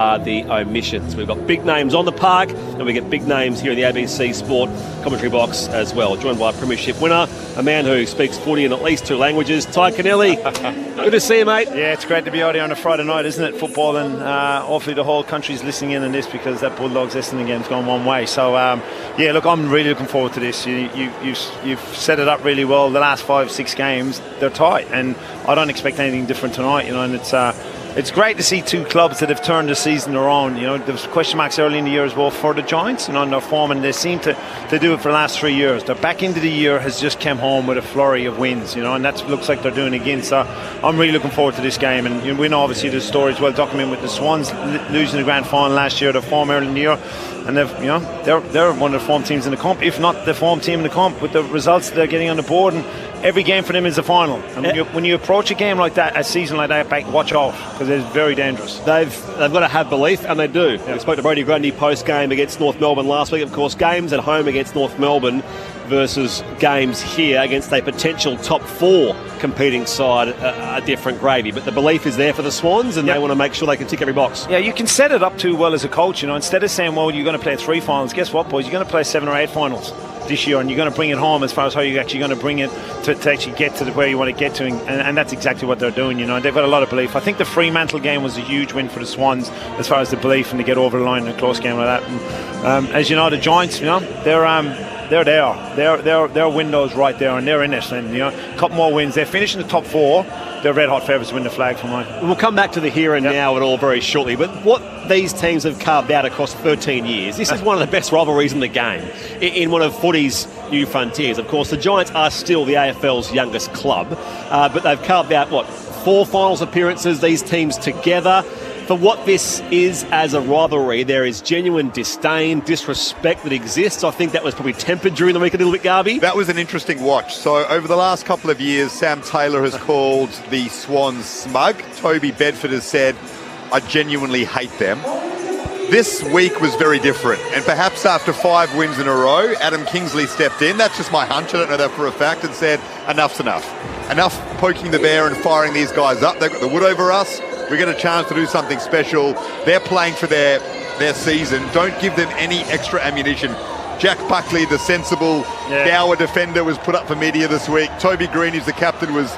are the omissions. We've got big names on the park and we get big names here in the ABC Sport commentary box as well. Joined by a premiership winner, a man who speaks footy in at least 2 languages, Ty Kennelly. Good to see you, mate. Yeah, it's great to be out here on a Friday night, isn't it? Football, and hopefully the whole country's listening in on this because that Bulldogs Essendon game's gone one way. So, yeah, look, I'm really looking forward to this. You've set it up really well. The last 5-6 games, they're tight, and I don't expect anything different tonight, you know, and it's great to see 2 clubs that have turned the season around. You know, there was question marks early in the year as well for the Giants, you know, in their form, and they seem to do it for the last 3 years. Their back into the year has just come home with a flurry of wins, you know, and that looks like they're doing it again. So I'm really looking forward to this game, and you know, we know obviously the story's well documented with the Swans losing the grand final last year, their form early in the year, and they're one of the form teams in the comp, if not the form team in the comp, with the results they're getting on the board. And every game for them is a final. And when you approach a game like that, a season like that, watch out, because it's very dangerous. They've got to have belief, and they do. Yeah. We spoke to Brodie Grundy post-game against North Melbourne last week. Of course, games at home against North Melbourne versus games here against a potential top 4 competing side are different gravy. But the belief is there for the Swans, and they want to make sure they can tick every box. Yeah, you can set it up too well as a coach, you know. Instead of saying, well, you're going to play 3 finals, guess what, boys? You're going to play 7 or 8 finals this year, and you're going to bring it home as far as how you're actually going to bring it to actually get to where you want to get to, and that's exactly what they're doing, you know. They've got a lot of belief. I think the Fremantle game was a huge win for the Swans as far as the belief and to get over the line in a close game like that. And as you know, the Giants, you know, they're there. Their window's right there, and they're in it. And you know, a couple more wins, they're finishing the top 4. They're red hot favourites to win the flag for mine. We'll come back to the here and now and all very shortly. But what these teams have carved out across 13 years, this is one of the best rivalries in the game, in one of footy's new frontiers. Of course, the Giants are still the AFL's youngest club, but they've carved out 4 finals appearances, these teams together. For what this is as a rivalry, there is genuine disdain, disrespect that exists. I think that was probably tempered during the week a little bit, Garby. That was an interesting watch. So over the last couple of years, Sam Taylor has called the Swans smug. Toby Bedford has said, I genuinely hate them. This week was very different, and perhaps after 5 wins in a row, Adam Kingsley stepped in. That's just my hunch, I don't know that for a fact, and said, enough's enough. Enough poking the bear and firing these guys up. They've got the wood over us. We get a chance to do something special. They're playing for their season. Don't give them any extra ammunition. Jack Buckley, the sensible Gower defender, was put up for media this week. Toby Green, who's the captain, was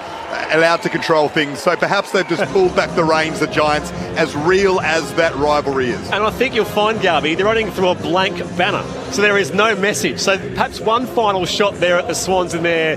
allowed to control things. So perhaps they've just pulled back the reins, the Giants, as real as that rivalry is. And I think you'll find, Garby, they're running through a blank banner. So there is no message. So perhaps one final shot there at the Swans in their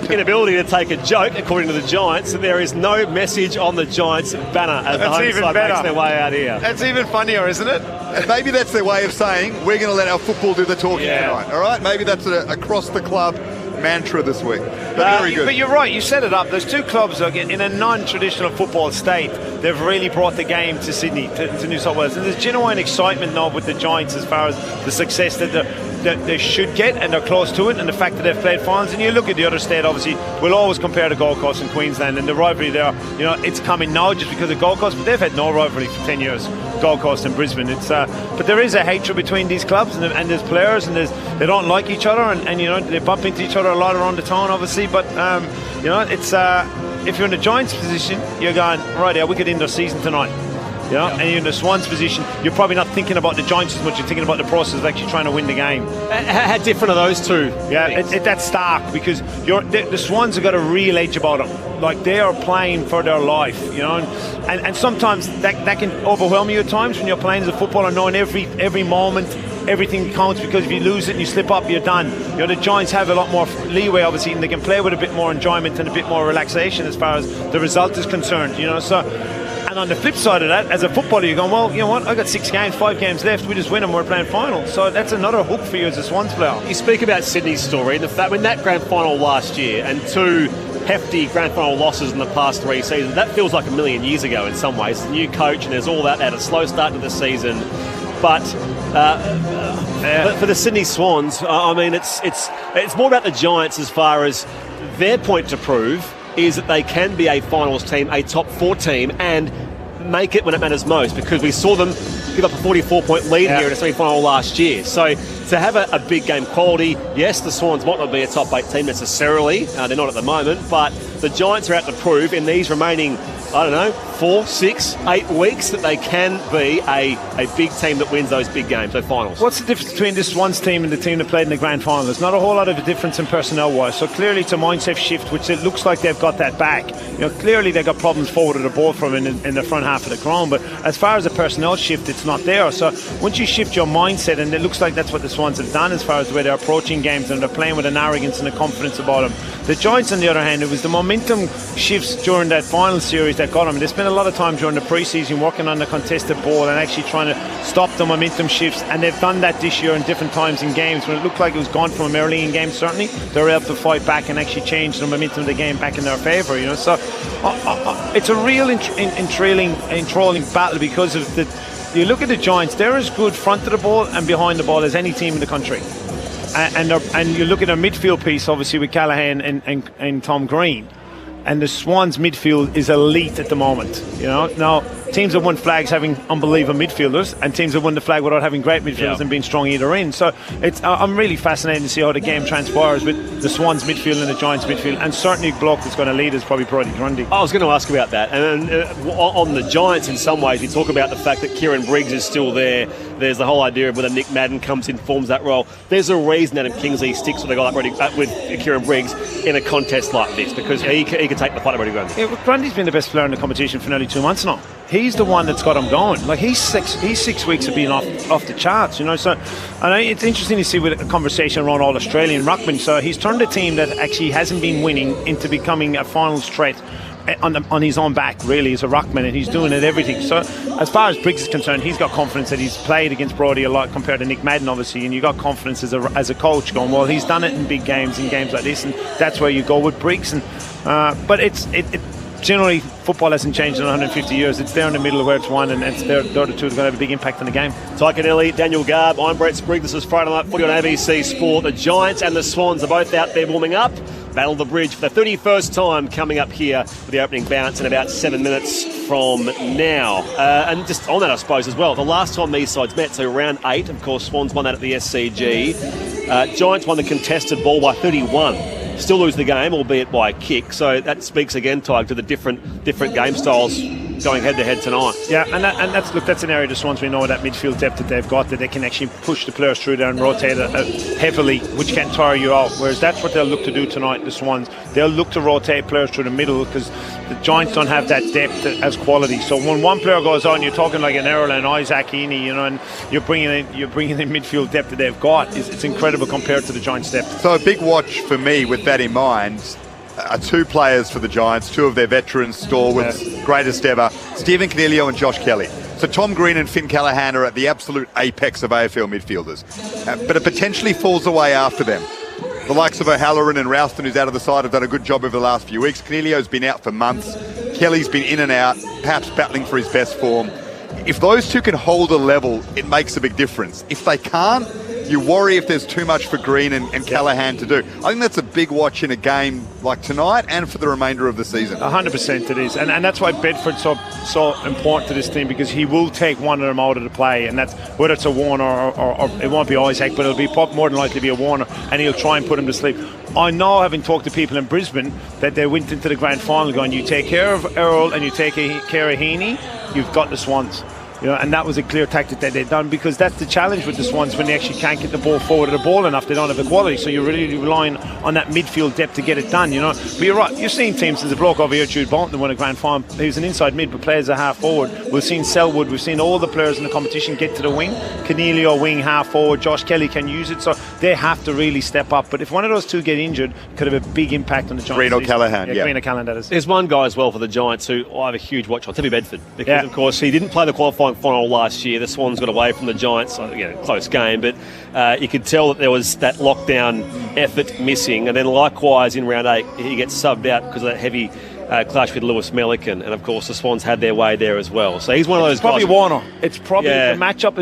inability to take a joke, according to the Giants. There is no message on the Giants banner as the home side makes their way out here. That's even funnier, isn't it? And maybe that's their way of saying, we're going to let our football do the talking tonight, all right? Maybe that's across the club mantra this week. But very good. But you're right, you set it up. There's 2 clubs in a non-traditional football state. They've really brought the game to Sydney, to New South Wales. And there's genuine excitement now with the Giants as far as the success that they should get, and they're close to it, and the fact that they've played finals. And you look at the other state, obviously, we'll always compare the Gold Coast and Queensland, and the rivalry there, you know, it's coming now just because of Gold Coast, but they've had no rivalry for 10 years, Gold Coast and Brisbane. It's but there is a hatred between these clubs, and there's players, and they don't like each other, and you know, they bump into each other a lot around the town, obviously, but you know, it's if you're in the Giants position, you're going, right, we could end their season tonight. You know, and you're in the Swans position, you're probably not thinking about the Giants as much, you're thinking about the process of actually trying to win the game. How different are those two? Yeah, that's stark, because the Swans have got a real edge about them. Like, they are playing for their life, you know, and sometimes that can overwhelm you at times when you're playing as a footballer, knowing every moment, everything counts, because if you lose it and you slip up, you're done. You know, the Giants have a lot more leeway, obviously, and they can play with a bit more enjoyment and a bit more relaxation as far as the result is concerned, you know, so. And on the flip side of that, as a footballer, you're going, well, you know what, I've got 6 games, 5 games left, we just win and we're playing finals. So that's another hook for you as a Swans player. You speak about Sydney's story, and the fact when that grand final last year and 2 hefty grand final losses in the past 3 seasons, that feels like a million years ago in some ways. A new coach, and there's all that. They had a slow start to the season. But for the Sydney Swans, I mean, it's more about the Giants as far as their point to prove is that they can be a finals team, a top 4 team, and make it when it matters most, because we saw them give up a 44-point lead here in a semi-final last year. So to have a big game quality, yes, the Swans might not be a top 8 team necessarily, they're not at the moment, but the Giants are out to prove in these remaining, I don't know, 4, 6, 8 weeks that they can be a big team that wins those big games, those finals. What's the difference between this Swans team and the team that played in the grand final? There's not a whole lot of a difference in personnel-wise. So clearly it's a mindset shift, which it looks like they've got that back. Clearly they've got problems forward of the ball from in the front half of the ground. But as far as a personnel shift, it's not there. So once you shift your mindset, and it looks like that's what the Swans have done as far as the way they're approaching games, and they're playing with an arrogance and a confidence about them. The Giants, on the other hand, it was the momentum shifts during that final series that got them. They spent a lot of time during the pre-season working on the contested ball and actually trying to stop the momentum shifts, and they've done that this year in different times in games. When it looked like it was gone from them early in games, certainly they were able to fight back and actually change the momentum of the game back in their favour. So it's a real enthralling battle, because of you look at the Giants, they're as good front of the ball and behind the ball as any team in the country. And you look at their midfield piece, obviously, with Callahan and Tom Green. And the Swans midfield is elite at the moment. Now teams have won flags having unbelievable midfielders, and teams have won the flag without having great midfielders and being strong either end. So I'm really fascinated to see how the game transpires with the Swans midfield and the Giants midfield, and certainly the bloke that's going to lead is probably Brodie Grundy. I was going to ask about that. And on the Giants, in some ways, you talk about the fact that Kieran Briggs is still there. There's the whole idea of whether Nick Madden comes in, forms that role. There's a reason Adam Kingsley sticks with a guy like with Kieran Briggs in a contest like this, because he can take the fight of Brodie Grundy. Yeah, Grundy's been the best player in the competition for nearly 2 months now. He's the one that's got him going. Like, he's 6 weeks of being off the charts, So, and it's interesting to see with a conversation around all Australian ruckman. So he's turned a team that actually hasn't been winning into becoming a finals threat on his own back, really, as a ruckman, and he's doing it everything. So as far as Briggs is concerned, he's got confidence that he's played against Brodie a lot compared to Nick Madden, obviously, and you got confidence as a coach going, well, he's done it in big games, in games like this, and that's where you go with Briggs. And but it generally, football hasn't changed in 150 years. It's there in the middle of where it's won, and they're the two that are going to have a big impact on the game. Ty Cannelli, Daniel Garb, I'm Brett Sprigg. This is Friday Night Footy on ABC Sport. The Giants and the Swans are both out there warming up. Battle the Bridge for the 31st time, coming up here with the opening bounce in about 7 minutes from now. And just on that, I suppose, as well, the last time these sides met, so round 8, of course, Swans won that at the SCG. Giants won the contested ball by 31. Still lose the game, albeit by a kick. So that speaks again, Ty, to the different game styles going head-to-head tonight. Yeah, and that's an area the Swans, we know that midfield depth that they've got, that they can actually push the players through there and rotate heavily, which can tire you out. Whereas that's what they'll look to do tonight, the Swans. They'll look to rotate players through the middle, because the Giants don't have that depth as quality. So when one player goes on, you're talking like an Errol and Isaac Heaney, and you're bringing in midfield depth that they've got. It's incredible compared to the Giants' depth. So a big watch for me with that in mind are 2 players for the Giants, 2 of their veterans, stalwarts, greatest ever, Stephen Coniglio and Josh Kelly. So Tom Green and Finn Callahan are at the absolute apex of AFL midfielders. But it potentially falls away after them. The likes of O'Halloran and Ralston, who's out of the side, have done a good job over the last few weeks. Coniglio's been out for months. Kelly's been in and out, perhaps battling for his best form. If those 2 can hold a level, it makes a big difference. If they can't, you worry if there's too much for Green and Callahan to do. I think that's a big watch in a game like tonight and for the remainder of the season. 100% it is. And that's why Bedford's so important to this team, because he will take one of them out of the play, and that's whether it's a Warner or it won't be Isaac, but it'll be more than likely be a Warner, and he'll try and put him to sleep. I know, having talked to people in Brisbane, that they went into the grand final going, you take care of Errol and you take care of Heaney, you've got the Swans. And that was a clear tactic that they'd done, because that's the challenge with the Swans. When they actually can't get the ball forward of the ball enough, they don't have the quality, so you're really relying on that midfield depth to get it done, But you're right, you're seeing teams, there's a bloke over here, Jude Bolton, won a grand final. He was an inside mid, but plays a half forward. We've seen Selwood, we've seen all the players in the competition get to the wing. Coniglio wing, half forward, Josh Kelly can use it, so they have to really step up. But if one of those 2 get injured, it could have a big impact on the Giants. Green or Callahan, Green or Callahan, that is. There's one guy as well for the Giants who I have a huge watch on, Timmy Bedford, because of course he didn't play the qualifying final last year. The Swans got away from the Giants, close game, but you could tell that there was that lockdown effort missing. And then likewise in round 8, he gets subbed out because of that heavy clash with Lewis Melican, and of course the Swans had their way there as well. So he's one of those guys. Probably Warner. It's probably the matchup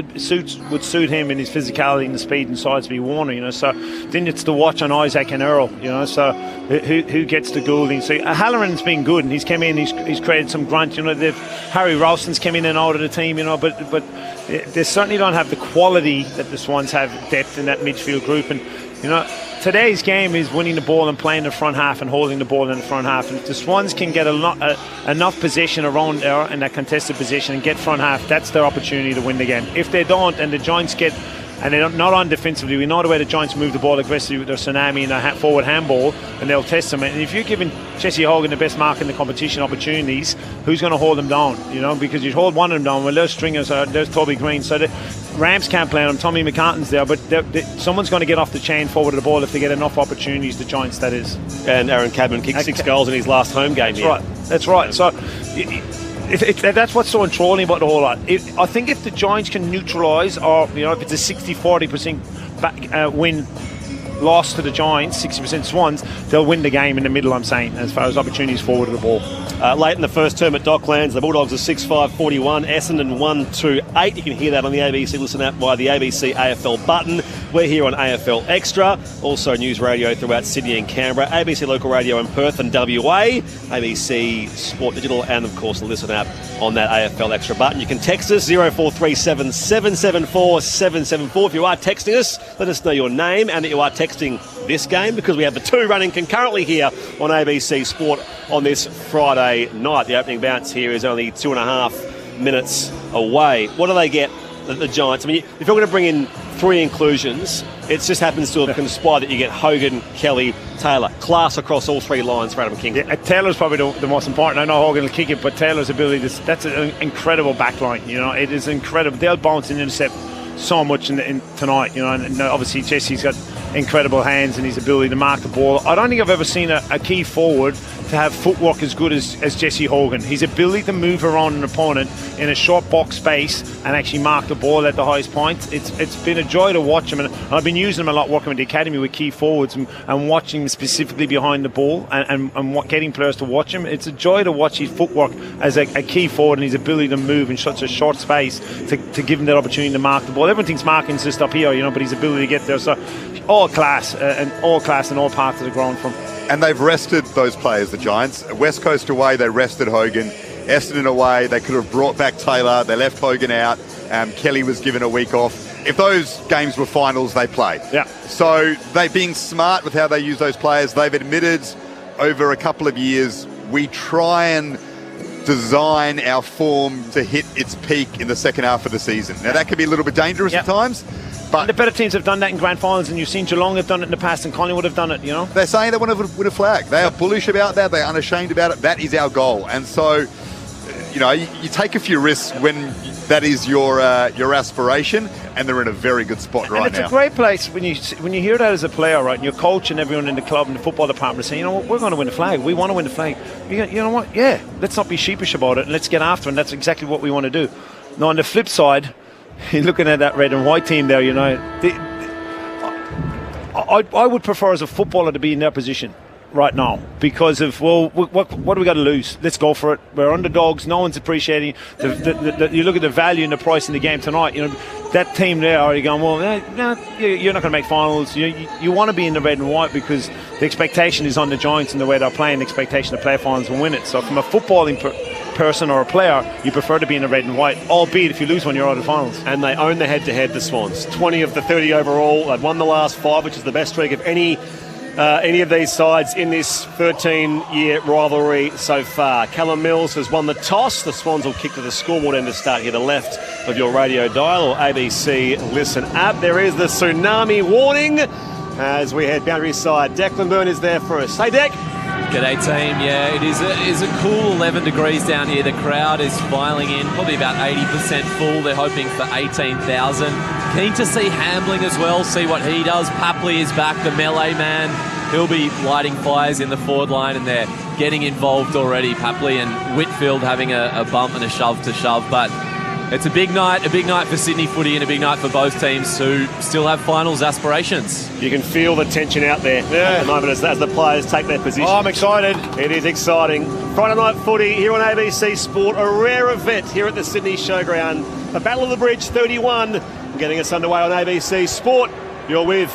would suit him in his physicality and the speed and size to be Warner. So then it's the watch on Isaac and Earl. So who gets the Goulding? So Halloran's been good, and he's come in. He's created some grunt. Harry Ralston's come in and out of the team. But they certainly don't have the quality that the Swans have, depth in that midfield group. And today's game is winning the ball and playing the front half and holding the ball in the front half. And if the Swans can get enough possession around there in that contested position and get front half, that's their opportunity to win the game. If they don't, and the Giants get, and they're not on defensively, we know the way the Giants move the ball aggressively with their tsunami and their forward handball, and they'll test them. And if you're giving Jesse Hogan the best mark in the competition opportunities, who's going to hold them down? You know, because you hold one of them down. Well, there's Stringers, there's Toby Green. So the Rams can't play on them. Tommy McCartan's there, but someone's going to get off the chain forward of the ball if they get enough opportunities. The Giants, that is. And Aaron Cadman kicked 6 goals in his last home game. That's right. So that's what's so enthralling about the whole lot. I think if the Giants can neutralise, or if it's a 60-40% win loss to the Giants, 60% Swans, they'll win the game in the middle, I'm saying, as far as opportunities forward of the ball. Late in the first term at Docklands, the Bulldogs are 6-5-41, Essendon 1-2-8. You can hear that on the ABC Listen app via the ABC AFL button. We're here on AFL Extra, also news radio throughout Sydney and Canberra, ABC Local Radio in Perth and WA, ABC Sport Digital, and of course the Listen app on that AFL Extra button. You can text us 0437 774 774. If you are texting us, let us know your name and that you are texting this game, because we have the two running concurrently here on ABC Sport on this Friday night. The opening bounce here is only 2.5 minutes away. What do they get, the Giants? I mean, if you're going to bring in 3 inclusions, it just happens to have conspired that you get Hogan, Kelly, Taylor. Class across all 3 lines for Adam King. Yeah, Taylor's probably the most important. I know Hogan will kick it, but Taylor's ability, that's an incredible backline. It is incredible. They'll bounce and intercept so much in tonight, and obviously Jesse's got incredible hands and his ability to mark the ball. I don't think I've ever seen a key forward to have footwork as good as Jesse Hogan. His ability to move around an opponent in a short box space and actually mark the ball at the highest point. It's been a joy to watch him, and I've been using him a lot working with the academy with key forwards and watching him specifically behind the ball and getting players to watch him. It's a joy to watch his footwork as a key forward and his ability to move in such a short space to give him that opportunity to mark the ball. Everyone thinks marking's just up here, but his ability to get there. So all class in all parts of the ground from. And they've rested those players, the Giants. West Coast away, they rested Hogan. Essendon away, they could have brought back Taylor. They left Hogan out. Kelly was given a week off. If those games were finals, they played. Yeah. So they're being smart with how they use those players. They've admitted over a couple of years, we try and design our form to hit its peak in the second half of the season. Now, that can be a little bit dangerous at times. But the better teams have done that in grand finals, and you've seen Geelong have done it in the past, and Collingwood have done it, They're saying they want to win a flag. They are bullish about that. They're unashamed about it. That is our goal. And so, you take a few risks when that is your aspiration, and they're in a very good spot right now. And it's a great place when you hear that as a player, right? And your coach and everyone in the club and the football department saying, we're going to win the flag. We want to win the flag. You know what? Yeah, let's not be sheepish about it, and let's get after it. And that's exactly what we want to do. Now, on the flip side, you're looking at that red and white team there, I would prefer as a footballer to be in their position right now because of, what do we got to lose? Let's go for it. We're underdogs. No one's appreciating. You look at the value and the price in the game tonight. That team there are going, you're not going to make finals. You want to be in the red and white because the expectation is on the Giants and the way they're playing. The expectation to play finals and win it. So from a footballing person or a player, you prefer to be in the red and white, albeit if you lose one, you're out of the finals. And they own the head-to-head, the Swans. 20 of the 30 overall. They've won the last 5, which is the best streak of any of these sides in this 13-year rivalry so far. Callum Mills has won the toss. The Swans will kick to the scoreboard end to start here, the left of your radio dial or ABC Listen app. There is the tsunami warning as we head boundary side. Declan Byrne is there for us. Hey, Deck. G'day team, yeah, it is a cool 11 degrees down here. The crowd is filing in, probably about 80% full. They're hoping for 18,000. Keen to see Hambling as well, see what he does. Papley is back, the melee man. He'll be lighting fires in the forward line and they're getting involved already. Papley and Whitfield having a bump and a shove to shove, but it's a big night for Sydney footy and a big night for both teams who still have finals aspirations. You can feel the tension out there at the moment as the players take their position. Oh, I'm excited. It is exciting. Friday night footy here on ABC Sport, a rare event here at the Sydney Showground. The Battle of the Bridge 31, getting us underway on ABC Sport. You're with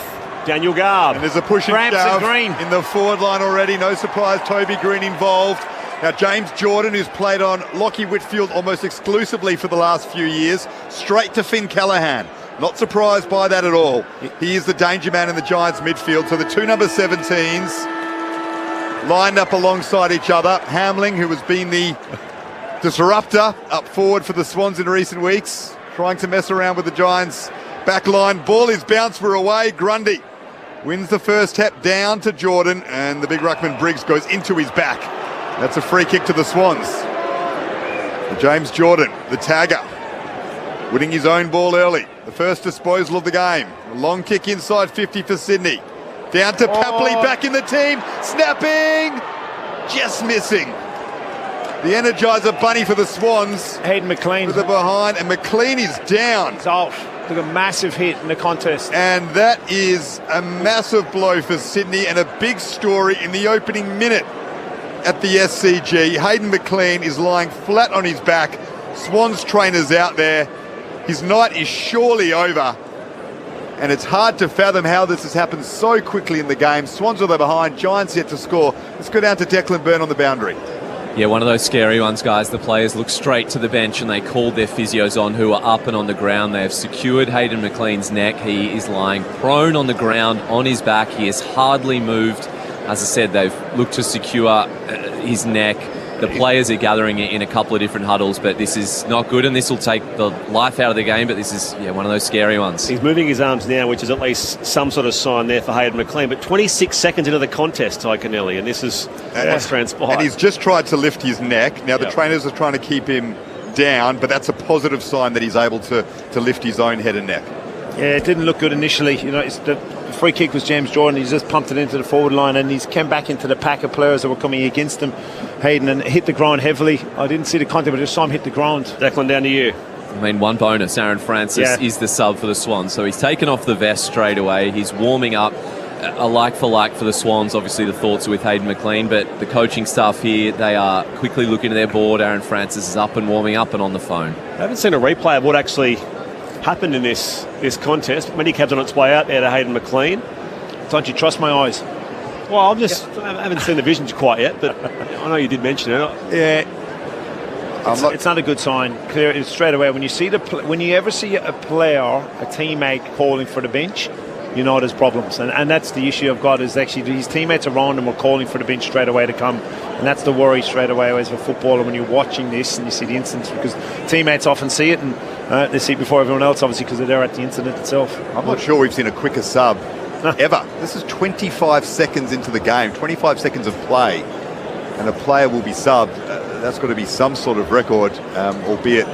Daniel Garb. And there's a push and shove in the forward line already. No surprise, Toby Green involved. Now, James Jordan, who's played on Lachie Whitfield almost exclusively for the last few years, straight to Finn Callaghan. Not surprised by that at all. He is the danger man in the Giants midfield. So the two number 17s lined up alongside each other. Hamling, who has been the disruptor up forward for the Swans in recent weeks, trying to mess around with the Giants back line. Ball is bounced for away. Grundy wins the first tap down to Jordan, and the big ruckman Briggs goes into his back. That's a free kick to the Swans. James Jordan, the tagger, winning his own ball early. The first disposal of the game. A long kick inside 50 for Sydney. Down to Papley, back in the team. Snapping! Just missing. The Energizer Bunny for the Swans. Hayden McLean. To the behind, and McLean is down. It's off. Took a massive hit in the contest. And that is a massive blow for Sydney, and a big story in the opening minute at the SCG. Hayden McLean is lying flat on his back. Swans trainers out there. His night is surely over, and it's hard to fathom how this has happened so quickly in the game. Swans are there behind, Giants yet to score. Let's go down to Declan Byrne on the boundary. Yeah, one of those scary ones, guys. The players look straight to the bench and they called their physios on, who are up and on the ground. They have secured Hayden McLean's neck. He is lying prone on the ground on his back. He has hardly moved. As I said, they've looked to secure his neck. The players are gathering in a couple of different huddles, but this is not good, and this will take the life out of the game, but this is one of those scary ones. He's moving his arms now, which is at least some sort of sign there for Hayden McLean, but 26 seconds into the contest, Ty Connelly, and this is what's transpired. And he's just tried to lift his neck. Now the trainers are trying to keep him down, but that's a positive sign that he's able to lift his own head and neck. Yeah, it didn't look good initially. The free kick was James Jordan. He's just pumped it into the forward line, and he's came back into the pack of players that were coming against him, Hayden, and hit the ground heavily. I didn't see the contact, but I just saw him hit the ground. Declan, down to you. I mean, one bonus, Aaron Francis is the sub for the Swans, so he's taken off the vest straight away. He's warming up. A like for the Swans. Obviously the thoughts are with Hayden McLean, but the coaching staff here, they are quickly looking at their board. Aaron Francis is up and warming up and on the phone. I haven't seen a replay of what actually happened in this contest. Medicab's on its way out there to Hayden McLean. Don't you trust my eyes? Well, I haven't seen the visions quite yet, but I know you did mention it. Yeah, it's not a good sign. Clear it straight away. When you see when you ever see a player, a teammate calling for the bench, you know there's problems, and that's the issue I've got. Is actually these teammates around him are calling for the bench straight away to come, and that's the worry straight away as a footballer when you're watching this and you see the incidents, because teammates often see it and they see it before everyone else, obviously, because they're there at the incident itself. I'm not sure we've seen a quicker sub ever. This is 25 seconds into the game, 25 seconds of play, and a player will be subbed. That's got to be some sort of record, albeit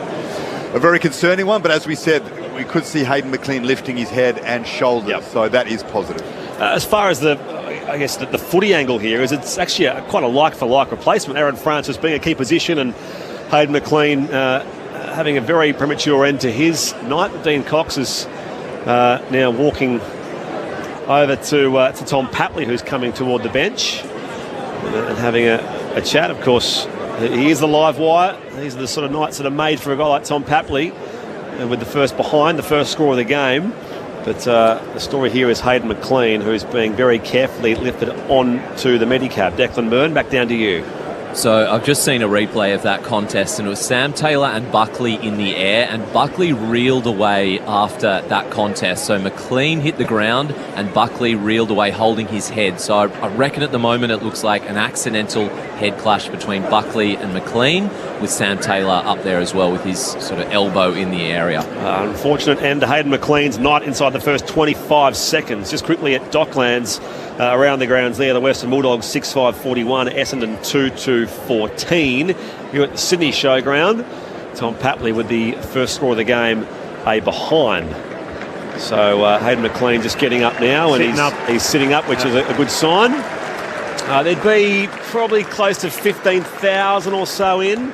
a very concerning one. But as we said, we could see Hayden McLean lifting his head and shoulders, so that is positive. As far as the footy angle here is, it's actually quite a like-for-like replacement. Aaron Francis being a key position, and Hayden McLean having a very premature end to his night. Dean Cox is now walking over to Tom Papley, who's coming toward the bench and having a chat. Of course, he is the live wire. These are the sort of nights that are made for a guy like Tom Papley, and with the first score of the game. But the story here is Hayden McLean, who's being very carefully lifted onto the Medicab. Declan Byrne, back down to you. So I've just seen a replay of that contest, and it was Sam Taylor and Buckley in the air, and Buckley reeled away after that contest. So McLean hit the ground and Buckley reeled away holding his head. So I reckon at the moment it looks like an accidental head clash between Buckley and McLean, with Sam Taylor up there as well with his sort of elbow in the area. Unfortunate end to Hayden McLean's night inside the first 25 seconds. Just quickly at Docklands, around the grounds there, the Western Bulldogs 6-5-41, Essendon 2-2-14. Here at the Sydney Showground, Tom Papley with the first score of the game, a behind. So Hayden McLean just getting up now, and he's sitting up, which is a good sign. There'd be probably close to 15,000 or so in.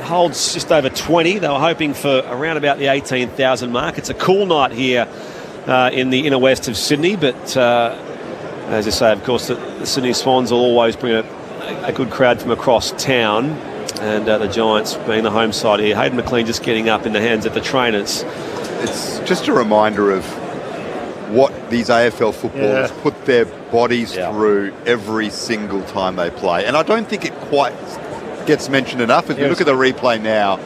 Holds just over 20. They were hoping for around about the 18,000 mark. It's a cool night here in the inner west of Sydney, but as I say, of course, the Sydney Swans will always bring a good crowd from across town, and the Giants being the home side here. Hayden McLean just getting up in the hands of the trainers. It's just a reminder of what these AFL footballers put their bodies through every single time they play, and I don't think it quite gets mentioned enough. As we look at the replay now,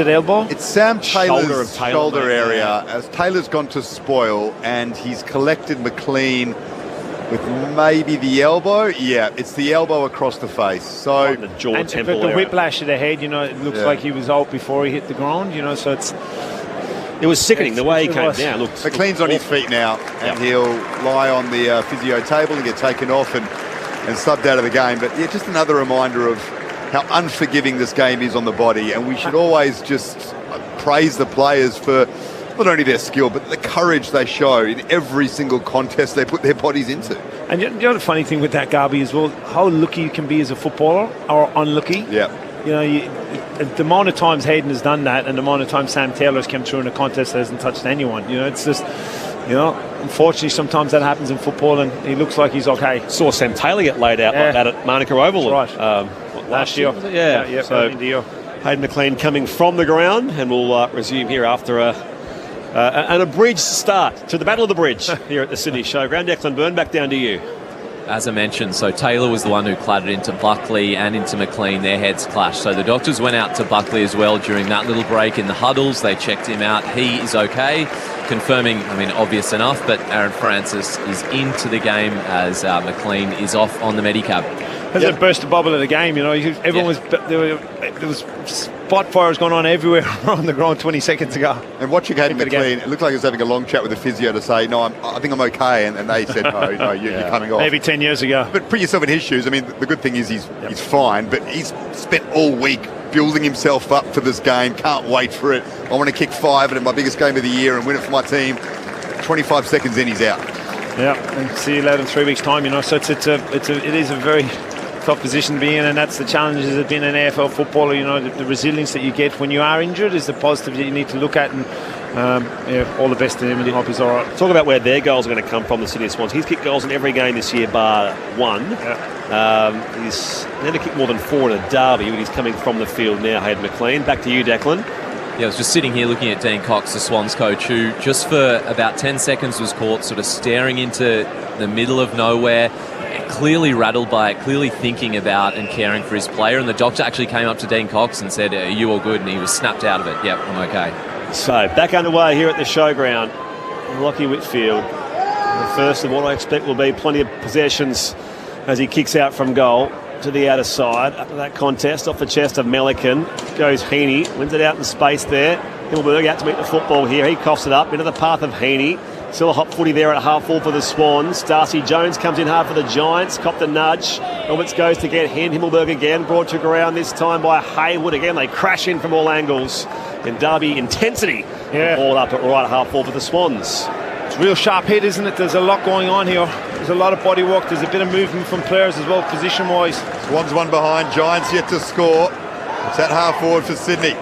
it elbow? It's Sam Shoulder Taylor's of Taylor, shoulder mate, area. yeah. As Taylor's gone to spoil, and he's collected McLean with maybe the elbow. Yeah, it's the elbow across the face. So The jaw And temple but the area. whiplash of the head, it looks Yeah. like he was out before he hit the ground, so it's... It was sickening the way he It came was. down. Looked McLean's on his feet now, and he'll lie on the physio table and get taken off and subbed out of the game. But yeah, just another reminder of how unforgiving this game is on the body, and we should always just praise the players for not only their skill but the courage they show in every single contest they put their bodies into. And the other funny thing with that, Garby, as well, how lucky you can be as a footballer or unlucky. Yeah. The amount of times Hayden has done that and the amount of times Sam Taylor's come through in a contest that hasn't touched anyone. It's just, unfortunately sometimes that happens in football, and he looks like he's okay. saw Sam Taylor get laid out like that at Manuka Oval. That's right. Last year. was it? Yeah. So in the year. Hayden McLean coming from the ground, and we'll resume here after an abridged start to the Battle of the Bridge here at the Sydney Showground. Declan Byrne, back down to you. As I mentioned, so Taylor was the one who clattered into Buckley and into McLean. Their heads clashed. So the doctors went out to Buckley as well during that little break in the huddles. They checked him out. He is okay, confirming, obvious enough, but Aaron Francis is into the game as McLean is off on the Medicab. As it burst the bubble of the game, everyone was... There was spot fires going on everywhere on the ground 20 seconds ago. And watching Hayden Give it again. McLean, it looked like he was having a long chat with the physio to say, no, I think I'm okay, and they said, no, you're coming off. Maybe 10 years ago. But put yourself in his shoes. The good thing is he's fine, but he's spent all week building himself up for this game. Can't wait for it. I want to kick 5 in my biggest game of the year and win it for my team. 25 seconds in, he's out. Yeah, and see you later in 3 weeks' time. So it is a very tough position to be in, and that's the challenges of being an AFL footballer. The resilience that you get when you are injured is the positive that you need to look at, and all the best to him, and I hope he's all right. Talk about where their goals are going to come from, the Sydney Swans. He's kicked goals in every game this year bar one. Yeah. He's never kicked more than 4 in a derby, but he's coming from the field now, Hayden McLean. Back to you, Declan. Yeah, I was just sitting here looking at Dean Cox, the Swans coach, who just for about 10 seconds was caught sort of staring into the middle of nowhere, clearly rattled by it, clearly thinking about and caring for his player. And the doctor actually came up to Dean Cox and said, "Are you all good?" And he was snapped out of it. Yep, I'm okay. So, back underway here at the Showground. Lockie Whitfield, the first of what I expect will be plenty of possessions as he kicks out from goal to the outer side. Up to that contest, off the chest of Melican. Goes Heaney, wins it out in space there. Himmelberg out to meet the football here. He coughs it up into the path of Heaney. Still a hot footy there at half full for the Swans. Darcy Jones comes in hard for the Giants. Copped a nudge. Roberts goes to get him. Himmelberg again. Brought to ground this time by Haywood. Again, they crash in from all angles. In Derby intensity. Yeah. All up at right half full for the Swans. It's a real sharp hit, isn't it? There's a lot going on here. There's a lot of body work. There's a bit of movement from players as well, position-wise. Swans one behind, Giants yet to score. It's at half forward for Sydney.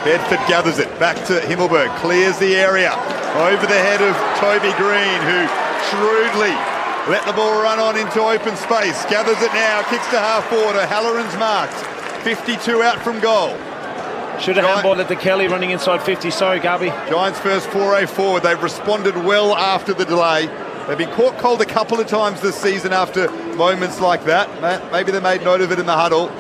Bedford gathers it, back to Himmelberg, clears the area, over the head of Toby Green, who shrewdly let the ball run on into open space, gathers it now, kicks to half forward, O'Halloran's marked, 52 out from goal. Should have handballed it to Kelly running inside 50. Sorry, Gabby. Giants first foray forward, they've responded well after the delay. They've been caught cold a couple of times this season after moments like that. Maybe they made note of it in the huddle.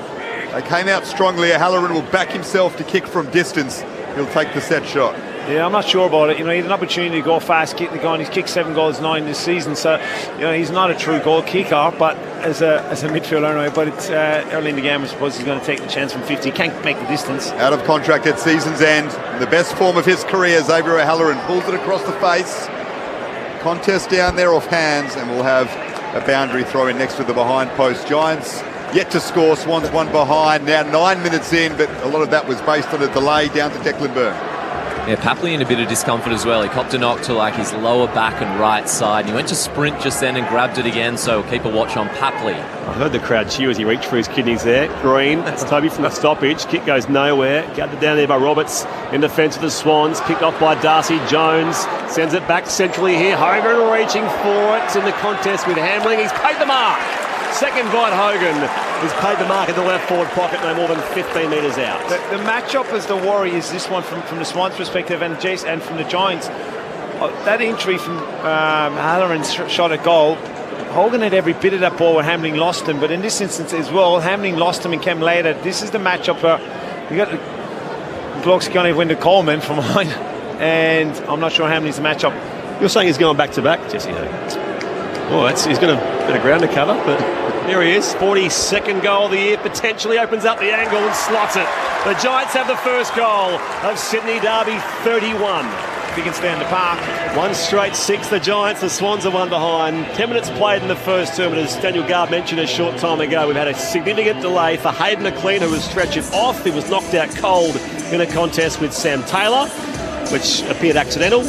They came out strongly. O'Halloran will back himself to kick from distance. He'll take the set shot. Yeah, I'm not sure about it. He had an opportunity to go fast, kick the goal, and he's kicked 7 goals, 9 this season. So, he's not a true goal kicker, but as a midfielder anyway. But it's early in the game, I suppose he's going to take the chance from 50. He can't make the distance. Out of contract at season's end. In the best form of his career, Xavier O'Halloran pulls it across the face. Contest down there off hands, and we'll have a boundary throw in next to the behind post. Giants yet to score. Swans one behind. Now 9 minutes in, but a lot of that was based on a delay down to Declan Byrne. Yeah, Papley in a bit of discomfort as well. He copped a knock to his lower back and right side. He went to sprint just then and grabbed it again, so keep a watch on Papley. I heard the crowd cheer as he reached for his kidneys there. Green, that's Toby from the stoppage. Kick goes nowhere. Gathered down there by Roberts in defence of the Swans. Kicked off by Darcy Jones. Sends it back centrally here. Hogan reaching for it. It's in the contest with Hamling. He's paid the mark. Second by Hogan. He's paid the mark in the left forward pocket, no more than 15 metres out. The matchup as the worry is this one from the Swans' perspective and from the Giants. That entry from Halloran's shot at goal, Hogan had every bit of that ball where Hamling lost him, but in this instance as well, Hamling lost him and came later. This is the matchup where blokes can't even win the Coleman from mine, and I'm not sure how many's the matchup. You're saying he's going back-to-back, Jesse Hogan? Oh, he's got a bit of ground to cover, but there he is. 42nd goal of the year, potentially opens up the angle and slots it. The Giants have the first goal of Sydney Derby 31. If he can stay in the park. One straight 6, the Giants, the Swans are one behind. 10 minutes played in the first term, and as Daniel Garb mentioned a short time ago, we've had a significant delay for Hayden McLean, who was stretchered off. He was knocked out cold in a contest with Sam Taylor, which appeared accidental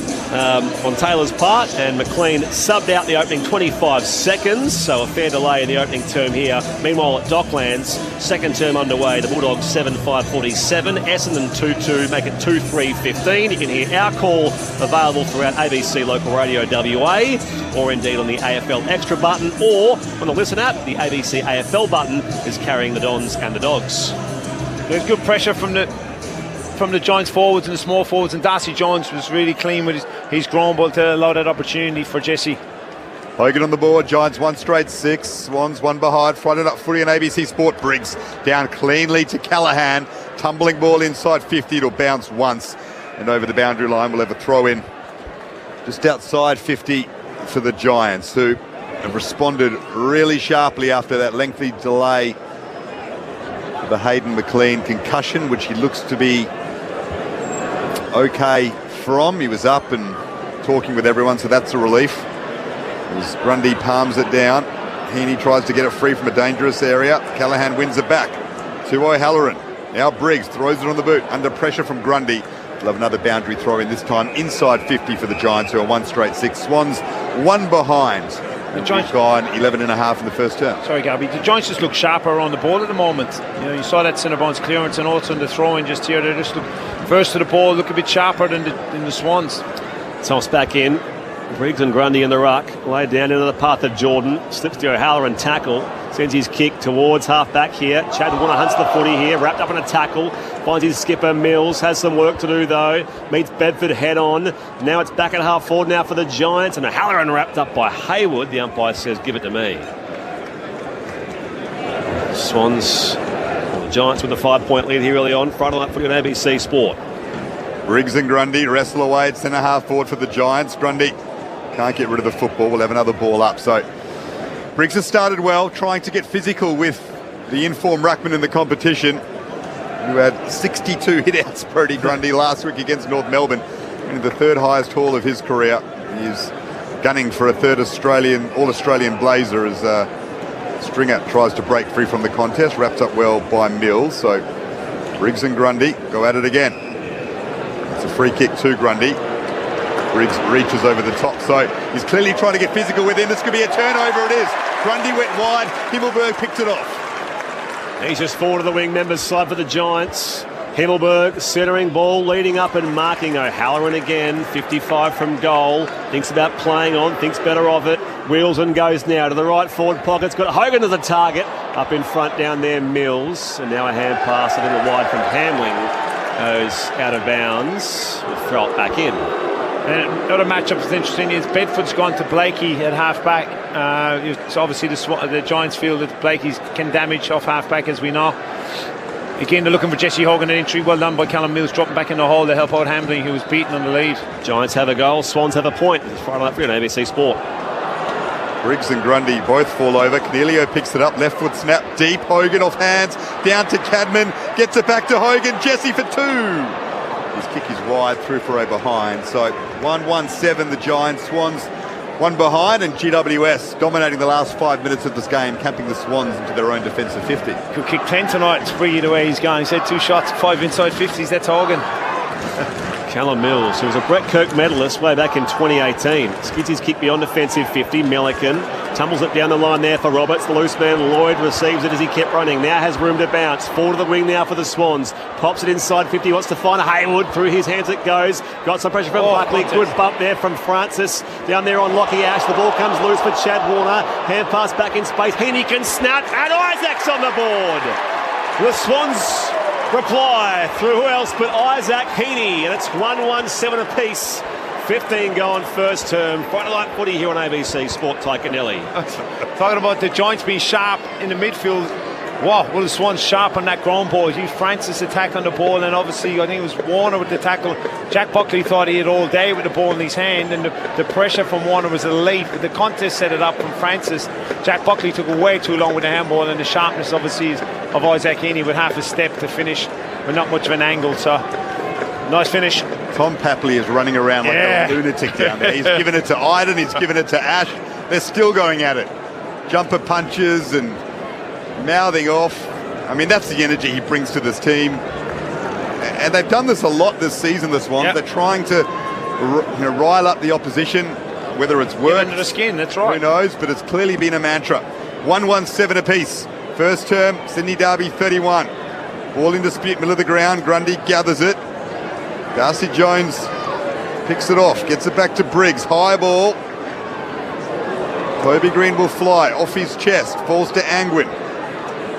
on Taylor's part, and McLean subbed out the opening 25 seconds, so a fair delay in the opening term here. Meanwhile at Docklands, second term underway, the Bulldogs 7-5-47, Essendon 2-2, make it 2-3-15. You can hear our call available throughout ABC Local Radio WA, or indeed on the AFL Extra button, or on the Listen app. The ABC AFL button is carrying the Dons and the Dogs. There's good pressure from the Giants forwards and the small forwards, and Darcy Jones was really clean with his ground ball to allow that opportunity for Jesse. Hogan on the board, Giants 1 straight 6, Swans 1 behind, fronted up footy on ABC Sport. Briggs down cleanly to Callaghan, tumbling ball inside 50, it'll bounce once and over the boundary line. We'll have a throw in just outside 50 for the Giants, who have responded really sharply after that lengthy delay. The Hayden McLean concussion, which he looks to be okay from. He was up and talking with everyone, so that's a relief. As Grundy palms it down, Heaney tries to get it free from a dangerous area. Callaghan wins it back to O'Halloran. Now Briggs throws it on the boot under pressure from Grundy. We'll have another boundary throw in, this time inside 50 for the Giants, who are 1 straight 6. Swans 1 behind. The Giants gone 11 and a half in the first term. Sorry, Gabby. The Giants just look sharper on the ball at the moment. You know, you saw that Cinnabon's clearance and also in the throw-in just here. They just look first to the ball, look a bit sharper than the Swans. Toss back in. Briggs and Grundy in the ruck. Laid down into the path of Jordan. Slips to O'Halloran, tackle. Sends his kick towards half-back here. Chad Warner hunts the footy here. Wrapped up in a tackle. Finds his skipper, Mills. Has some work to do, though. Meets Bedford head-on. Now it's back at half-forward now for the Giants. And O'Halloran wrapped up by Hayward. The umpire says, give it to me. Swans, well, the Giants with a 5-point lead here early on. Friday night footy on ABC Sport. Briggs and Grundy wrestle away at centre half forward for the Giants. Grundy can't get rid of the football. We'll have another ball up. So Briggs has started well, trying to get physical with the informed ruckman in the competition, who had 62 hit-outs, Brodie Grundy, last week against North Melbourne, in the 3rd highest haul of his career. He is gunning for a 3rd All-Australian blazer as Stringer tries to break free from the contest. Wrapped up well by Mills. So Briggs and Grundy go at it again. It's a free kick to Grundy. Briggs reaches over the top, so he's clearly trying to get physical with him. This could be a turnover, it is. Grundy went wide, Himmelberg picked it off. He's just forward of the wing members side for the Giants. Himmelberg centering ball, leading up and marking O'Halloran again. 55 from goal. Thinks about playing on, thinks better of it. Wheels and goes now to the right forward pocket. It's got Hogan as a target. Up in front down there, Mills. And now a hand pass a little wide from Hamling. Goes out of bounds. We'll throw it back in. And another matchup that's interesting is Bedford's gone to Blakey at half-back. It's obviously the Giants feel that Blakey can damage off half-back, as we know. Again, they're looking for Jesse Hogan, an entry. Well done by Callum Mills, dropping back in the hole to help out Hamling, who was beaten on the lead. Giants have a goal, Swans have a point. It's Friday night for you on ABC Sport. Briggs and Grundy both fall over. Cornelio picks it up, left foot snap deep. Hogan off hands, down to Cadman, gets it back to Hogan. Jesse for 2. His kick is wide, through for a behind. So 1-1-7, the Giants. Swans 1 behind, and GWS dominating the last 5 minutes of this game, camping the Swans into their own defensive 50. Could kick 10 tonight and spring it away. He's gone. He's had 2 shots, 5 inside 50s. That's Hogan. Callum Mills, who was a Brett Kirk medalist way back in 2018. Skids his kick beyond defensive 50. Melican tumbles it down the line there for Roberts. The loose man Lloyd receives it as he kept running. Now has room to bounce. Forward of the wing now for the Swans. Pops it inside 50. Wants to find Hayward. Through his hands it goes. Got some pressure from Buckley. Good bump there from Francis. Down there on Lockie Ash. The ball comes loose for Chad Warner. Hand pass back in space. Heaney can snap. And Isaac's on the board. The Swans reply through who else but Isaac Heaney, and it's 1-1-7 apiece. 15 gone first term. Friday night footy here on ABC Sport. Ty Cannelli. Talking about the Giants being sharp in the midfield. Wow, well, the Swans sharp on that ground ball. Hugh Francis attack on the ball, and obviously I think it was Warner with the tackle. Jack Buckley thought he had all day with the ball in his hand, and the pressure from Warner was elite. But the contest set it up from Francis. Jack Buckley took way too long with the handball, and the sharpness obviously of Isaac Heaney with half a step to finish with not much of an angle. So nice finish. Tom Papley is running around like a lunatic down there. He's given it to Iden, he's given it to Ash. They're still going at it. Jumper punches and mouthing off. I mean, that's the energy he brings to this team. And they've done this a lot this season, the Swans. They're trying to rile up the opposition, whether it's worked. Under the skin, that's right. Who knows, but it's clearly been a mantra. 1-1-7 apiece. First term, Sydney Derby 31. Ball in dispute, middle of the ground. Grundy gathers it. Darcy Jones picks it off, gets it back to Briggs. High ball. Toby Green will fly off his chest, falls to Angwin.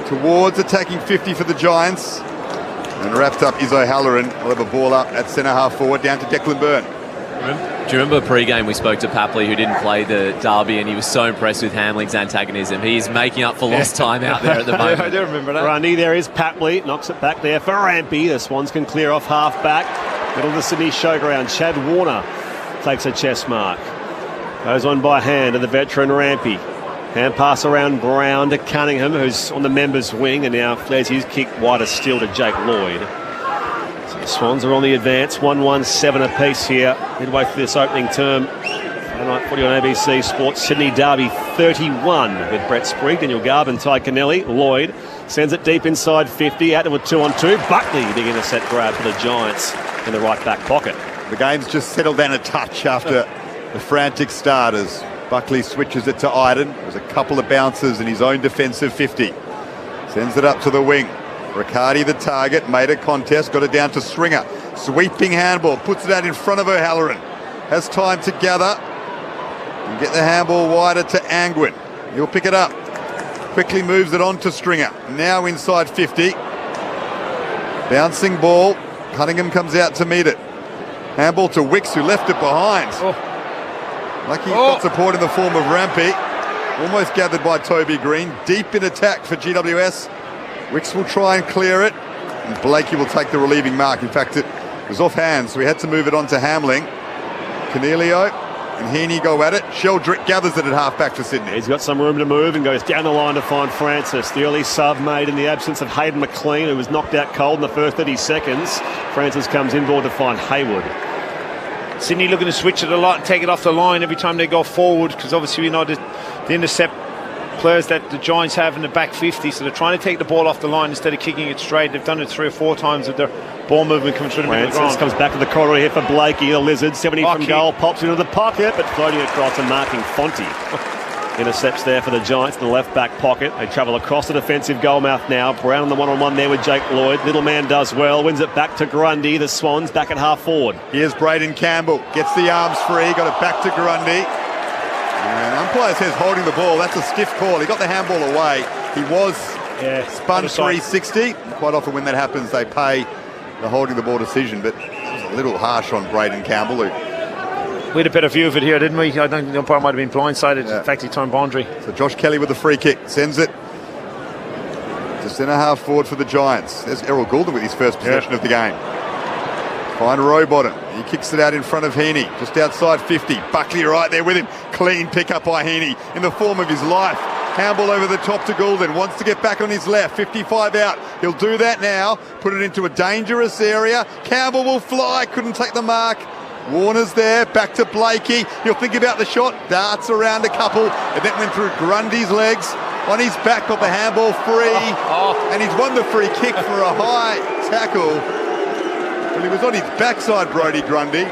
Towards attacking 50 for the Giants. And wrapped up is O'Halloran. We'll have a ball up at centre half forward down to Declan Byrne. Do you remember pre-game we spoke to Papley, who didn't play the derby, and he was so impressed with Hamling's antagonism. He is making up for lost time out there at the moment. I do remember that. Grundy, there is Papley, knocks it back there for Rampy. The Swans can clear off half back. Middle of the Sydney showground. Chad Warner takes a chest mark. Goes on by hand to the veteran Rampy. Hand pass around Brown to Cunningham, who's on the members' wing, and now flares his kick wider still to Jake Lloyd. So the Swans are on the advance, 1-1-7 apiece here, midway through this opening term. Friday night footy on ABC Sports. Sydney Derby 31 with Brett Sprigg, Daniel Garb, Ty Kennelly. Lloyd sends it deep inside 50, out to a 2-on-2. Buckley, big intercept grab for the Giants in the right back pocket. The game's just settled down a touch after the frantic start as Buckley switches it to Iden. There's a couple of bounces in his own defensive 50. Sends it up to the wing. Riccardi the target, made a contest, got it down to Stringer. Sweeping handball, puts it out in front of O'Halloran. Has time to gather. And get the handball wider to Angwin. He'll pick it up. Quickly moves it on to Stringer. Now inside 50. Bouncing ball. Cunningham comes out to meet it. Handball to Wicks, who left it behind. Lucky he's got support in the form of Rampy. Almost gathered by Toby Green. Deep in attack for GWS. Wicks will try and clear it. And Blakey will take the relieving mark. In fact, it was off hands, so we had to move it on to Hamling. Cornelio and Heaney go at it. Sheldrick gathers it at half-back for Sydney. He's got some room to move and goes down the line to find Francis. The early sub made in the absence of Hayden McLean, who was knocked out cold in the first 30 seconds. Francis comes inboard to find Hayward. Sydney looking to switch it a lot and take it off the line every time they go forward, because obviously we know the intercept players that the Giants have in the back 50, so they're trying to take the ball off the line instead of kicking it straight. They've done it 3 or 4 times with their ball movement coming through the middle of the ground. Comes back to the corridor here for Blakey, the Lizard, 70 from goal, pops into the pocket, but floating across and marking Fonte. Intercepts there for the Giants in the left back pocket. They travel across the defensive goal mouth now. Brown on the one-on-one there with Jake Lloyd. Little man does well, wins it back to Grundy. The Swans back at half forward. Here's Braden Campbell, gets the arms free, got it back to Grundy. And umpire says holding the ball. That's a stiff call. He got the handball away. He was spun 360. Quite often when that happens, they pay the holding the ball decision, but it was a little harsh on Braden Campbell. We had a better view of it here, didn't we? I think the umpire might have been blindsided. In fact, he turned boundary. So Josh Kelly with the free kick. Sends it to centre half forward for the Giants. There's Errol Goulden with his first possession of the game. Find Rowbottom. He kicks it out in front of Heaney. Just outside 50. Buckley right there with him. Clean pick up by Heaney in the form of his life. Handball over the top to Goulden. Wants to get back on his left. 55 out. He'll do that now. Put it into a dangerous area. Campbell will fly. Couldn't take the mark. Warner's there, back to Blakey. He'll think about the shot, darts around a couple, and then went through Grundy's legs. On his back, got the handball free, and he's won the free kick for a high tackle. Well, he was on his backside, Brodie Grundy.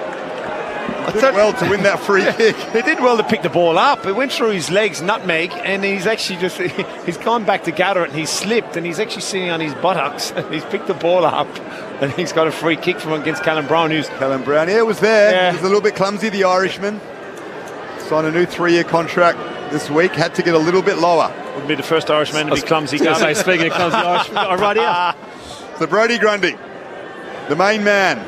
He did well to win that free kick. He did well to pick the ball up. It went through his legs, nutmeg, and he's actually just, he's gone back to gather it, and he's slipped, and he's actually sitting on his buttocks, and he's picked the ball up, and he's got a free kick from against Callum Brown, Callum Brown, was there. Yeah. He was a little bit clumsy, the Irishman. Signed a new 3-year contract this week, had to get a little bit lower. Wouldn't be the first Irishman to be clumsy. Speaking of clumsy Irishman, right here. So Brodie Grundy, the main man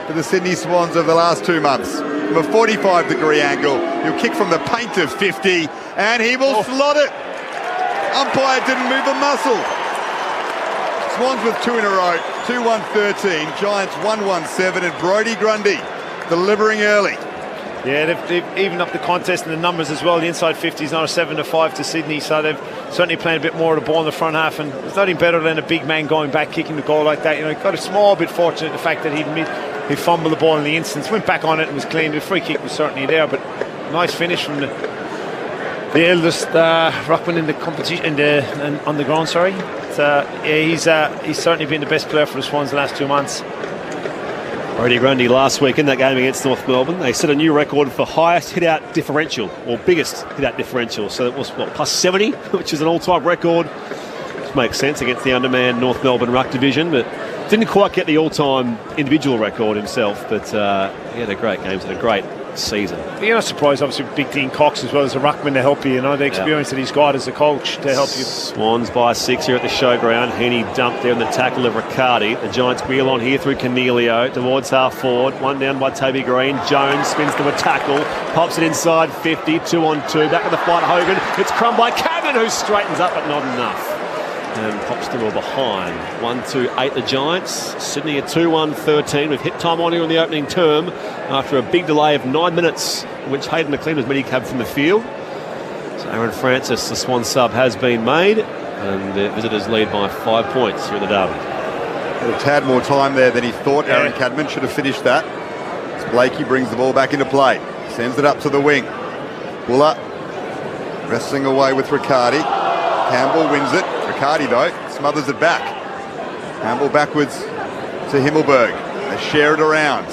for the Sydney Swans over the last 2 months. From a 45-degree angle, he'll kick from the paint of 50, and he will slot it. Umpire didn't move a muscle. Swans with 2 in a row, 2-1-13, Giants 1-1-7, and Brodie Grundy delivering early. Yeah, they've evened up the contest and the numbers as well. The inside 50 is now a 7-5 to Sydney, so they've certainly playing a bit more of the ball in the front half, and there's nothing better than a big man going back, kicking the goal like that. You know, he got a small bit fortunate the fact that he fumbled the ball in the instance, went back on it and was clean. The free kick was certainly there, but nice finish from the eldest ruckman in the competition, on the ground. Sorry, he's certainly been the best player for the Swans the last 2 months. Brodie Grundy last week in that game against North Melbourne, they set a new record for highest hit-out differential, or biggest hit-out differential. So it was, plus 70, which is an all-time record. Which makes sense against the undermanned North Melbourne ruck division, but didn't quite get the all-time individual record himself. But he had a great game, had a great season. You're not surprised, obviously, with Big Dean Cox as well as a ruckman to help you. You know, the experience that he's got as a coach to help you. Swans by 6 here at the showground. Heaney dumped there in the tackle of Riccardi. The Giants wheel on here through Cornelio towards half forward. One down by Toby Green. Jones spins to a tackle, pops it inside 50, 2-on-2. Back of the fight, Hogan. It's crumbed by Cameron, who straightens up, but not enough. And pops them all behind. 1-2-8 the Giants. Sydney at 2-1-13 with hit time on here in the opening term after a big delay of 9 minutes, in which Hayden McLean was medicated from the field. So Aaron Francis, the Swan sub, has been made, and the visitors lead by 5 points here in the derby. Had a tad more time there than he thought. Aaron Cadman should have finished that. As Blakey brings the ball back into play. Sends it up to the wing. Buller wrestling away with Riccardi. Campbell wins it. Riccardi, though, smothers it back. Campbell backwards to Himmelberg. They share it around.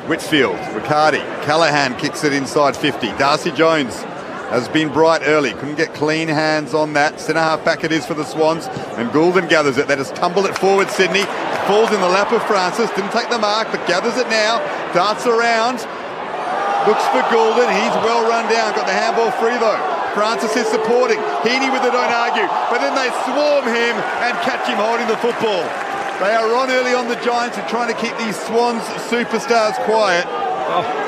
Whitfield, Riccardi, Callaghan kicks it inside 50. Darcy Jones has been bright early. Couldn't get clean hands on that. Centre half back it is for the Swans. And Goulden gathers it. They just tumble it forward, Sydney. Falls in the lap of Francis. Didn't take the mark, but gathers it now. Darts around. Looks for Goulden. He's well run down. Got the handball free, though. Francis is supporting. Heaney with it, don't argue. But then they swarm him and catch him holding the football. They are on early on the Giants and trying to keep these Swans superstars quiet.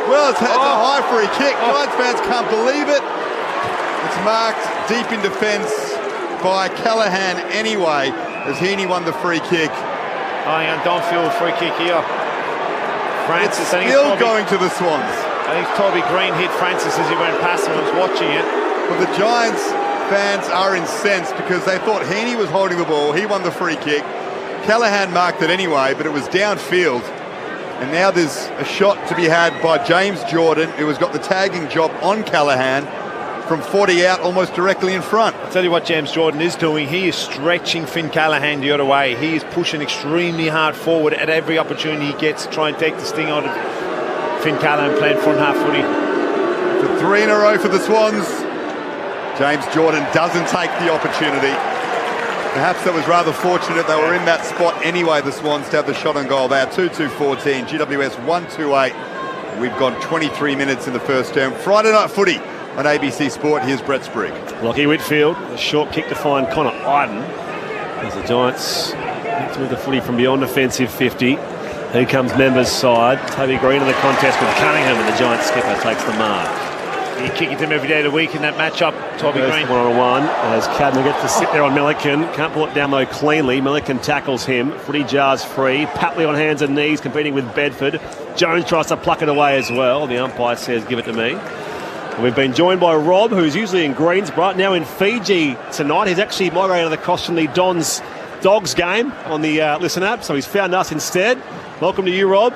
Well, it's a high free kick. Giants fans can't believe it. It's marked deep in defence by Callaghan anyway, as Heaney won the free kick. Oh, yeah, don't feel a free kick here. Francis, it's still going to the Swans. I think Toby Green hit Francis as he went past him. I was watching it. Well, the Giants fans are incensed because they thought Heaney was holding the ball. He won the free kick. Callaghan marked it anyway, but it was downfield. And now there's a shot to be had by James Jordan, who has got the tagging job on Callaghan from 40 out, almost directly in front. I'll tell you what James Jordan is doing. He is stretching Finn Callaghan the other way. He is pushing extremely hard forward at every opportunity he gets to try and take the sting out of Finn Callaghan playing front half footy. For 3 in a row for the Swans. James Jordan doesn't take the opportunity. Perhaps that was rather fortunate. They were in that spot anyway, the Swans, to have the shot on goal. They are 2-2-14, GWS 1-2-8. We've gone 23 minutes in the first term. Friday night footy on ABC Sport. Here's Brett Sprigg. Lockie Whitfield, a short kick to find Connor Iden. As the Giants to move the footy from beyond offensive 50. Here comes Members' side. Toby Green in the contest with Cunningham, and the Giants skipper takes the mark. You're kicking him every day of the week in that matchup, Toby Green. 1-on-1 as Cadman gets to sit there on Milliken. Can't pull it down though cleanly. Milliken tackles him. Footy jars free. Papley on hands and knees competing with Bedford. Jones tries to pluck it away as well. The umpire says give it to me. And we've been joined by Rob, who's usually in Greensboro, now in Fiji tonight. He's actually migrated across from the Don's Dogs game on the Listen app, so he's found us instead. Welcome to you, Rob.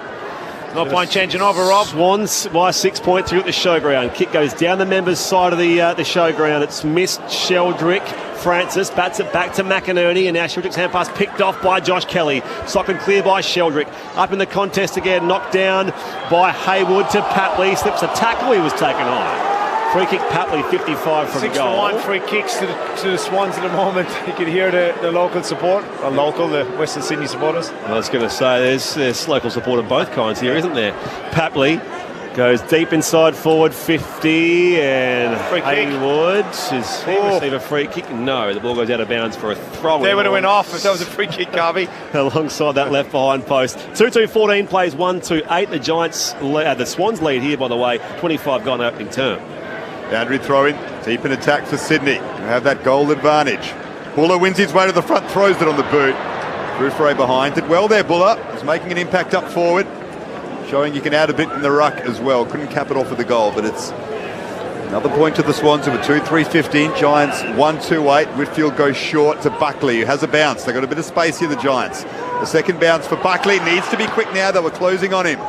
No point changing over, Rob. Swans by 6 points here at the showground. Kick goes down the Members' side of the showground. It's missed. Sheldrick. Francis bats it back to McInerney, and now Sheldrick's hand pass picked off by Josh Kelly. Sock and clear by Sheldrick. Up in the contest again, knocked down by Haywood to Papley. Slips a tackle. He was taken on. Free kick, Papley, 55 from goal. 6-1 free kicks to the Swans at the moment. You can hear the local support, the Western Sydney supporters. I was going to say, there's local support of both kinds here, isn't there? Papley goes deep inside forward 50, and Haywood does he receive a free kick? No, the ball goes out of bounds for a throw. They would have went off if that was a free kick, Garvey. Alongside that left behind post. 2-2-14 plays 1-2-8. The Giants, the Swans lead here, by the way, 25 gone opening term. Boundary throw in, deep in attack for Sydney. They have that goal advantage. Buller wins his way to the front, throws it on the boot. Ruffray behind. Did well there, Buller. He's making an impact up forward, showing you can add a bit in the ruck as well. Couldn't cap it off with the goal, but it's another point to the Swans who were 2-3-15. Giants 1-2-8. Whitfield goes short to Buckley, who has a bounce. They've got a bit of space here, the Giants. The second bounce for Buckley. Needs to be quick now. They were closing on him.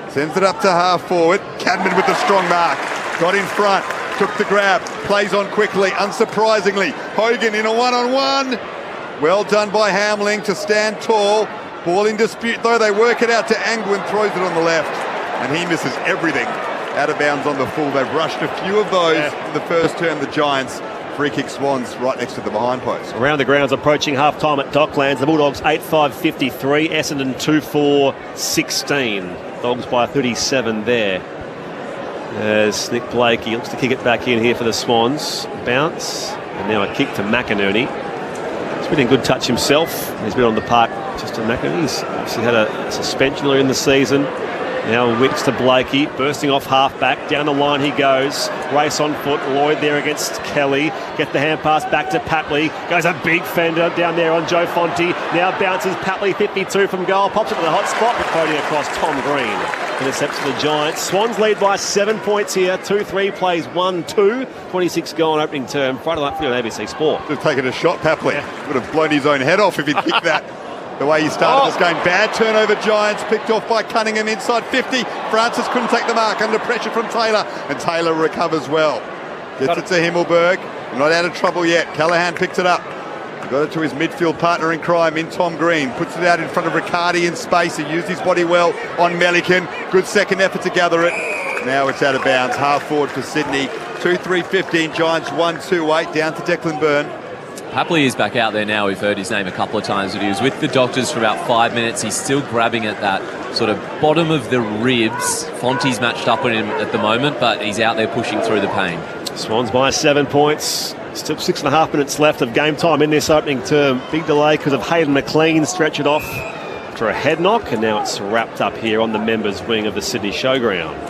Sends it up to half forward. Cadman with the strong mark. Got in front. Took the grab. Plays on quickly. Unsurprisingly, Hogan in a one-on-one. Well done by Hamling to stand tall. Ball in dispute though. They work it out to Angwin. Throws it on the left. And he misses everything. Out of bounds on the full. They've rushed a few of those in the first term, the Giants. Free kick Swans right next to the behind post. Around the grounds approaching half-time at Docklands. The Bulldogs 8-5-53. Essendon 2-4-16. Dogs by 37 there. As Nick Blakey looks to kick it back in here for the Swans. Bounce. And now a kick to McInerney. He's been in good touch himself. He's been on the park just to McInerney. He's obviously had a suspension earlier in the season. Now Wicks to Blakey, bursting off half-back. Down the line he goes. Race on foot. Lloyd there against Kelly. Get the hand pass back to Papley. Goes a big fender down there on Joe Fonte. Now bounces Papley, 52 from goal. Pops it to the hot spot. Quoting across Tom Green. Intercepts to the Giants. Swans lead by 7 points here. 2-3 plays 1-2. 26 goal on opening term. Friday night field on ABC Sport. Would have taken a shot, Papley. Would have blown his own head off if he'd kicked that. The way he started this game. Bad turnover, Giants. Picked off by Cunningham inside 50. Francis couldn't take the mark under pressure from Taylor. And Taylor recovers well. Gets it to Himmelberg. Not out of trouble yet. Callaghan picks it up. Got it to his midfield partner in crime in Tom Green. Puts it out in front of Riccardi in space. He used his body well on Melican. Good second effort to gather it. Now it's out of bounds. Half forward for Sydney. 2-3-15. Giants 1-2-8. Down to Declan Byrne. Happily is back out there now. We've heard his name a couple of times, but he was with the doctors for about 5 minutes. He's still grabbing at that sort of bottom of the ribs. Fonte's matched up with him at the moment, but he's out there pushing through the pain. Swans by 7 points. Still 6.5 minutes left of game time in this opening term. Big delay because of Hayden McLean. Stretch it off after a head knock, and now it's wrapped up here on the members' wing of the Sydney Showground.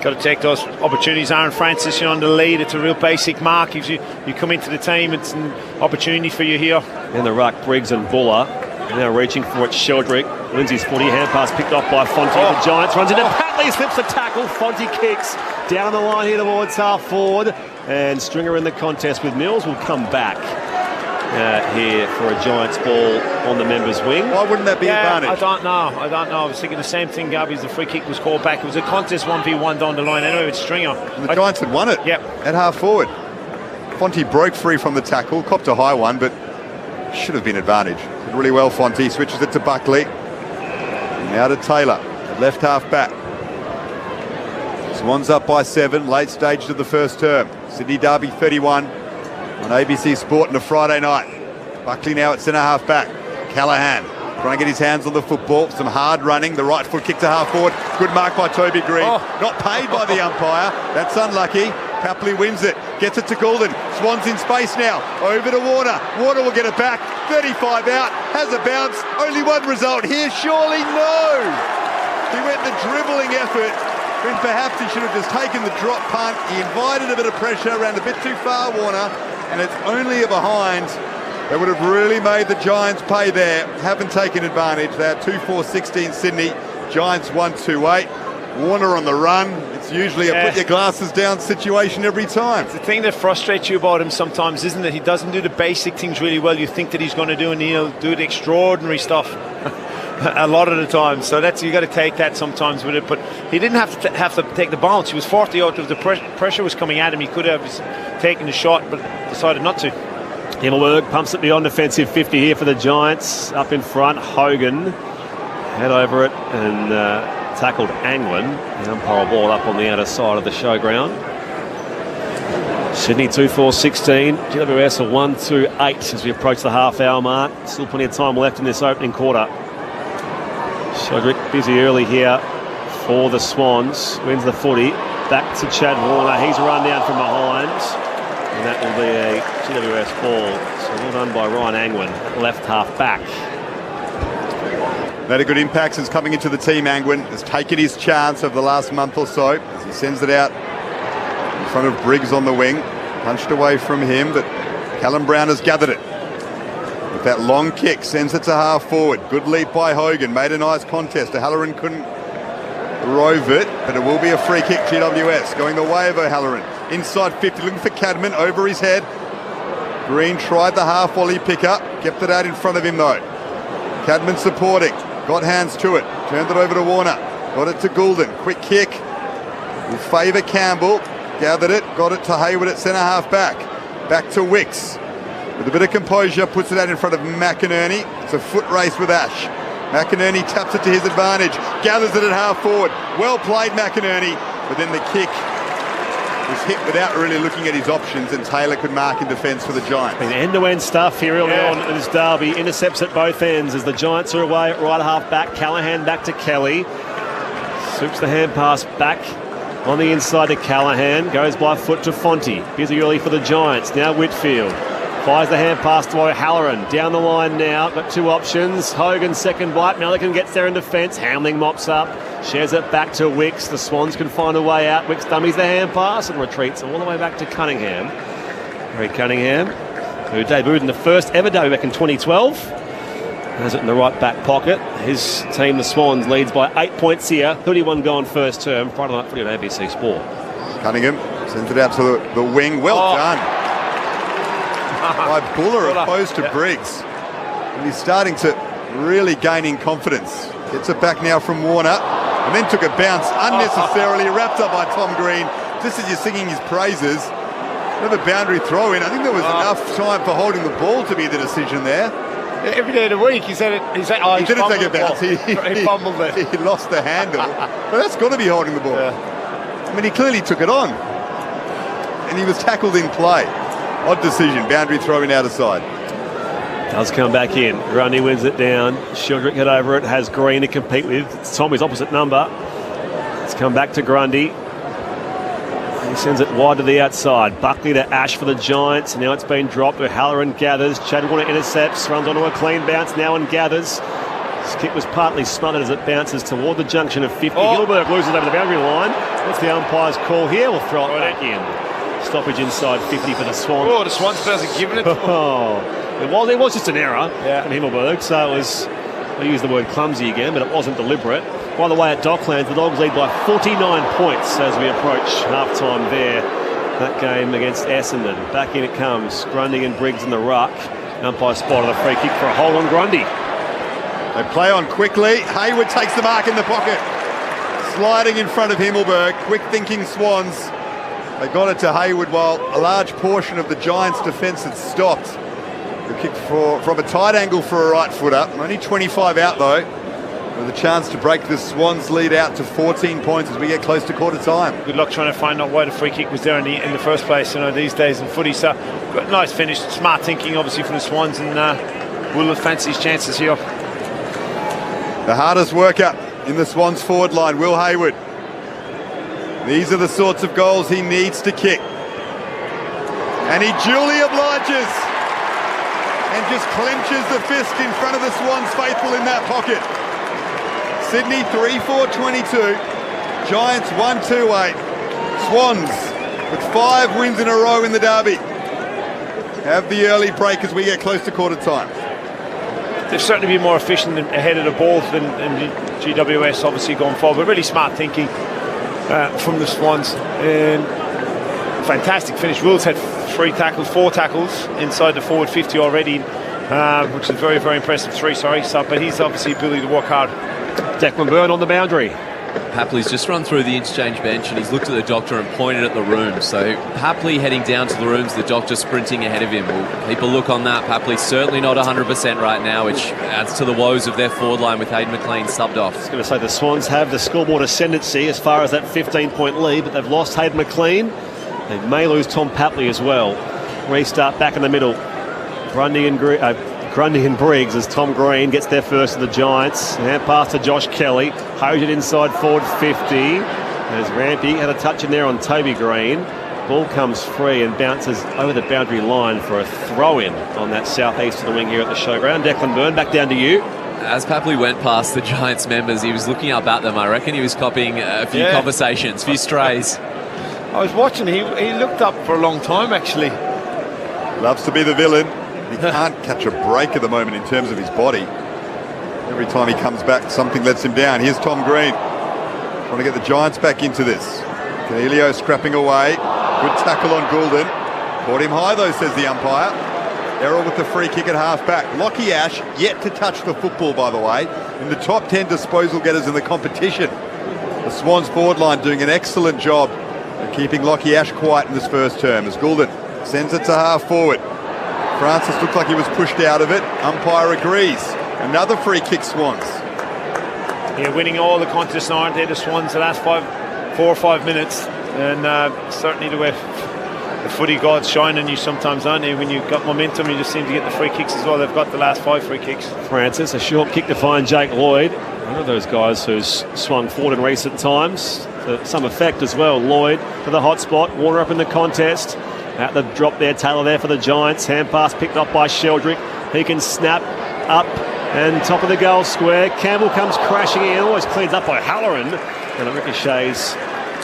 Got to take those opportunities. Aaron Francis, on the lead. It's a real basic mark. You come into the team, it's an opportunity for you here. In the ruck, Briggs and Buller. Now reaching for it, Sheldrick. Lindsay's footy, hand pass picked off by Fonte. The Giants runs into Patley, slips a tackle. Fonte kicks down the line here towards half forward. And Stringer in the contest with Mills will come back here for a Giants ball on the members' wing. Why wouldn't that be advantage? I don't know. I was thinking the same thing, Gabby, as the free kick was called back. It was a contest 1v1 down the line anyway with Stringer. And the Giants had won it at half forward. Fonte broke free from the tackle, copped a high one, but should have been advantage. Did really well, Fonte. Switches it to Buckley. Now to Taylor at left half back. Swans up by 7, late stage of the first term. Sydney Derby 31 on ABC Sport on a Friday night. Buckley now at centre half back. Callaghan trying to get his hands on the football. Some hard running. The right foot kick to half forward. Good mark by Toby Green. Not paid by the umpire. That's unlucky. Papley wins it. Gets it to Goulden. Swans in space now. Over to Warner. Warner will get it back. 35 out. Has a bounce. Only one result here. Surely no. He went the dribbling effort when perhaps he should have just taken the drop punt. He invited a bit of pressure. Ran a bit too far, Warner. And it's only a behind. They would have really made the Giants pay there. Haven't taken advantage. They're 2-4-16 Sydney. Giants 1-2-8. Warner on the run. It's usually a put your glasses down situation every time. The thing that frustrates you about him sometimes, isn't it? He doesn't do the basic things really well. You think that he's going to do, and he'll do the extraordinary stuff a lot of the time. So that's, you got to take that sometimes with it. But he didn't have to take the bounce. He was 40 out of the pressure was coming at him. He could have taken the shot, but decided not to. Himmelberg pumps it beyond defensive 50 here for the Giants. Up in front, Hogan head over it and tackled Anglin. The umpire ball up on the outer side of the showground. Sydney 2-4-16. GWS a 1-2-8 as we approach the half-hour mark. Still plenty of time left in this opening quarter. Sheldrick busy early here for the Swans. Wins the footy. Back to Chad Warner. He's run down from behind. And that will be a GWS ball. So well done by Ryan Angwin, left half back. Had a good impact since coming into the team. Angwin has taken his chance over the last month or so as he sends it out in front of Briggs on the wing. Punched away from him, but Callum Brown has gathered it. The With that long kick, sends it to half forward. Good leap by Hogan, made a nice contest. O'Halloran couldn't rove it, but it will be a free kick, GWS. Going the way of O'Halloran. Inside 50, looking for Cadman, over his head. Green tried the half volley pickup, kept it out in front of him though. Cadman supporting, got hands to it, turned it over to Warner, got it to Goulden, quick kick, will favour Campbell, gathered it, got it to Hayward at centre half back to Wicks, with a bit of composure, puts it out in front of McInerney. It's a foot race with Ash. McInerney taps it to his advantage, gathers it at half forward, well played McInerney, but then the kick was hit without really looking at his options, and Taylor could mark in defence for the Giants. End-to-end stuff here early on in this derby. Intercepts at both ends as the Giants are away at right half back. Callaghan back to Kelly. Swoops the hand pass back on the inside to Callaghan. Goes by foot to Fonte. Busy early for the Giants. Now Whitfield. Fires the hand pass to O'Halloran. Down the line now. Got two options. Hogan second bite. Milliken gets there in defence. Hamling mops up. Shares it back to Wicks. The Swans can find a way out. Wicks dummies the hand pass and retreats all the way back to Cunningham. Harry Cunningham, who debuted in the first ever debut back in 2012. Has it in the right back pocket. His team, the Swans, leads by 8 points here. 31 gone first term. Friday night footy on ABC Sport. Cunningham sends it out to the wing. Well done. By Buller opposed to Briggs. And he's starting to really gaining confidence. Gets it back now from Warner. And then took a bounce unnecessarily, wrapped up by Tom Green. Just as you're singing his praises. Another boundary throw in. I think there was enough time for holding the ball to be the decision there. Every day of the week he said it. He said, "Oh, he didn't take a bounce. He fumbled it. He lost the handle. But that's got to be holding the ball. Yeah. I mean, he clearly took it on, and he was tackled in play. Odd decision. Boundary throwing out of side. Does come back in. Grundy wins it down. Shildrick get over it. Has Green to compete with. It's Tommy's opposite number. It's come back to Grundy. He sends it wide to the outside. Buckley to Ash for the Giants. Now it's been dropped. O'Halloran gathers. Chad Warner intercepts. Runs onto a clean bounce now and gathers. This kick was partly smothered as it bounces toward the junction of 50. Gilbert loses over the boundary line. What's the umpire's call here? We'll throw it back in. Stoppage inside 50 for the Swans. Oh, the Swans hasn't given it. It was just an error from Himmelberg. So it was, I use the word clumsy again, but it wasn't deliberate. By the way, at Docklands, the Dogs lead by 49 points as we approach half-time there. That game against Essendon. Back in it comes. Grundy and Briggs in the ruck. Umpire spotted a free kick for a hold on Grundy. They play on quickly. Hayward takes the mark in the pocket. Sliding in front of Himmelberg. Quick-thinking Swans. They got it to Hayward while a large portion of the Giants' defence had stopped. The kick from a tight angle for a right footer. Only 25 out though. With a chance to break the Swans lead out to 14 points as we get close to quarter time. Good luck trying to find out why the free kick was there in the first place, these days in footy. So, nice finish, smart thinking obviously from the Swans, and Wooler fancies chances here. The hardest worker in the Swans forward line, Will Hayward. These are the sorts of goals he needs to kick. And he duly obliges and just clenches the fist in front of the Swans faithful in that pocket. Sydney 3-4-22, Giants 1-2-8, Swans with 5 wins in a row in the derby have the early break as we get close to quarter time. They've certainly been more efficient ahead of the ball than GWS obviously going forward, but really smart thinking from the Swans. And fantastic finish. Wills had 4 tackles inside the forward 50 already, which is very, very impressive. 3, sorry. So, but he's obviously ability to work hard. Declan Byrne on the boundary. Hapley's just run through the interchange bench and he's looked at the doctor and pointed at the room. So Hapley heading down to the rooms, the doctor sprinting ahead of him. We'll keep a look on that. Hapley's certainly not 100% right now, which adds to the woes of their forward line with Hayden McLean subbed off. I was going to say the Swans have the scoreboard ascendancy as far as that 15-point lead, but they've lost Hayden McLean. They may lose Tom Papley as well. Restart back in the middle. Grundy and Briggs as Tom Green gets there first to the Giants. Hand pass to Josh Kelly. Hogan inside forward 50. As Rampy had a touch in there on Toby Green. Ball comes free and bounces over the boundary line for a throw-in on that southeast of the wing here at the showground. Declan Byrne, back down to you. As Papley went past the Giants members, he was looking up at them. I reckon he was copying a few conversations, a few strays. I was watching. He looked up for a long time, actually. Loves to be the villain. He can't catch a break at the moment in terms of his body. Every time he comes back, something lets him down. Here's Tom Green, trying to get the Giants back into this. Canelio scrapping away. Good tackle on Goulden. Caught him high though, says the umpire. Errol with the free kick at half-back. Lockie Ash yet to touch the football, by the way, in the top 10 disposal getters in the competition. The Swans forward line doing an excellent job of keeping Lockie Ash quiet in this first term as Goulden sends it to half-forward. Francis looked like he was pushed out of it. Umpire agrees. Another free kick, Swans. Yeah, winning all the contests, aren't they, the Swans, the last 4 or 5 minutes. And certainly the way the footy gods shine on you sometimes, aren't they? When you've got momentum, you just seem to get the free kicks as well. They've got the last 5 free kicks. Francis, a short kick to find Jake Lloyd. One of those guys who's swung forward in recent times. To some effect as well. Lloyd to the hot spot. Warner up in the contest. At the drop there, Taylor there for the Giants. Hand pass picked up by Sheldrick. He can snap up and top of the goal square. Campbell comes crashing in. Always cleans up by Halloran. And it ricochets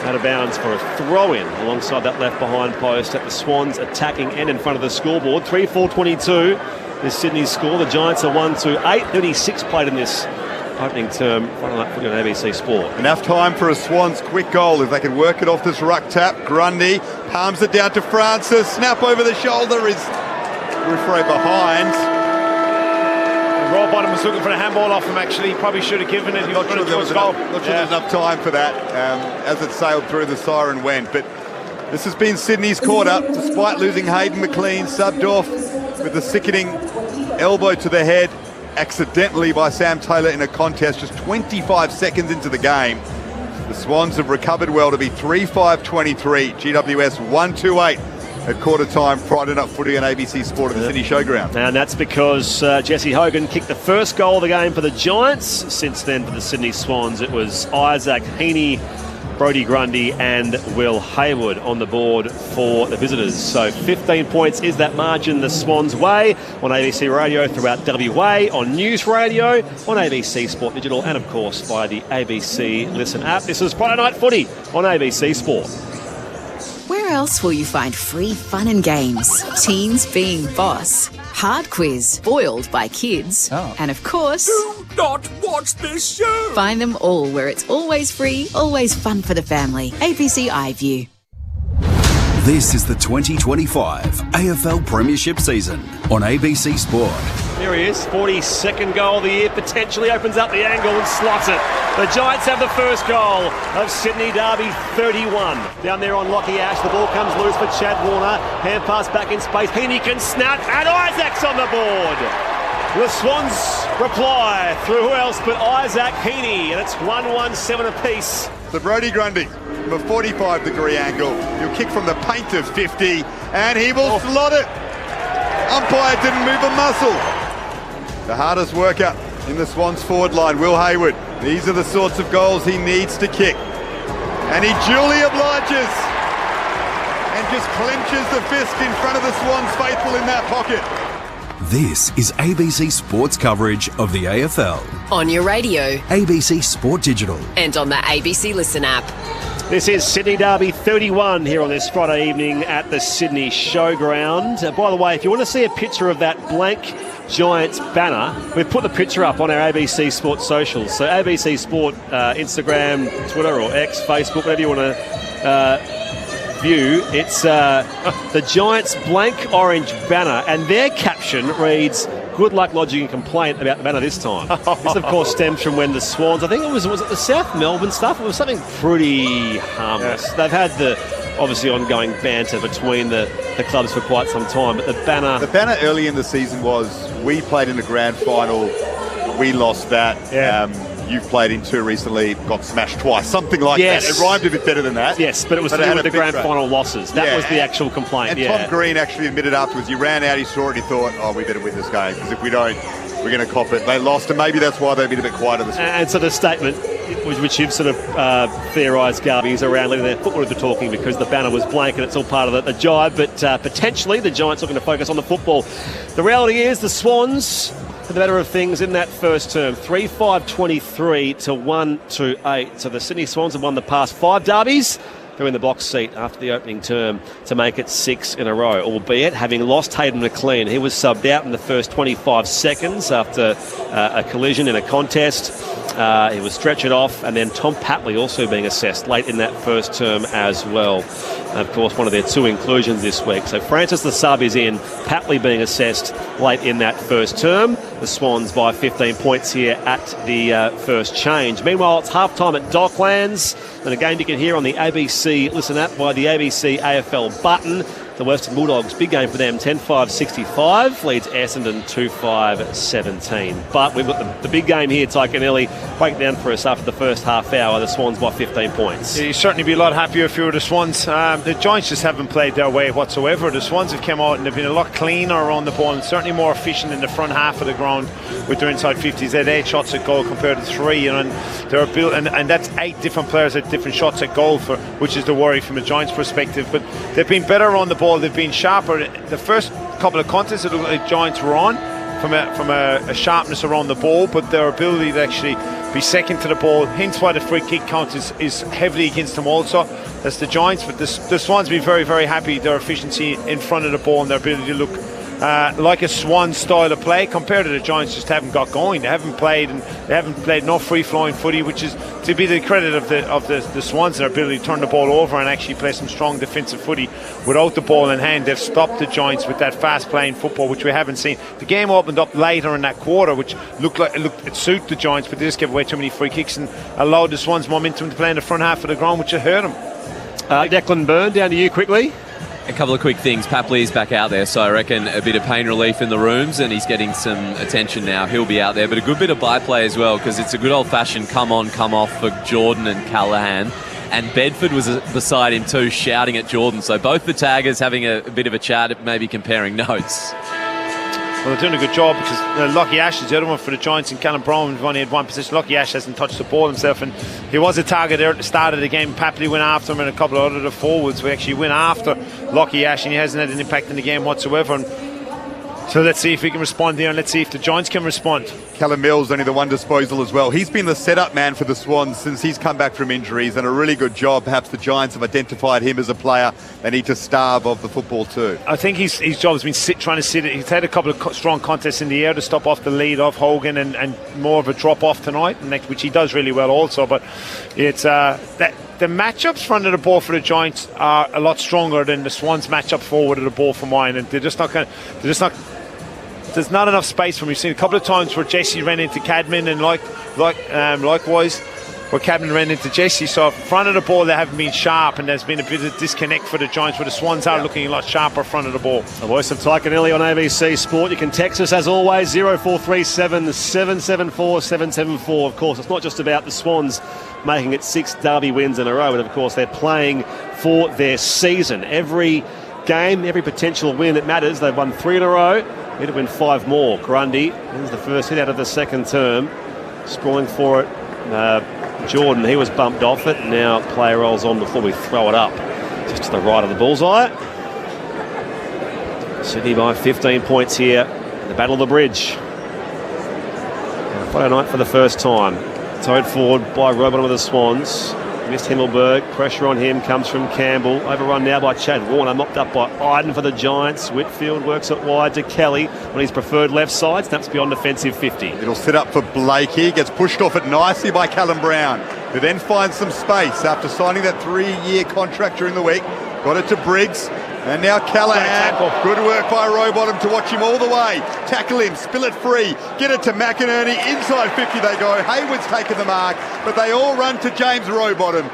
out of bounds for a throw-in alongside that left behind post at the Swans attacking end in front of the scoreboard. 3-4-22 is Sydney's score. The Giants are 1-8. 36 played in this opening term. Final up on ABC Sport. Enough time for a Swans quick goal if they can work it off this ruck tap. Grundy palms it down to Francis. Snap over the shoulder is Ruffray behind. Rob Bottom was looking for the handball off him, actually. He probably should have given it. I'm not sure there was enough time for that as it sailed through, the siren went. But this has been Sydney's quarter, despite losing Hayden McLean, subbed off with a sickening elbow to the head, accidentally by Sam Taylor in a contest just 25 seconds into the game. The Swans have recovered well to be 3-5-23, GWS 1-8. At quarter time, Friday Night Footy on ABC Sport at the Sydney Showground. And that's because Jesse Hogan kicked the first goal of the game for the Giants. Since then, for the Sydney Swans, it was Isaac Heaney, Brodie Grundy and Will Hayward on the board for the visitors. So 15 points is that margin the Swans' way on ABC Radio throughout WA, on News Radio, on ABC Sport Digital, and of course via the ABC Listen app. This is Friday Night Footy on ABC Sport. Where else will you find free fun and games? Teens being boss, hard quiz, boiled by kids, and of course, Do not watch this show! find them all where it's always free, always fun for the family. ABC iView. This is the 2025 AFL Premiership season on ABC Sport. Here he is, 42nd goal of the year, potentially opens up the angle and slots it. The Giants have the first goal of Sydney Derby 31. Down there on Lockie Ash, the ball comes loose for Chad Warner. Hand pass back in space, Heaney can snap, and Isaac's on the board. The Swans reply through who else but Isaac Heaney, and it's 1-1-7 apiece. So Brodie Grundy from a 45-degree angle. He'll kick from the paint of 50, and he will slot it. Umpire didn't move a muscle. The hardest worker in the Swans forward line, Will Hayward. These are the sorts of goals he needs to kick. And he duly obliges and just clenches the fist in front of the Swans faithful in that pocket. This is ABC Sports coverage of the AFL. On your radio ABC Sport Digital. and on the ABC Listen app. This is Sydney Derby 31 here on this Friday evening at the Sydney Showground. By the way, if you want to see a picture of that blank Giants banner, we've put the picture up on our ABC Sport socials. So ABC Sport, Instagram, Twitter or X, Facebook, whatever you want to view. It's the Giants' blank orange banner, and their caption reads, "Good luck lodging a complaint about the banner this time." This, of course, stems from when the Swans, I think was it the South Melbourne stuff? It was something pretty harmless. Yeah. They've had the obviously ongoing banter between the clubs for quite some time, but the banner... The banner early in the season was, we played in the grand final, we lost that. Yeah. You've played in two recently, got smashed twice, something like that. It rhymed a bit better than that. Yes, but it was to do with the grand final losses. That was the actual complaint. And Tom Green actually admitted afterwards, he ran out, he saw it, he thought, oh, we better win this game, because if we don't, we're going to cop it. They lost, and maybe that's why they've been a bit quieter this week. And so the statement, which you've sort of theorised, Garby, is around letting their football do the talking because the banner was blank and it's all part of the jibe, but potentially the Giants are going to focus on the football. The reality is the Swans, for the better of things in that first term, 3-5-23 to 1-8. So the Sydney Swans have won the past 5 derbies. they're in the box seat after the opening term to make it 6 in a row, albeit having lost Hayden McLean. He was subbed out in the first 25 seconds after a collision in a contest. He was stretchered off, and then Tom Papley also being assessed late in that first term as well. And of course, one of their 2 inclusions this week. So Francis the sub is in, Papley being assessed late in that first term. The Swans by 15 points here at the first change. Meanwhile, it's half-time at Docklands, and a game you can hear on the ABC Listen app by the ABC AFL button. The Western Bulldogs, big game for them, 10-5-65, leads Essendon 2-5-17. But we've got the big game here, Ty Kennelly, break down for us after the first half hour, the Swans by 15 points. Yeah, you'd certainly be a lot happier if you were the Swans. The Giants just haven't played their way whatsoever. The Swans have come out and they've been a lot cleaner around the ball and certainly more efficient in the front half of the ground with their inside 50s. They had 8 shots at goal compared to 3, and they're built, and that's 8 different players at different shots at goal, which is the worry from a Giants perspective. But they've been better around the ball. They've been sharper. The first couple of contests that the Giants were on from a sharpness around the ball, but their ability to actually be second to the ball, hence why the free kick count is heavily against them also. That's the Giants, but the Swans be very, very happy their efficiency in front of the ball and their ability to look like a Swan style of play compared to the Giants. Just haven't got going. They haven't played no free flowing footy, which is to be the credit of the Swans, their ability to turn the ball over and actually play some strong defensive footy without the ball in hand. They've stopped the Giants with that fast playing football, which we haven't seen. The game opened up later in that quarter, which looked like it suited the Giants, but they just gave away too many free kicks and allowed the Swans momentum to play in the front half of the ground, which hurt them. Declan Byrne, down to you quickly. A couple of quick things. Papley is back out there, so I reckon a bit of pain relief in the rooms, and he's getting some attention now. He'll be out there, but a good bit of byplay as well, because it's a good old-fashioned come on, come off for Jordan and Callahan. And Bedford was beside him too, shouting at Jordan. So both the taggers having a bit of a chat, maybe comparing notes. Well, they're doing a good job because Lockie Ash is the other one for the Giants, and Callum Brown have only had one position. Lockie Ash hasn't touched the ball himself, and he was a target there at the start of the game. Papley went after him, and a couple of other forwards who actually went after Lockie Ash, and he hasn't had an impact in the game whatsoever. And so let's see if he can respond there, and let's see if the Giants can respond. Callum Mills only the one disposal as well. He's been the setup man for the Swans since he's come back from injuries, and a really good job. Perhaps the Giants have identified him as a player they need to starve of the football too. I think his job has been trying to sit it. He's had a couple of strong contests in the air to stop off the lead of Hogan and more of a drop off tonight, which he does really well also. But it's that the matchups front of the ball for the Giants are a lot stronger than the Swans matchup forward of the ball for mine, and they're just not. There's not enough space for him. We've seen a couple of times where Jesse ran into Cadman, and likewise where Cadman ran into Jesse. So front of the ball they haven't been sharp, and there's been a bit of disconnect for the Giants, where the Swans are looking a lot sharper front of the ball. The voice of Ty Kennelly on ABC Sport. You can text us as always 0437 774 774. Of course, it's not just about the Swans making it 6 derby wins in a row, but of course they're playing for their season. Every game, every potential win, it matters. They've won 3 in a row. Need to win 5 more. Grundy is the first hit out of the second term. Sprawling for it. Jordan, he was bumped off it. Now play rolls on before we throw it up. Just to the right of the bullseye. Sydney by 15 points here. The Battle of the Bridge. Friday night for the first time. Towed forward by Robin with the Swans. Missed Himmelberg. Pressure on him comes from Campbell. Overrun now by Chad Warner. Mopped up by Iden for the Giants. Whitfield works it wide to Kelly on his preferred left side. Snaps beyond defensive 50. It'll sit up for Blakey. Gets pushed off it nicely by Callum Brown, who then finds some space after signing that 3-year contract during the week. Got it to Briggs. And now Callahan. Good work by Rowbottom to watch him all the way. Tackle him, spill it free. Get it to McInerney. Inside 50 they go. Hayward's taken the mark, but they all run to James Rowbottom.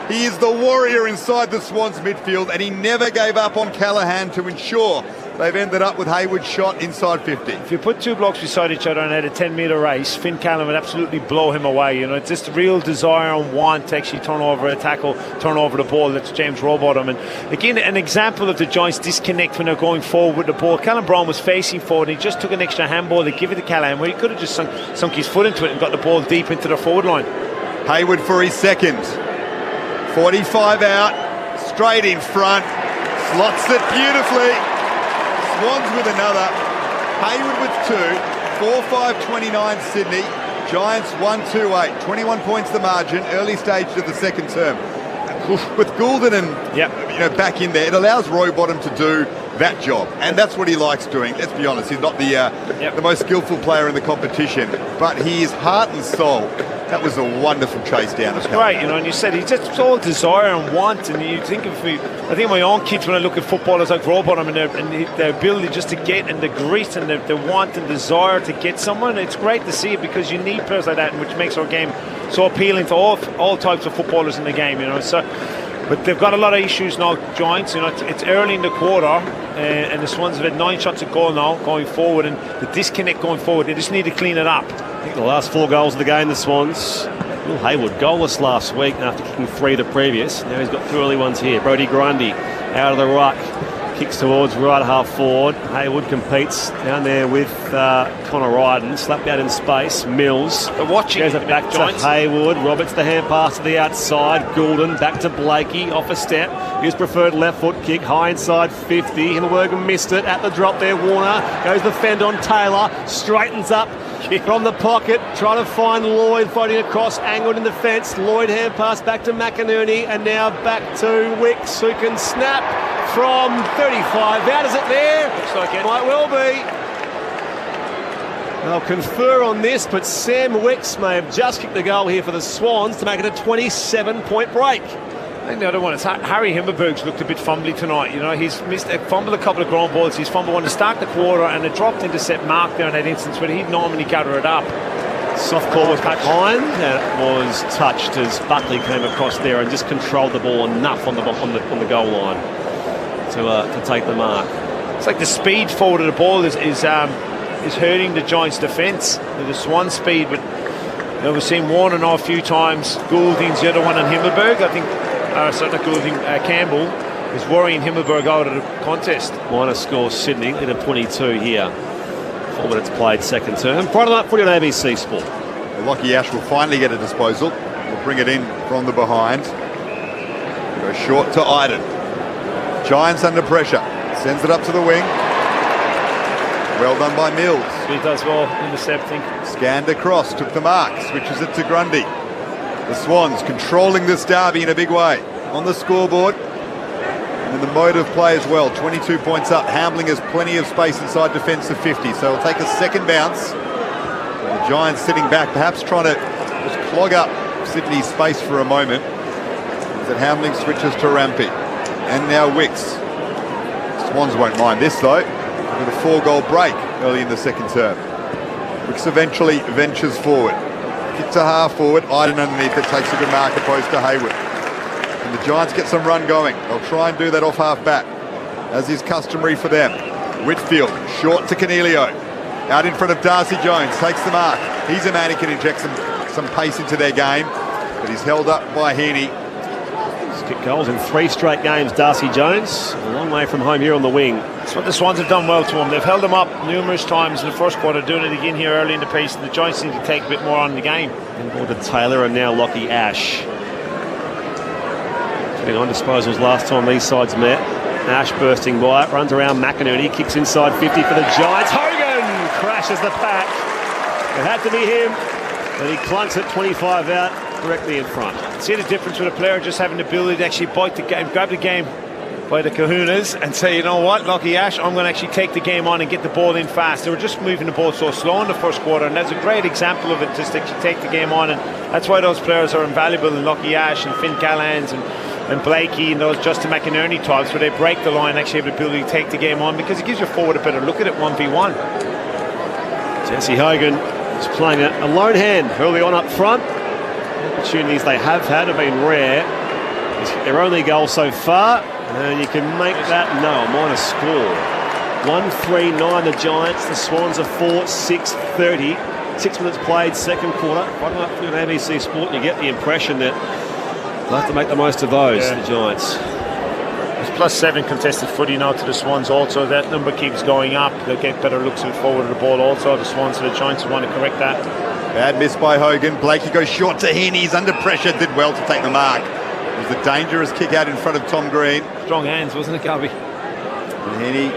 He is the warrior inside the Swans midfield, and he never gave up on Callahan to ensure they've ended up with Hayward's shot inside 50. If you put 2 blocks beside each other and had a 10-metre race, Finn Callum would absolutely blow him away. You know, it's just real desire and want to actually turn over a tackle, turn over the ball. That's James Rowbottom. And again, an example of the Giants' disconnect when they're going forward with the ball. Callum Brown was facing forward, and he just took an extra handball to give it to Callahan, where he could have just sunk his foot into it and got the ball deep into the forward line. Hayward for his second. 45 out, straight in front, slots it beautifully. Swans with another, Hayward with 2, 4-5-29 Sydney, Giants 1-2-8, 21 points the margin, early stage of the second term. with Goulden and back in there, it allows Roy Bottom to do that job, and that's what he likes doing. Let's be honest, he's not the most skillful player in the competition, but he is heart and soul. That was a wonderful chase down. It's great, and you said he's just all desire and want, and you think of me. I think of my own kids when I look at footballers like Roy Bottom and their ability just to get, and the grit and the want and desire to get someone. It's great to see it because you need players like that, which makes our game so appealing to all types of footballers in the game. So. But they've got a lot of issues now, Giants. It's early in the quarter, and the Swans have had 9 shots at goal now going forward, and the disconnect going forward, they just need to clean it up. I think the last 4 goals of the game, the Swans. Will Hayward goalless last week after kicking 3 the previous. Now he's got 2 early ones here. Brody Grundy out of the ruck. Kicks towards right half forward. Hayward competes down there with Connor Ryden. Slapped out in space. Mills goes it back to Hayward. Roberts the hand pass to the outside. Goulden back to Blakey. Off a step. His preferred left foot kick. High inside 50. Himmelberg missed it. At the drop there, Warner goes the fend on Taylor. Straightens up from the pocket. Trying to find Lloyd fighting across. Angled in the fence. Lloyd hand pass back to McInerney. And now back to Wicks, who can snap from 35. Out is it there? Looks like it. Might well be. They'll confer on this, but Sam Wicks may have just kicked the goal here for the Swans to make it a 27-point break. I think the other one is Harry Himmelberg's looked a bit fumbly tonight. He's fumbled a couple of ground balls. He's fumbled one to start the quarter, and it dropped into set mark there in that instance where he'd normally gather it up. Soft call was behind, and it was touched as Buckley came across there and just controlled the ball enough on the goal line to take the mark. It's like the speed forward of the ball is hurting the Giants' defence. The Swan speed, but we've seen Warner now a few times. Goulding's the other one on Himmelberg. I think certainly Goulding, Campbell is worrying Himmelberg out of the contest. Minor score Sydney in a 22 here. 4 minutes played, second term. Friday night footy on ABC Sport. Lockie Ash will finally get a disposal. We'll bring it in from the behind. Go short to Iden. Giants under pressure. Sends it up to the wing. Well done by Mills. He does well intercepting. Scanned across, took the mark, switches it to Grundy. The Swans controlling this derby in a big way. On the scoreboard. And in the mode of play as well. 22 points up. Hambling has plenty of space inside defence of 50. So it'll take a second bounce. The Giants sitting back, perhaps trying to just clog up Sydney's space for a moment. As Hambling switches to Rampy. And now Wicks. Swans won't mind this though. With a 4-goal break early in the second term. Wicks eventually ventures forward. Kick to half forward. Iden underneath it takes a good mark opposed to Hayward. And the Giants get some run going. They'll try and do that off half back, as is customary for them. Whitfield short to Cornelio. Out in front of Darcy Jones. Takes the mark. He's a man who can inject some pace into their game. But he's held up by Heaney. Kick goals in 3 straight games, Darcy Jones. A long way from home here on the wing. That's what the Swans have done well to him. They've held him up numerous times in the first quarter, doing it again here early in the piece, and the Giants need to take a bit more on the game. Inboard to Taylor and now Lockie Ash. Getting on disposals last time these sides met. Ash bursting by it, runs around McInerney, kicks inside 50 for the Giants. Hogan crashes the pack. It had to be him, but he clunks it 25 out. Directly in front. See the difference with a player just having the ability to actually bite the game, grab the game by the kahunas and say, you know what, Lockie Ash, I'm going to actually take the game on and get the ball in fast. They were just moving the ball so slow in the first quarter, and that's a great example of it, just to actually take the game on, and that's why those players are invaluable in Lockie Ash and Finn Callaghan's and Blakey and those Justin McInerney types, where they break the line, actually have the ability to take the game on, because it gives your forward a better look at it 1v1. Jesse Hogan is playing a lone hand early on up front. Opportunities they have had have been rare. It's their only goal so far, and you can make that a minor score. 1-3-9 the Giants. The Swans are 4-6-30. 6 minutes played, second quarter. Right up to an ABC Sport, you get the impression that they'll have to make the most of those, the Giants. There's +7 contested footy now to the Swans also. That number keeps going up. They'll get better looks at forward of the ball also. The Swans and the Giants want to correct that. Bad miss by Hogan. Blakey goes short to Heaney. He's under pressure. Did well to take the mark. It was a dangerous kick out in front of Tom Green. Strong hands, wasn't it, Gabby? And Heaney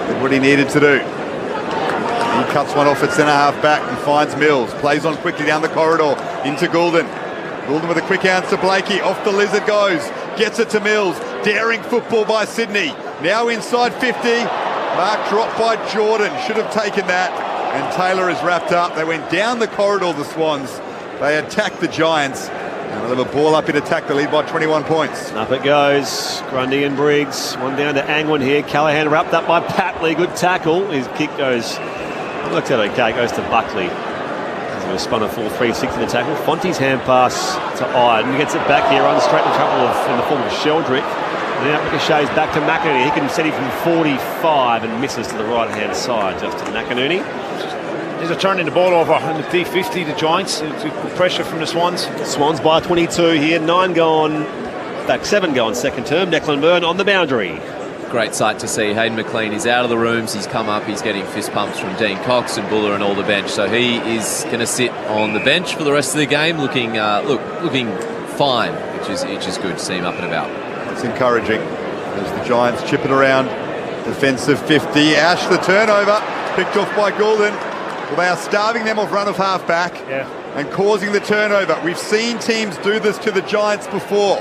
did what he needed to do. He cuts one off at centre half back and finds Mills. Plays on quickly down the corridor into Goulden. Goulden with a quick answer. Blakey off the lizard goes. Gets it to Mills. Daring football by Sydney. Now inside 50. Mark dropped by Jordan. Should have taken that. And Taylor is wrapped up. They went down the corridor, the Swans. They attacked the Giants. And they'll have a ball up in attack. They lead by 21 points. Up it goes. Grundy and Briggs. One down to Angwin here. Callaghan wrapped up by Patley. Good tackle. His kick goes... Looks at okay. Goes to Buckley. He spun a full 360 in the tackle. Fonte's hand pass to Iden. He gets it back here. Runs straight into trouble in the form of Sheldrick. And now ricochets back to McInerney. He can set him from 45 and misses to the right-hand side. Justin McInerney. They're turning the ball over on the D50, the Giants. Good pressure from the Swans. Swans by 22 here. 9 gone. Back 7 gone second term. Declan Byrne on the boundary. Great sight to see. Hayden McLean is out of the rooms. He's come up. He's getting fist pumps from Dean Cox and Buller and all the bench. So he is going to sit on the bench for the rest of the game, looking fine, which is good to see him up and about. It's encouraging as the Giants chip it around. Defensive 50. Ash the turnover, picked off by Goulden. Well, they are starving them off run of half back and causing the turnover. We've seen teams do this to the Giants before.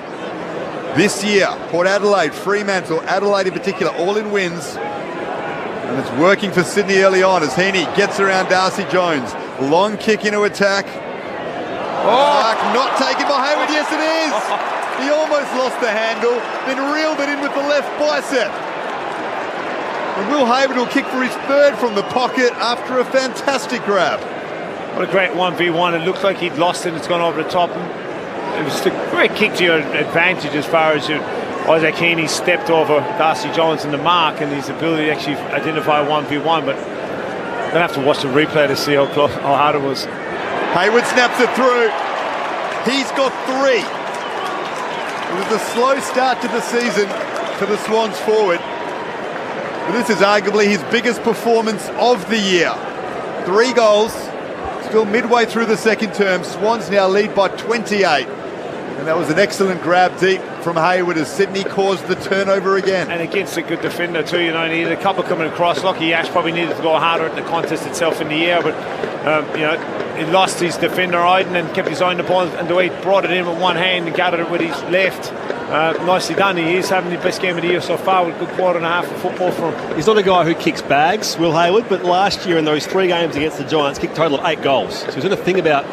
This year, Port Adelaide, Fremantle, Adelaide in particular, all in wins. And it's working for Sydney early on as Heaney gets around Darcy Jones. Long kick into attack. Mark not taken by Hayward. Yes, it is. He almost lost the handle, then reeled it in with the left bicep. And Will Hayward will kick for his third from the pocket after a fantastic grab. What a great 1v1. It looked like he'd lost it. It's gone over the top. It was a great kick to your advantage as far as Isaac Heaney stepped over Darcy Jones in the mark and his ability to actually identify a 1v1. But I'm going to have to watch the replay to see how hard it was. Hayward snaps it through. He's got 3. It was a slow start to the season for the Swans forward. But this is arguably his biggest performance of the year. 3 goals. Still midway through the second term. Swans now lead by 28. And that was an excellent grab deep from Hayward as Sydney caused the turnover again. And against a good defender too, you know, he needed a couple coming across. Lockie Ash probably needed to go harder at the contest itself in the air, but you know, he lost his defender Iden and kept his eye on the ball, and the way he brought it in with one hand and gathered it with his left. Nicely done. He is having the best game of the year so far with a good quarter and a half of football for him. He's not a guy who kicks bags, Will Hayward, but last year in those 3 games against the Giants, kicked a total of 8 goals. So he's got to think about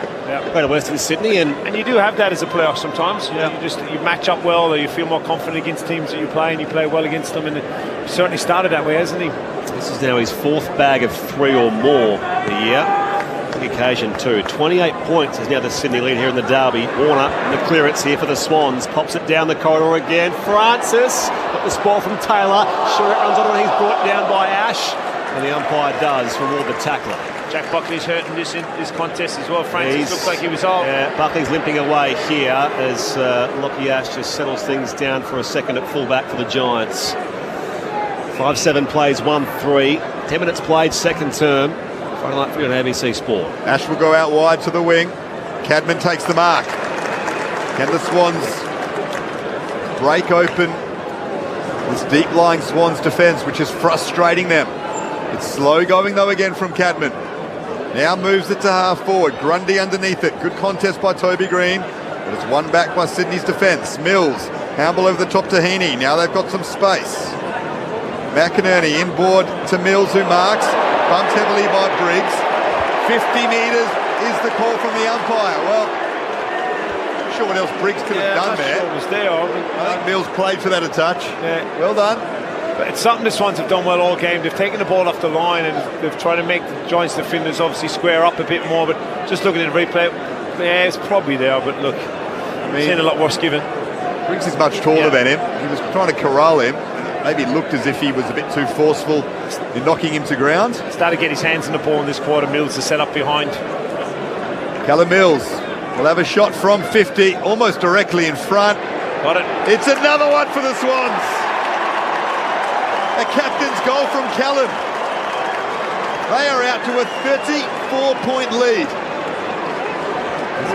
Greater Western Sydney. And you do have that as a player sometimes. You match up well, or you feel more confident against teams that you play, and you play well against them. And he certainly started that way, hasn't he? This is now his 4th bag of 3 or more the year. Occasion 2. 28 points is now the Sydney lead here in the derby. Warner in the clearance here for the Swans. Pops it down the corridor again. Francis got the ball from Taylor. Sure, it runs on and he's brought down by Ash. And the umpire does reward the tackler. Jack Buckley's hurt in this contest as well. Francis looks like he was off. Yeah, Buckley's limping away here as Lockie Ash just settles things down for a second at fullback for the Giants. 5-7 plays 1-3. 10 minutes played second term. Friday night for you on ABC Sport. Ash will go out wide to the wing. Cadman takes the mark. Can the Swans break open this deep-lying Swans defence, which is frustrating them? It's slow going though again from Cadman. Now moves it to half forward. Grundy underneath it. Good contest by Toby Green. But it's won back by Sydney's defence. Mills, Hamble over the top to Heaney. Now they've got some space. McInerney inboard to Mills, who marks. Bumped heavily by Briggs. 50 metres is the call from the umpire. Well, not sure what else Briggs could have done there. Sure it was there. I think Mills played for that a touch. Yeah. Well done. But it's something the Swans have done well all game. They've taken the ball off the line and they've tried to make the Giants defenders obviously square up a bit more. But just looking at the replay, yeah, it's probably there. But look, I've seen a lot worse given. Briggs is much taller than him. He was trying to corral him. Maybe it looked as if he was a bit too forceful in knocking him to ground. Started to get his hands on the ball in this quarter. Mills is set up behind. Callum Mills will have a shot from 50, almost directly in front. Got it. It's another one for the Swans. A captain's goal from Callum. They are out to a 34-point lead.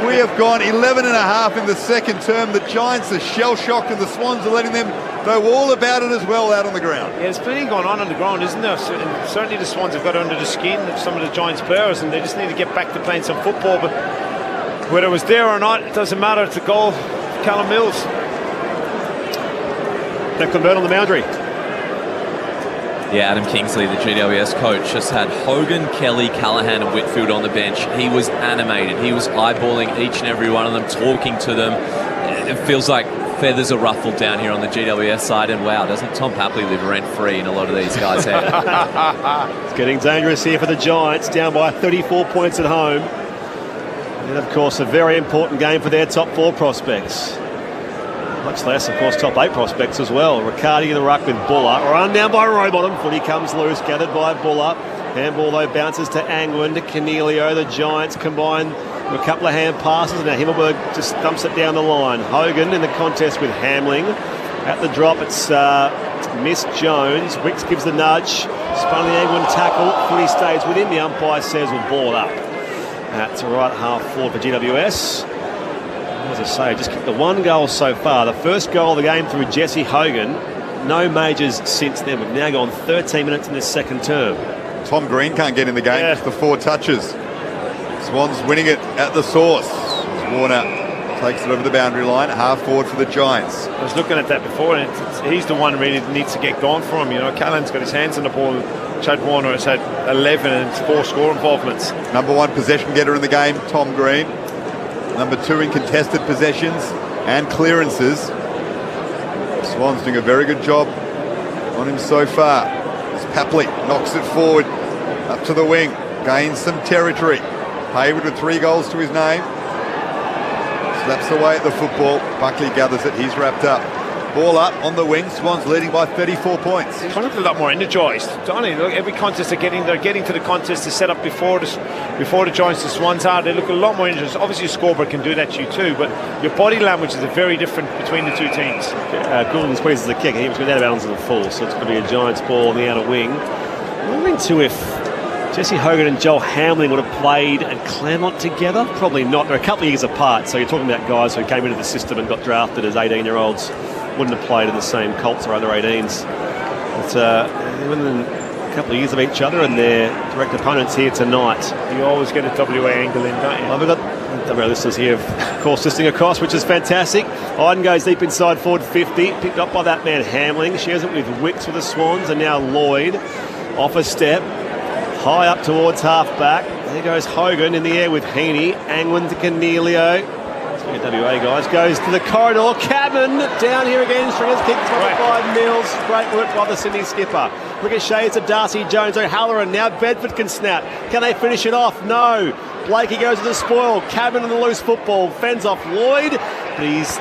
We have gone 11 and a half in the second term. The Giants are shell-shocked and the Swans are letting them know all about it as well out on the ground. Yeah, there's plenty going on the ground, isn't there? And certainly the Swans have got under the skin of some of the Giants players and they just need to get back to playing some football. But Whether it was there or not, it doesn't matter. It's a goal. Callum Mills. Declan Byrne on the boundary. Yeah, Adam Kingsley, the GWS coach, just had Hogan, Kelly, Callaghan and Whitfield on the bench. He was animated. He was eyeballing each and every one of them, talking to them. It feels like feathers are ruffled down here on the GWS side, and wow, doesn't Tom Papley live rent-free in a lot of these guys' head? It's getting dangerous here for the Giants, down by 34 points at home. And of course, a very important game for their top 4 prospects. Much less, of course, top 8 prospects as well. Riccardi in the ruck with Buller. Run down by Rowbottom. Footy comes loose, gathered by Buller. Handball, though, bounces to Angwin, to Canelio. The Giants combine with a couple of hand passes. And now Himmelberg just dumps it down the line. Hogan in the contest with Hamling. At the drop, it's Miss Jones. Wicks gives the nudge. Spun the Angwin tackle. Footy stays with him. The umpire says we'll ball it up. That's right half forward for GWS. As I say, just kicked the 1 goal so far. The first goal of the game through Jesse Hogan. No majors since then. We've now gone 13 minutes in this second term. Tom Green can't get in the game, just the 4 touches. Swans winning it at the source. Warner takes it over the boundary line, half forward for the Giants. I was looking at that before, and he's the one really that needs to get going for him. You know, Callan's got his hands on the ball. Chad Warner has had 11 and 4 score involvements. Number 1 possession getter in the game, Tom Green. Number 2 in contested possessions and clearances. Swans doing a very good job on him so far. As Papley knocks it forward up to the wing, gains some territory. Hayward with 3 goals to his name. Slaps away at the football. Buckley gathers it. He's wrapped up. Ball up on the wing. Swans leading by 34 points. He's trying to look a lot more energised. Donny, look, every contest they're getting to the contest to set up before the Giants. The Swans are. They look a lot more energized. Obviously, a scoreboard can do that to you too, but your body language is very different between the 2 teams. Goulden squeezes the kick. He was going out of bounds on the full, so it's going to be a Giants ball on the outer wing. I'm wondering too if Jesse Hogan and Joel Hamling would have played at Claremont together. Probably not. They're a couple of years apart, so you're talking about guys who came into the system and got drafted as 18-year-olds. Wouldn't have played in the same Colts or under 18s. But within a couple of years of each other, and their direct opponents here tonight. You always get a WA angle in, don't you? I've got WA listeners here, of course, listening across, which is fantastic. Iden goes deep inside forward 50, picked up by that man Hamling. Shares it with Wicks for the Swans, and now Lloyd off a step, high up towards half back. There goes Hogan in the air with Heaney. Angwin to Canelio. WA guys goes to the corridor. Cabin down here again. Stringer's kick by Mills. Great work by the Sydney skipper. Ricochets to Darcy Jones. O'Halloran. Now Bedford can snap. Can they finish it off? No. Blakey goes to the spoil. Cabin on the loose football. Fends off Lloyd. But he's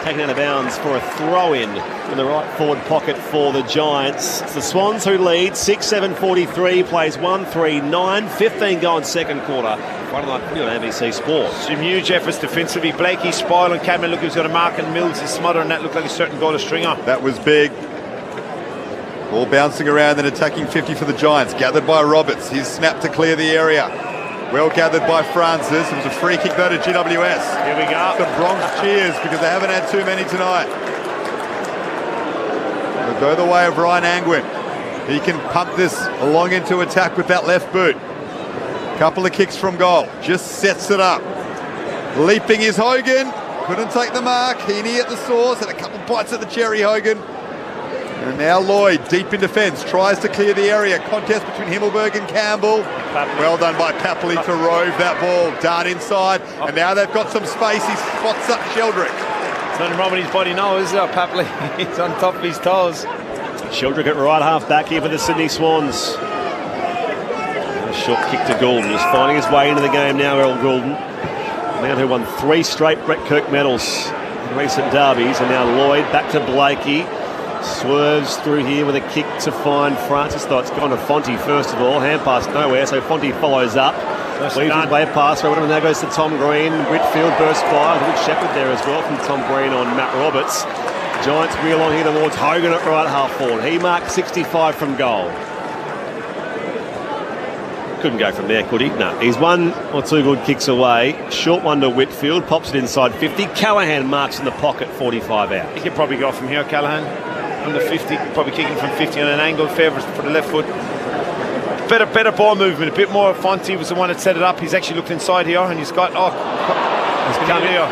taken out of bounds for a throw-in the right forward pocket for the Giants. It's the Swans who lead 6-7-43, plays 1-3-9, 15 gone second quarter. Friday night footy on ABC Sport. Some huge efforts defensively. Blakey, Spoil and Cameron look who's got a mark, and Mills is smothering that. Looked like a certain goal to Stringer. That was big. Ball bouncing around and attacking 50 for the Giants. Gathered by Roberts. His snap to clear the area. Well gathered by Francis. It was a free kick though to GWS. Here we go. The Bronx cheers because they haven't had too many tonight. They'll go the way of Ryan Angwin. He can pump this along into attack with that left boot. Couple of kicks from goal. Just sets it up. Leaping is Hogan. Couldn't take the mark. Heaney at the source. Had a couple bites at the cherry, Hogan. And now Lloyd, deep in defence, tries to clear the area. Contest between Himmelberg and Campbell. Well done by Papley to rove that ball. Dart inside. And now they've got some space. He spots up Sheldrick. There's nothing wrong with his body now, is there, Papley? He's on top of his toes. Sheldrick at right half back here for the Sydney Swans. A short kick to Goulden. He's finding his way into the game now, Errol Goulden. A man who won 3 straight Brett Kirk medals in recent derbies. And now Lloyd back to Blakey. Swerves through here with a kick to find Francis. Though it's gone to Fonte first of all. Hand pass nowhere, so Fonte follows up. Leaves his way past Roberts, and now goes to Tom Green. Whitfield bursts by. A good shepherd there as well from Tom Green on Matt Roberts. Giants wheel on here towards Hogan at right half forward. He marked 65 from goal. Couldn't go from there, could he? No. He's 1 or 2 good kicks away. Short one to Whitfield. Pops it inside 50. Callaghan marks in the pocket, 45 out. He could probably go from here, Callaghan. Under 50, probably kicking from 50 on an angle. Favours for the left foot. Better ball movement. A bit more. Fonte was the one that set it up. He's actually looked inside here and he's got...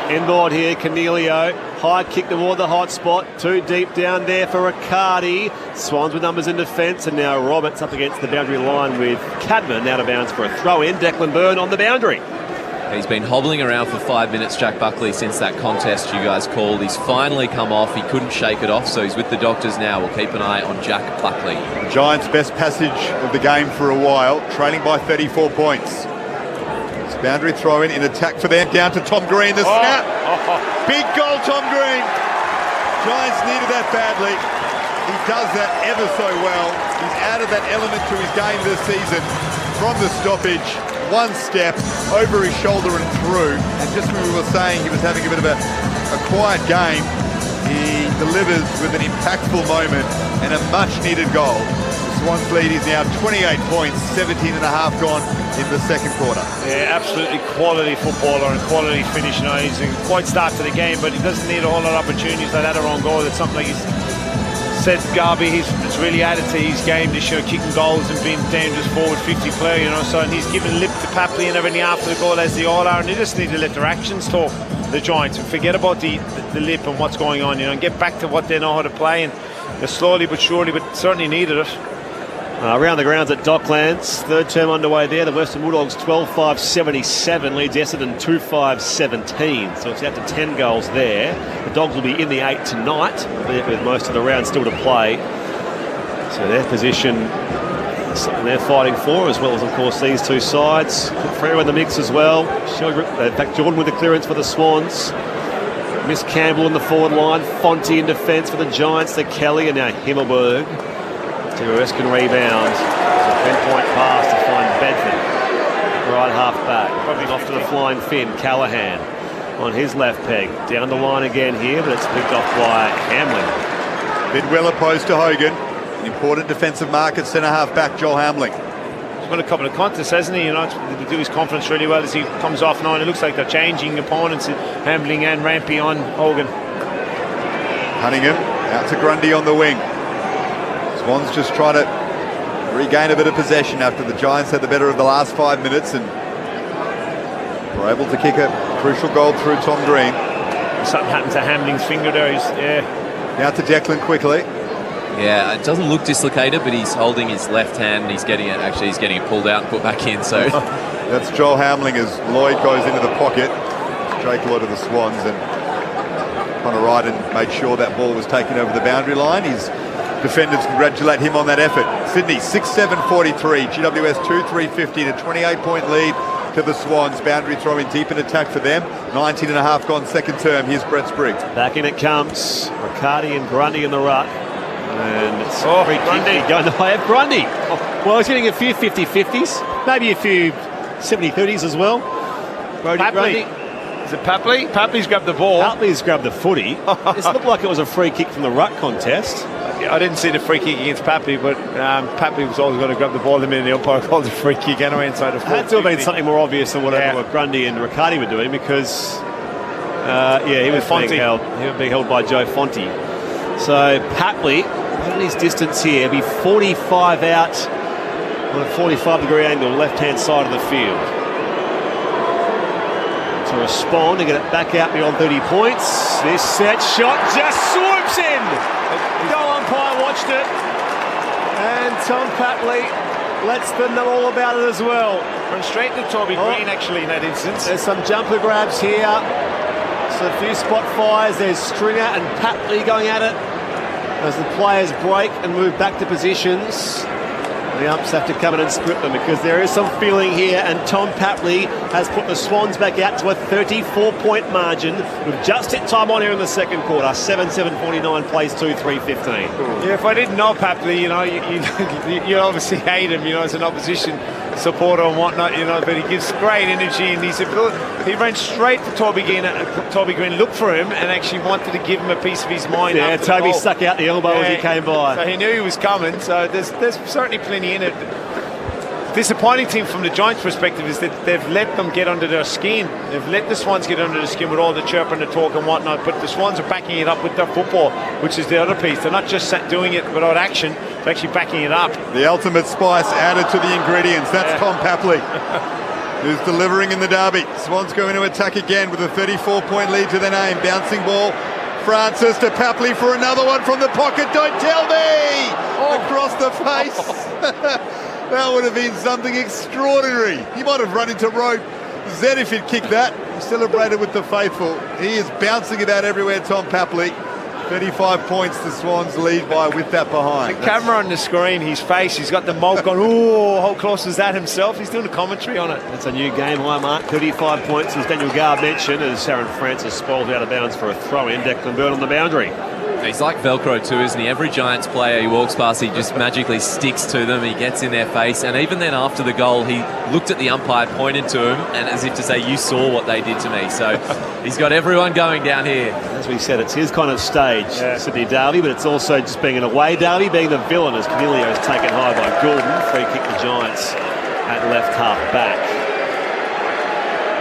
Inboard here, Cornelio. High kick toward the hot spot. Too deep down there for Riccardi. Swans with numbers in defence, and now Roberts up against the boundary line with Cadman out of bounds for a throw-in. Declan Byrne on the boundary. He's been hobbling around for 5 minutes, Jack Buckley, since that contest you guys called. He's finally come off. He couldn't shake it off, so he's with the doctors now. We'll keep an eye on Jack Buckley. The Giants' best passage of the game for a while, trailing by 34 points. It's boundary throw-in in attack for them. Down to Tom Green, the snap. Big goal, Tom Green. Giants needed that badly. He does that ever so well. He's added that element to his game this season. From the stoppage, one step, over his shoulder and through. And just when we were saying he was having a bit of a quiet game, he delivers with an impactful moment and a much-needed goal. The Swans lead is now 28 points, 17 and a half gone in the second quarter. Yeah, absolutely quality footballer and quality finish. You know, he's a quite start to the game, but he doesn't need a whole lot of opportunities like that around goal. It's something like he's said, Garby, it's really added to his game this year, kicking goals and being dangerous forward 50 player, you know, so, and he's given lip to Papley and everything after the goal, as they all are, and they just need to let their actions talk, the Giants, and forget about the lip and what's going on, you know, and get back to what they know how to play, and they're slowly but surely, but certainly needed it. Around the grounds at Docklands, third term underway there. The Western Bulldogs 12-5-77 leads Essendon 2-5-17. So it's out to 10 goals there. The Dogs will be in the 8 tonight, with most of the round still to play. So their position, something they're fighting for, as well as, of course, these two sides. Put Freo in the mix as well. In fact, Jordan with the clearance for the Swans. Miss Campbell in the forward line. Fonte in defence for the Giants. The Kelly, and now Himmelberg. Erskine rebound. It's a 10-point pass to find Bedford. Right half back. Probably off to the flying Finn. Callahan on his left peg. Down the line again here, but it's picked off by Hamling. Been well opposed to Hogan. An important defensive mark at centre-half back, Joel Hamling. He's won a couple of contests, hasn't he? You know, to do his confidence really well as he comes off now, and it looks like they're changing opponents, Hamling and Rampy on Hogan. Cunningham out to Grundy on the wing. Swans just trying to regain a bit of possession after the Giants had the better of the last 5 minutes and were able to kick a crucial goal through Tom Green. Something happened to Hamling's finger there. Now to Declan quickly. Yeah, it doesn't look dislocated, but he's holding his left hand and he's getting it pulled out and put back in. So that's Joel Hamling as Lloyd goes into the pocket. Drake Lloyd of the Swans and on the right and made sure that ball was taken over the boundary line. His defenders congratulate him on that effort. Sydney 6-7-43, GWS 2-3-50 to 28-point lead to the Swans. Boundary throw in deep in attack for them. 19 and a half gone second term. Here's Brett Spriggs. Back in it comes. Riccardi and Grundy in the ruck. And it's free kick going the way of Grundy. Well, he's getting a few 50-50s, maybe a few 70-30s as well. Grundy. Is it Papley? Papley's grabbed the ball. Papley's grabbed the footy. It looked like it was a free kick from the ruck contest. I didn't see the free kick against Papley, but Papley was always going to grab the ball the minute the umpire called the free kick anyway inside the 4. Had to have been something more obvious than whatever Grundy and Riccardi were doing because, he was being held by Joe Fonte. So Papley, at his distance here, be 45 out on a 45-degree angle, left-hand side of the field. To respond and get it back out beyond 30 points. This set shot just swoops in. Goal umpire watched it. And Tom Papley lets them know all about it as well. Run straight to Toby Green actually in that instance. There's some jumper grabs here. So a few spot fires. There's Stringer and Papley going at it as the players break and move back to positions. The umps have to come in and split them because there is some feeling here, and Tom Papley has put the Swans back out to a 34-point margin. We've just hit time on here in the second quarter. 7-7-49 plays 2-3-15. Yeah, if I didn't know Papley, you know, you obviously hate him, you know, as an opposition supporter and whatnot, you know, but he gives great energy, and he ran straight to Toby Green, looked for him and actually wanted to give him a piece of his mind. Yeah, Toby stuck out the elbow as he came by. So he knew he was coming, so there's certainly plenty in it. Disappointing thing from the Giants' perspective is that they've let them get under their skin. They've let the Swans get under their skin with all the chirp and the talk and whatnot, but the Swans are backing it up with their football, which is the other piece. They're not just doing it without action, they're actually backing it up. The ultimate spice added to the ingredients. That's Tom Papley. who's delivering in the derby. Swans go into attack again with a 34-point lead to their name. Bouncing ball. Francis to Papley for another one from the pocket. Don't tell me! Across the face. That would have been something extraordinary. He might have run into rope Z if he'd kicked that. He celebrated with the faithful. He is bouncing about everywhere, Tom Papley. 35 points the Swans lead by with that behind. The camera on the screen, his face, he's got the mouth going, oh, how close was that himself? He's doing a commentary on it. That's a new game high mark, 35 points, as Daniel Garb mentioned, as Aaron Francis spoiled out of bounds for a throw-in. Declan Byrne on the boundary. He's like Velcro too, isn't he? Every Giants player he walks past, he just magically sticks to them. He gets in their face. And even then after the goal, he looked at the umpire, pointed to him, and as if to say, you saw what they did to me. So he's got everyone going down here. As we said, it's his kind of stage, Sydney derby, but it's also just being an away derby, being the villain as Canelio is taken high by Goulden. Free kick the Giants at left half back.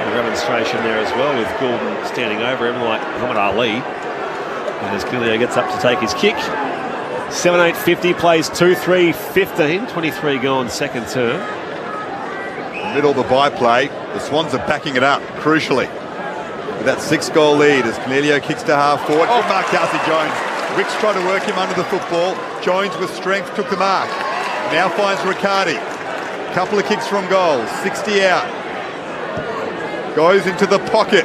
A demonstration there as well with Goulden standing over him like Muhammad Ali. And as Canelio gets up to take his kick, 7-8-50, plays 2-3-15, 23 gone second term. Middle of the byplay, the Swans are backing it up, crucially. With that 6-goal lead as Canelio kicks to half forward. Good mark, Darcy Jones. Wicks tried to work him under the football. Jones with strength took the mark. Now finds Riccardi. Couple of kicks from goal, 60 out. Goes into the pocket.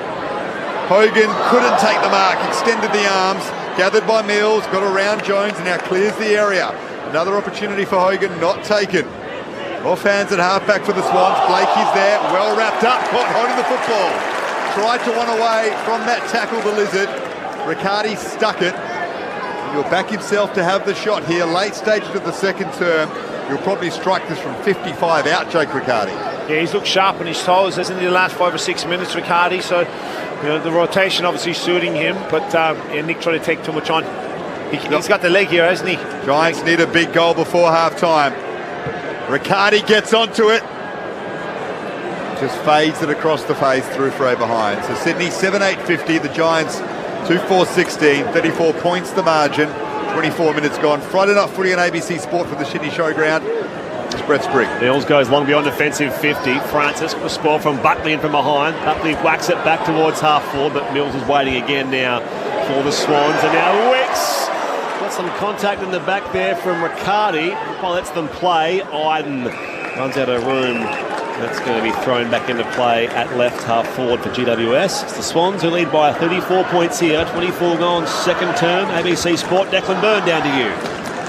Hogan couldn't take the mark, extended the arms, gathered by Mills, got around Jones and now clears the area. Another opportunity for Hogan, not taken. Off hands at halfback for the Swans. Blake is there, well wrapped up, caught holding the football. Tried to run away from that tackle, the Lizard. Riccardi stuck it. He'll back himself to have the shot here. Late stage of the second term. He'll probably strike this from 55 out, Jake Riccardi. Yeah, he's looked sharp on his toes, hasn't he, the last 5 or 6 minutes, Riccardi. So, you know, the rotation obviously suiting him, but Nick tried to take too much on. He's got the leg here, hasn't he? Giants need a big goal before half-time. Riccardi gets onto it. Just fades it across the face through Frey behind. So Sydney 7-8-50, the Giants 2-4-16, 34 points the margin, 24 minutes gone. Friday night footy on ABC Sport for the Sydney Showground. It's Brett Sprigg. Mills goes long beyond defensive 50. Francis with a spoil from Buckley in from behind. Buckley whacks it back towards half forward, but Mills is waiting again now for the Swans. And now Wicks got some contact in the back there from Riccardi. Well, lets them play. Iden runs out of room. That's going to be thrown back into play at left half forward for GWS. It's the Swans who lead by 34 points here. 24 gone second term. ABC Sport, Declan Byrne down to you.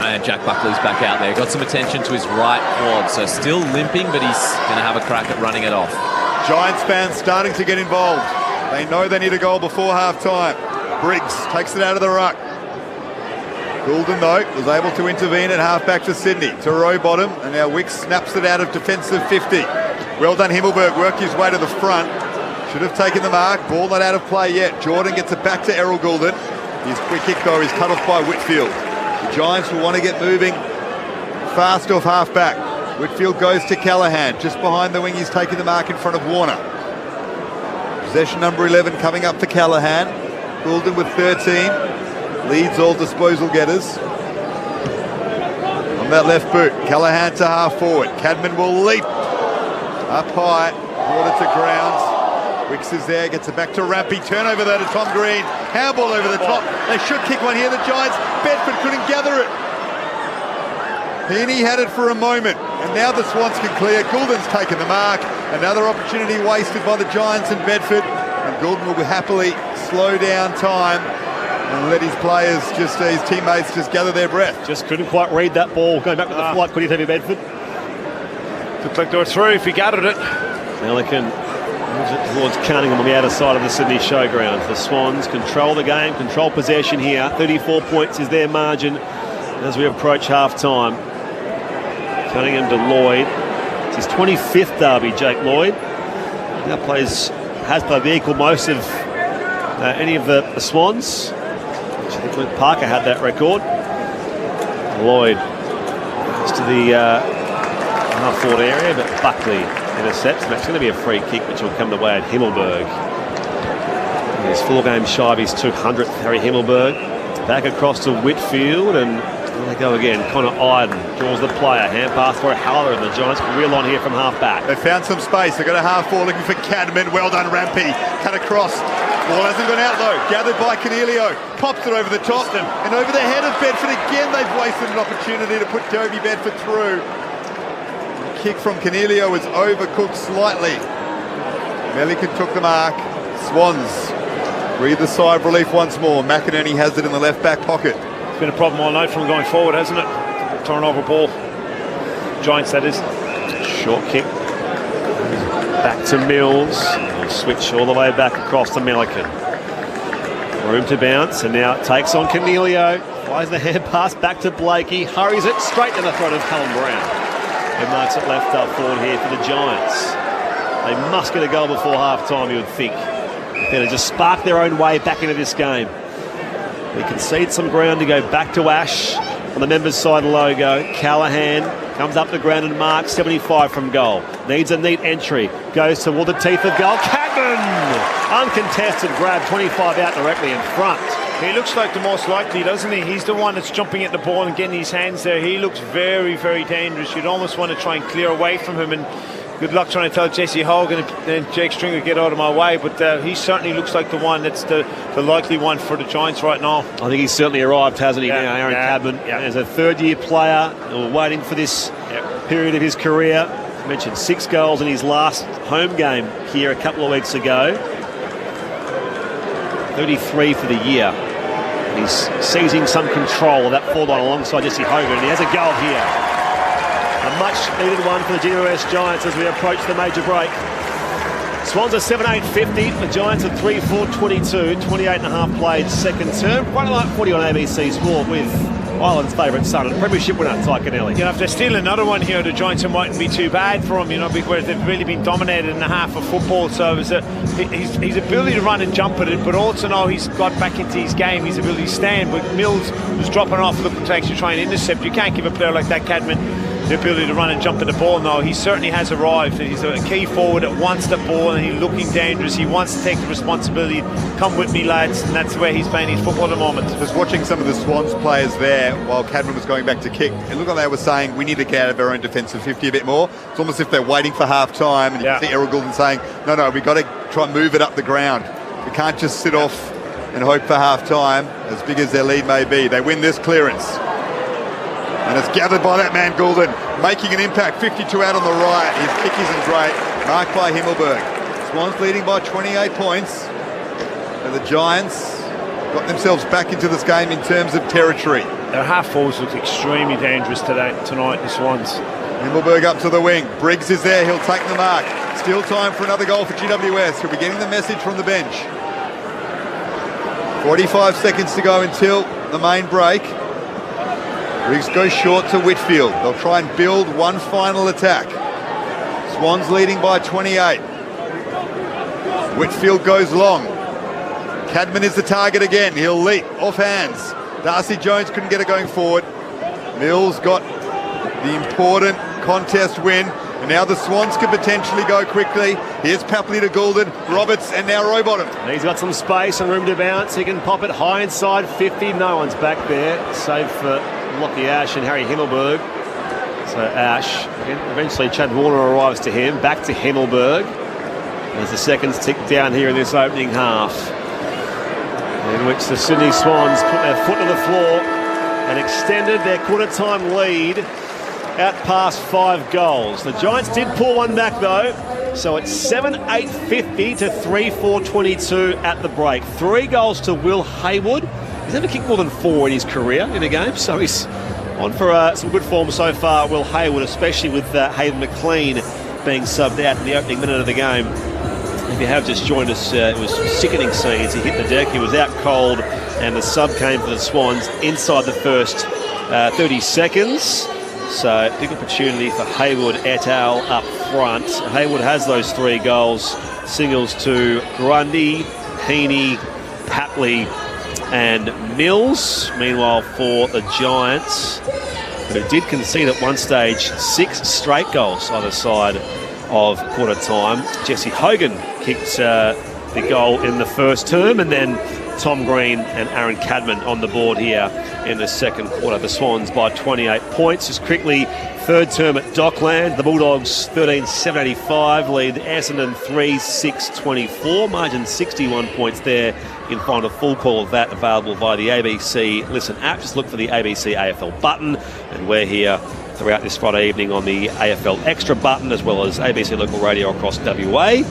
And Jack Buckley's back out there. Got some attention to his right quad, so still limping, but he's going to have a crack at running it off. Giants fans starting to get involved. They know they need a goal before half-time. Briggs takes it out of the ruck. Goulden, though, was able to intervene at half-back for Sydney. To Rowbottom, and now Wicks snaps it out of defensive 50. Well done, Himmelberg, worked his way to the front. Should have taken the mark. Ball not out of play yet. Jordan gets it back to Errol Goulden. His quick kick, though, is cut off by Whitfield. The Giants will want to get moving fast off half-back. Whitfield goes to Callaghan. Just behind the wing, he's taking the mark in front of Warner. Possession number 11 coming up for Callaghan. Goulden with 13. Leads all disposal getters. On that left boot, Callaghan to half forward. Cadman will leap. Up high, brought it to grounds. Wicks is there, gets it back to Rampy. Turnover there to Tom Green. Handball over the top. They should kick one here. The Giants, Bedford couldn't gather it. Heaney had it for a moment, and now the Swans can clear. Goulden's taken the mark. Another opportunity wasted by the Giants in Bedford. And Goulden will happily slow down time and let his players, his teammates, just gather their breath. Just couldn't quite read that ball. Going back with the flight, could he have Bedford? Looked like they were through if he gathered it. Melican moves it towards Cunningham on the outer side of the Sydney Showground. The Swans control the game, control possession here. 34 points is their margin as we approach half-time. Cunningham to Lloyd. It's his 25th derby, Jake Lloyd. Now has played the equal most of any of the Swans. I think Clint Parker had that record. Lloyd goes to the half-forward area, but Buckley intercepts. And that's going to be a free kick, which will come the way at Himmelberg. He's 4 games shy of his 200th, Harry Himmelberg. Back across to Whitfield, and There they go again. Connor Iden draws the player. Hand pass for Haller, and the Giants can reel on here from half back. They found some space. They've got a half forward looking for Cadman. Well done, Rampy. Cut across. Ball hasn't gone out though. Gathered by Cornelio. Pops it over the top. And over the head of Bedford again. They've wasted an opportunity to put Toby Bedford through. The kick from Cornelio was overcooked slightly. Melican took the mark. Swans breathe a sigh of relief once more. McInerney has it in the left back pocket. It's been a problem all night from going forward, hasn't it? Turnover ball. Giants, that is. Short kick. Back to Mills. He'll switch all the way back across to Melican. Room to bounce, and now it takes on Cornelio. Flies the hand pass back to Blakey. Hurries it straight down the throat of Callum Brown. And marks it left up forward here for the Giants. They must get a goal before half-time, you would think. They'll just spark their own way back into this game. They concede some ground to go back to Ash on the members' side logo. Callahan comes up the ground and marks 75 from goal. Needs a neat entry. Goes toward the teeth of goal. Cadman! Uncontested grab, 25 out directly in front. He looks like the most likely, doesn't he? He's the one that's jumping at the ball and getting his hands there. He looks very, very dangerous. You'd almost want to try and clear away from him, and good luck trying to tell Jesse Hogan and Jake Stringer get out of my way, but he certainly looks like the one that's the likely one for the Giants right now. I think he's certainly arrived, hasn't he, now, Aaron Cadman? As a third-year player, waiting for this period of his career. I mentioned 6 goals in his last home game here a couple of weeks ago. 33 for the year. He's seizing some control of that forward line alongside Jesse Hogan, and he has a goal here. A much-needed one for the GWS Giants as we approach the major break. Swans are 7-8-50. The Giants are 3-4-22. 28.5 played second term. Friday night 40 on ABC Sport with Ireland's favourite son and premiership winner, Ty Connelly. If they steal another one here, the Giants, it mightn't be too bad for him, because they've really been dominated in the half of football. So his ability to run and jump at it, but also now he's got back into his game, his ability to stand. But Mills was dropping off, looking to actually try and intercept. You can't give a player like that, Cadman, the ability to run and jump at the ball now. He certainly has arrived. He's a key forward that wants the ball, and he's looking dangerous. He wants to take the responsibility. Come with me, lads, and that's the way he's playing his football at the moment. Just watching some of the Swans players there while Cadman was going back to kick, it looked like they were saying we need to get out of our own defensive 50 a bit more. It's almost as if they're waiting for half time, and you see Errol Goulden saying, no, we've got to try and move it up the ground. We can't just sit off and hope for half time, as big as their lead may be. They win this clearance. And it's gathered by that man, Goulden, making an impact. 52 out on the right. His kick isn't great. Marked by Himmelberg. Swans leading by 28 points. And the Giants got themselves back into this game in terms of territory. Their half forwards look extremely dangerous tonight, the Swans. Himmelberg up to the wing. Briggs is there. He'll take the mark. Still time for another goal for GWS. He'll be getting the message from the bench. 45 seconds to go until the main break. Briggs goes short to Whitfield. They'll try and build one final attack. Swans leading by 28. Whitfield goes long. Cadman is the target again. He'll leap off hands. Darcy Jones couldn't get it going forward. Mills got the important contest win. And now the Swans could potentially go quickly. Here's Papley to Goulden, Roberts, and now Rowbottom. He's got some space and room to bounce. He can pop it high inside 50. No one's back there, save for Lockie Ash and Harry Himmelberg. So Ash, eventually Chad Warner arrives to him. Back to Himmelberg. As the seconds tick down here in this opening half, in which the Sydney Swans put their foot to the floor and extended their quarter-time lead out past 5 goals. The Giants did pull one back though, so it's 7-8-50 to 3-4-22 at the break. 3 goals to Will Haywood. He's never kicked more than 4 in his career in a game, so he's on for some good form so far, Will Haywood, especially with Hayden McLean being subbed out in the opening minute of the game. If you have just joined us, it was sickening scenes. He hit the deck, he was out cold, and the sub came for the Swans inside the first 30 seconds. So big opportunity for Haywood et al. Up front. Haywood has those 3 goals. Singles to Grundy, Heaney, Papley and Mills. Meanwhile for the Giants, who did concede at one stage 6 straight goals either side of quarter time. Jesse Hogan kicked the goal in the first term, and then Tom Green and Aaron Cadman on the board here in the second quarter. The Swans by 28 points. Just quickly, third term at Dockland. The Bulldogs 13-785 lead Essendon 3-6-24. Margin 61 points there. You can find a full call of that available via the ABC Listen app. Just look for the ABC AFL button, and we're here throughout this Friday evening on the AFL Extra button, as well as ABC Local Radio across WA,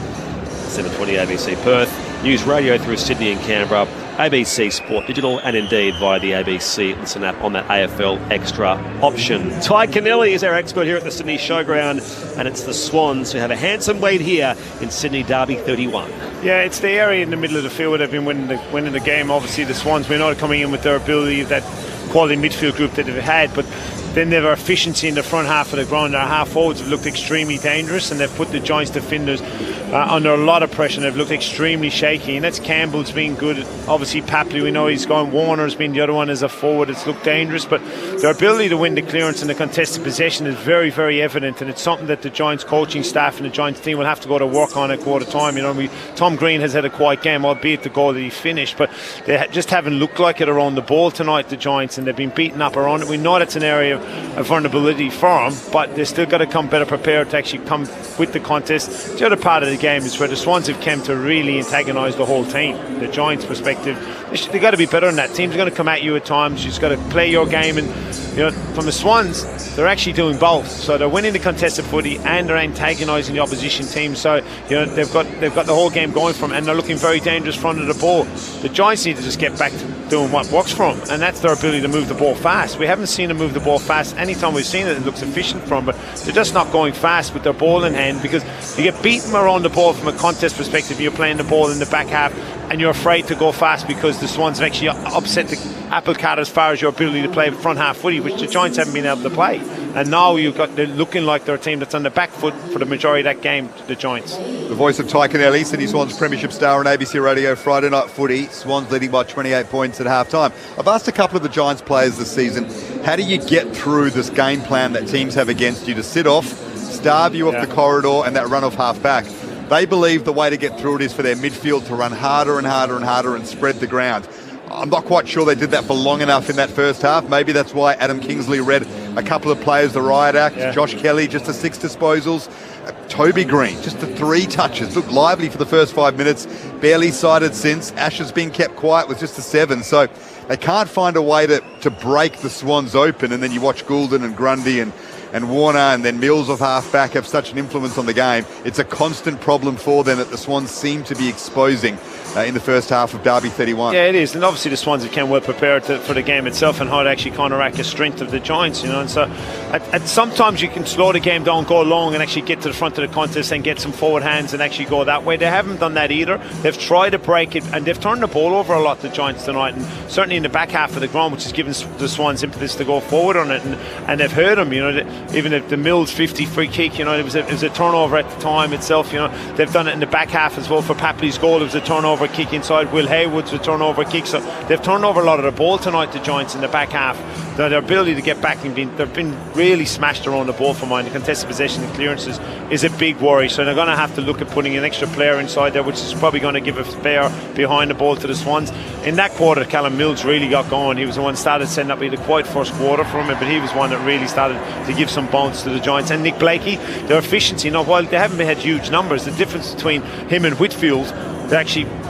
720 ABC Perth, News Radio through Sydney and Canberra, ABC Sport Digital, and indeed via the ABC Listen app on that AFL Extra option. Ty Kennelly is our expert here at the Sydney Showground, and it's the Swans who have a handsome lead here in Sydney Derby 31. Yeah, it's the area in the middle of the field where they've been winning the game. Obviously, the Swans, we know, are coming in with their ability, that quality midfield group that they've had, but then their efficiency in the front half of the ground. Their half forwards have looked extremely dangerous, and they've put the Giants defenders under a lot of pressure, and they've looked extremely shaky. And that's Campbell's been good. Obviously, Papley, we know he's gone. Warner's been the other one as a forward. It's looked dangerous, but their ability to win the clearance and the contested possession is very, very evident, and it's something that the Giants coaching staff and the Giants team will have to go to work on at quarter time. You know, Tom Green has had a quiet game, albeit the goal that he finished, but they just haven't looked like it around the ball tonight, the Giants, and they've been beaten up around it. We know that's an area of vulnerability for them, but they've still got to come better prepared to actually come with the contest. The other part of the game is where the Swans have come to really antagonise the whole team. The Giants' perspective, they've got to be better than that. Teams are going to come at you at times. You've just got to play your game, and you know, from the Swans, they're actually doing both. So they're winning the contested footy and they're antagonising the opposition team. So you know, they've got the whole game going for them, and they're looking very dangerous front of the ball. The Giants need to just get back to doing what works for them, and that's their ability to move the ball fast. We haven't seen them move the ball fast. Anytime we've seen it, it looks efficient from them, but they're just not going fast with their ball in hand, because you get beaten around the ball from a contest perspective. You're playing the ball in the back half and you're afraid to go fast because the Swans have actually upset the apple cart as far as your ability to play front half footy, which the Giants haven't been able to play. And now they're looking like they're a team that's on the back foot for the majority of that game, the Giants. The voice of Ty Kennelly, Sydney Swans premiership star on ABC Radio, Friday night footy. Swans leading by 28 points at half-time. I've asked a couple of the Giants players this season, how do you get through this game plan that teams have against you to sit off, starve you off the corridor, and that run off half-back? They believe the way to get through it is for their midfield to run harder and harder and harder and spread the ground. I'm not quite sure they did that for long enough in that first half. Maybe that's why Adam Kingsley read a couple of players the riot act. Josh Kelly, just the 6 disposals. Toby Green, just the 3 touches. Looked lively for the first 5 minutes. Barely sighted since. Ash has been kept quiet with just a 7. So they can't find a way to break the Swans open. And then you watch Goulden and Grundy and Warner and then Mills of half-back have such an influence on the game. It's a constant problem for them that the Swans seem to be exposing in the first half of Derby 31. Yeah, it is. And obviously the Swans have come well prepared for the game itself and how to actually counteract the strength of the Giants, you know. And so sometimes you can slow the game down, go long and actually get to the front of the contest and get some forward hands and actually go that way. They haven't done that either. They've tried to break it, and they've turned the ball over a lot, the Giants, tonight, and certainly in the back half of the ground, which has given the Swans impetus to go forward on it, and they've hurt them, you know. Even the Mills 50 free kick, you know, it was a turnover at the time itself, you know. They've done it in the back half as well. For Papley's goal, it was a turnover kick inside. Will Haywood's a turnover kick. So they've turned over a lot of the ball tonight, the Giants, in the back half. Their ability to get back, they've been really smashed around the ball for mine. The contested possession and clearances is a big worry. So they're going to have to look at putting an extra player inside there, which is probably going to give a spare behind the ball to the Swans. In that quarter, Callum Mills really got going. He was the one started setting up. He had a quiet first quarter from it, but he was one that really started to give some bounce to the Giants. And Nick Blakey, their efficiency, you know, while they haven't had huge numbers, the difference between him and Whitfield,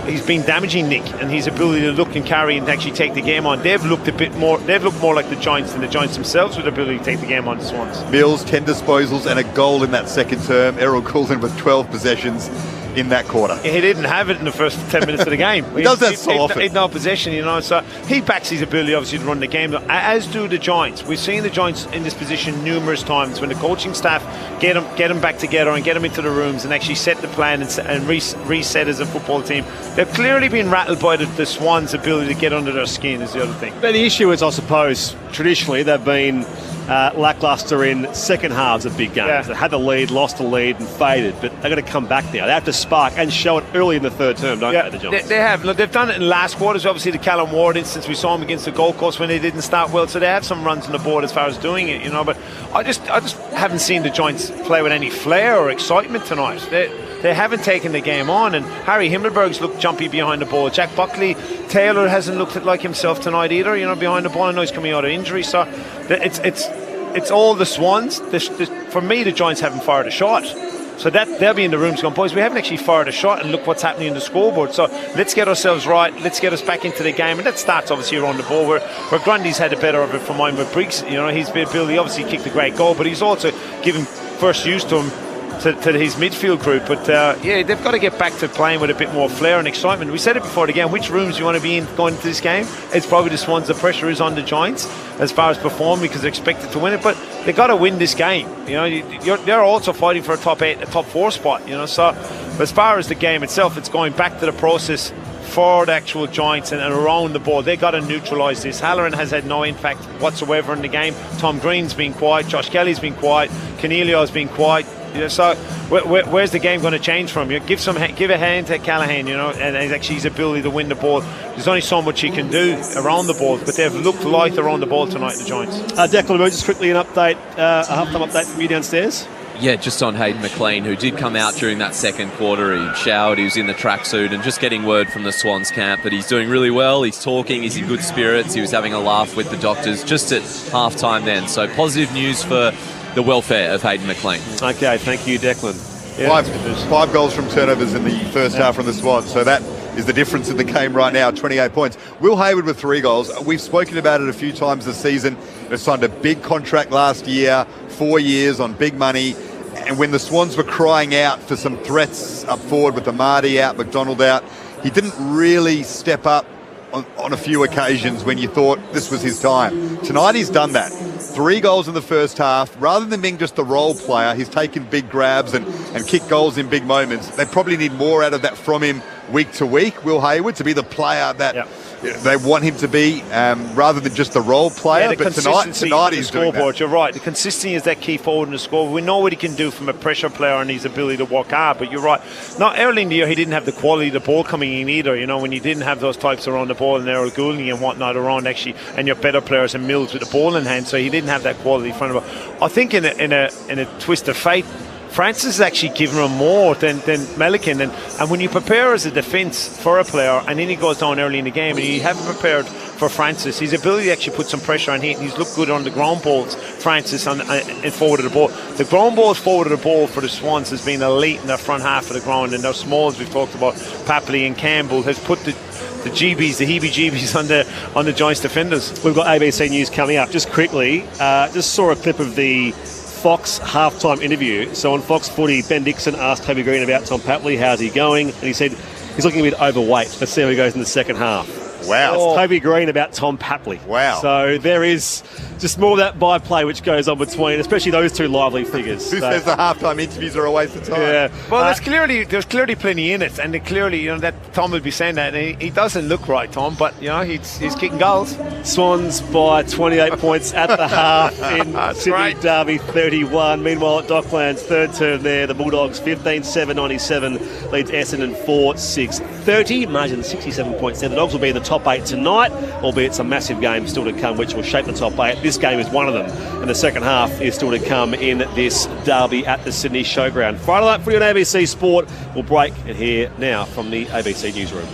he's been damaging Nick and his ability to look and carry and actually take the game on. They've looked more like the Giants than the Giants themselves with the ability to take the game on the Swans. Mills, 10 disposals and a goal in that second term. Errol Goulden with 12 possessions in that quarter. He didn't have it in the first 10 minutes of the game. He does that so often. He had no possession, you know, so he backs his ability obviously to run the game, as do the Giants. We've seen the Giants in this position numerous times when the coaching staff get them back together and get them into the rooms and actually set the plan and reset as a football team. They've clearly been rattled by the Swans' ability to get under their skin is the other thing. But the issue is, I suppose, traditionally they've been lackluster in second halves of big games. Yeah. They had the lead, lost the lead and faded, but they're going to come back now. They have to spark and show it early in the third term, don't they, the Giants? They have. Look, they've done it in last quarters. Obviously the Callum Ward instance, we saw him against the Gold Coast when they didn't start well, so they have some runs on the board as far as doing it, you know, but I just haven't seen the Giants play with any flair or excitement tonight. they haven't taken the game on. And Harry Himmelberg's looked jumpy behind the ball. Jack Buckley Taylor hasn't looked like himself tonight either, behind the ball. I know he's coming out of injury, so it's all the Swans. For me, the Giants haven't fired a shot. So that they'll be in the rooms going, boys, we haven't actually fired a shot, and look what's happening in the scoreboard. So let's get ourselves right. Let's get us back into the game. And that starts obviously around the ball where Grundy's had a better of it for mine with Briggs. He's been ability, obviously kicked a great goal, but he's also given first use to him to his midfield group. But they've got to get back to playing with a bit more flair and excitement. We said it before the game, which rooms you want to be in going into this game? It's probably the Swans. The pressure is on the Giants as far as performing because they're expected to win it, but they've got to win this game. They're also fighting for a top 8, a top 4 spot. So as far as the game itself, it's going back to the process for the actual Giants and around the ball. They got to neutralise this. Halloran has had no impact whatsoever in the game. Tom Green's been quiet. Josh Kelly's been quiet. Cornelio's been quiet. So where's the game going to change from? Give a hand to Callahan, and actually his ability to win the ball. There's only so much he can do around the ball, but they've looked light around the ball tonight, the Giants. Declan, just quickly an update, a halftime update from you downstairs. Yeah, just on Hayden McLean, who did come out during that second quarter. He showered, he was in the tracksuit, and just getting word from the Swans camp that he's doing really well. He's talking, he's in good spirits. He was having a laugh with the doctors just at halftime then. So positive news for the welfare of Hayden McLean. Okay, thank you, Declan. Yeah, five goals from turnovers in the first half from the Swans, so that is the difference in the game right now, 28 points. Will Hayward with 3 goals. We've spoken about it a few times this season. They signed a big contract last year, 4 years on big money, and when the Swans were crying out for some threats up forward with Amadi out, McDonald out, he didn't really step up on a few occasions when you thought this was his time. Tonight he's done that. 3 goals in the first half. Rather than being just a role player, he's taken big grabs and kicked goals in big moments. They probably need more out of that from him week to week, Will Hayward, to be the player that they want him to be, rather than just the role player. But tonight he's doing that. You're right. The consistency is that key forward in the scoreboard. We know what he can do from a pressure player and his ability to work hard, but you're right. Not early in the year, he didn't have the quality of the ball coming in either. When you didn't have those types around the ball and Errol Goulding and whatnot around, actually, and your better players and Mills with the ball in hand, so he didn't have that quality in front of him. I think in a twist of fate, Francis has actually given him more than Melican, and when you prepare as a defence for a player and then he goes down early in the game and you haven't prepared for Francis, his ability to actually put some pressure on him, and he's looked good on the ground balls, Francis, and forward of the ball. The ground balls forward of the ball for the Swans has been elite in the front half of the ground, and those smalls we've talked about, Papley and Campbell, has put the heebie-jeebies on the Giants defenders. We've got ABC News coming up. Just quickly, just saw a clip of the Fox halftime interview. So on Fox Footy, Ben Dixon asked Toby Green about Tom Papley, how's he going? And he said he's looking a bit overweight. Let's see how he goes in the second half. Wow. That's Toby Green about Tom Papley. Wow. So there is just more of that byplay which goes on between, especially those two lively figures. Who says the halftime interviews are a waste of time? Yeah. Well, there's clearly plenty in it, and clearly, that Tom would be saying that, and he doesn't look right, Tom, but he's kicking goals. Swans by 28 points at the half in Sydney right. Derby 31. Meanwhile at Docklands, third term there, the Bulldogs 15-7-97 leads Essendon 4-6-30, margin 67 points there. The Dogs will be in the top 8 tonight, albeit some massive games still to come which will shape the top 8. This game is one of them, and the second half is still to come in this derby at the Sydney Showground. Friday night footy on ABC Sport. We'll break and hear now from the ABC Newsroom.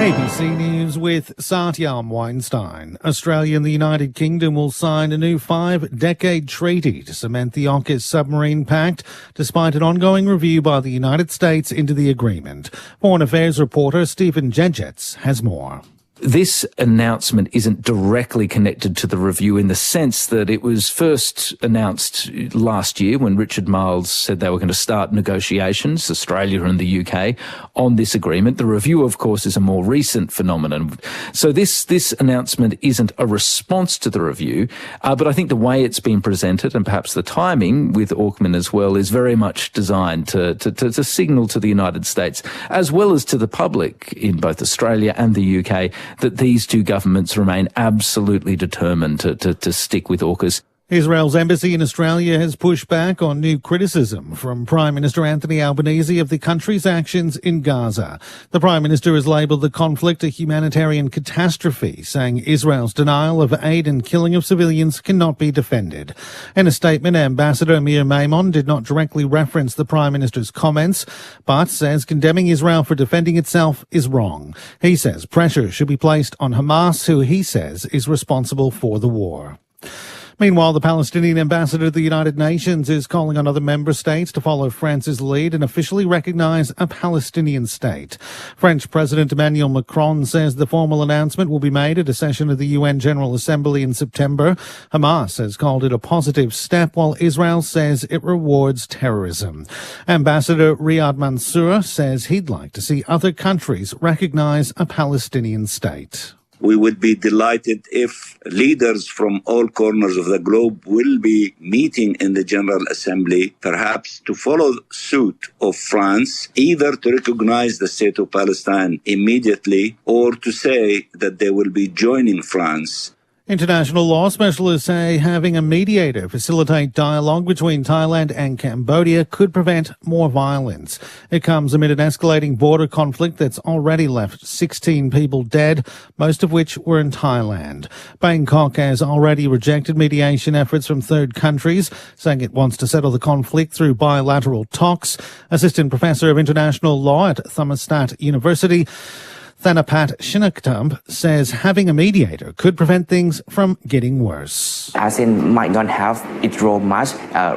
ABC News with Satyam Weinstein. Australia and the United Kingdom will sign a new 5-decade treaty to cement the AUKUS submarine pact, despite an ongoing review by the United States into the agreement. Foreign Affairs reporter Stephen Jejets has more. This announcement isn't directly connected to the review in the sense that it was first announced last year when Richard Marles said they were going to start negotiations, Australia and the UK, on this agreement. The review, of course, is a more recent phenomenon. So this announcement isn't a response to the review, but I think the way it's been presented, and perhaps the timing with Auckland as well, is very much designed to signal to the United States, as well as to the public in both Australia and the UK, that these two governments remain absolutely determined to stick with AUKUS. Israel's embassy in Australia has pushed back on new criticism from Prime Minister Anthony Albanese of the country's actions in Gaza. The Prime Minister has labelled the conflict a humanitarian catastrophe, saying Israel's denial of aid and killing of civilians cannot be defended. In a statement, Ambassador Amir Maimon did not directly reference the Prime Minister's comments, but says condemning Israel for defending itself is wrong. He says pressure should be placed on Hamas, who he says is responsible for the war. Meanwhile, the Palestinian ambassador to the United Nations is calling on other member states to follow France's lead and officially recognise a Palestinian state. French President Emmanuel Macron says the formal announcement will be made at a session of the UN General Assembly in September. Hamas has called it a positive step, while Israel says it rewards terrorism. Ambassador Riyad Mansour says he'd like to see other countries recognise a Palestinian state. We would be delighted if leaders from all corners of the globe will be meeting in the General Assembly, perhaps to follow suit of France, either to recognize the state of Palestine immediately or to say that they will be joining France. International law specialists say having a mediator facilitate dialogue between Thailand and Cambodia could prevent more violence. It comes amid an escalating border conflict that's already left 16 people dead, most of which were in Thailand. Bangkok has already rejected mediation efforts from third countries, saying it wants to settle the conflict through bilateral talks. Assistant Professor of International Law at Thammasat University, Thanapat Shinaktamp, says having a mediator could prevent things from getting worse. ASEAN might not have its role much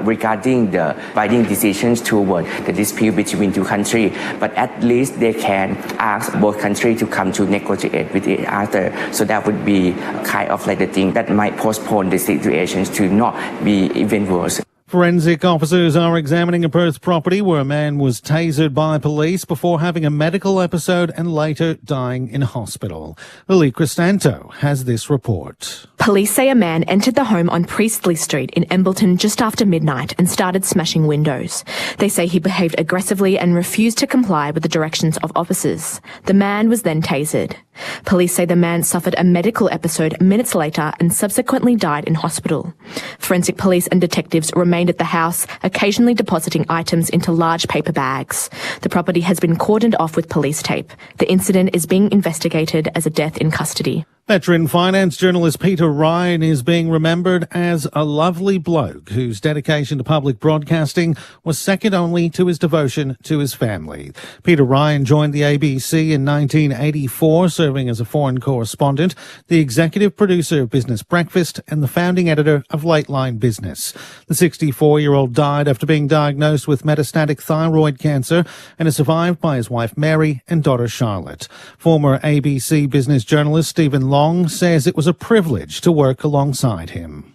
regarding the binding decisions toward the dispute between two countries, but at least they can ask both countries to come to negotiate with each other. So that would be kind of like the thing that might postpone the situations to not be even worse. Forensic officers are examining a Perth property where a man was tasered by police before having a medical episode and later dying in hospital. Lily Cristanto has this report. Police say a man entered the home on Priestley Street in Embleton just after midnight and started smashing windows. They say he behaved aggressively and refused to comply with the directions of officers. The man was then tasered. Police say the man suffered a medical episode minutes later and subsequently died in hospital. Forensic police and detectives remained at the house, occasionally depositing items into large paper bags. The property has been cordoned off with police tape. The incident is being investigated as a death in custody. Veteran finance journalist Peter Ryan is being remembered as a lovely bloke whose dedication to public broadcasting was second only to his devotion to his family. Peter Ryan joined the ABC in 1984, serving as a foreign correspondent, the executive producer of Business Breakfast and the founding editor of Lateline Business. The 64-year-old died after being diagnosed with metastatic thyroid cancer and is survived by his wife Mary and daughter Charlotte. Former ABC business journalist Stephen Long says it was a privilege to work alongside him.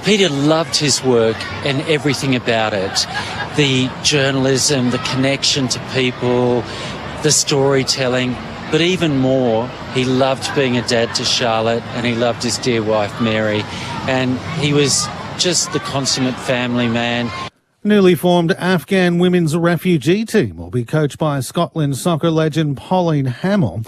Peter loved his work and everything about it. The journalism, the connection to people, the storytelling, but even more, he loved being a dad to Charlotte and he loved his dear wife Mary, and he was just the consummate family man. Newly formed Afghan women's refugee team will be coached by Scotland soccer legend Pauline Hamill.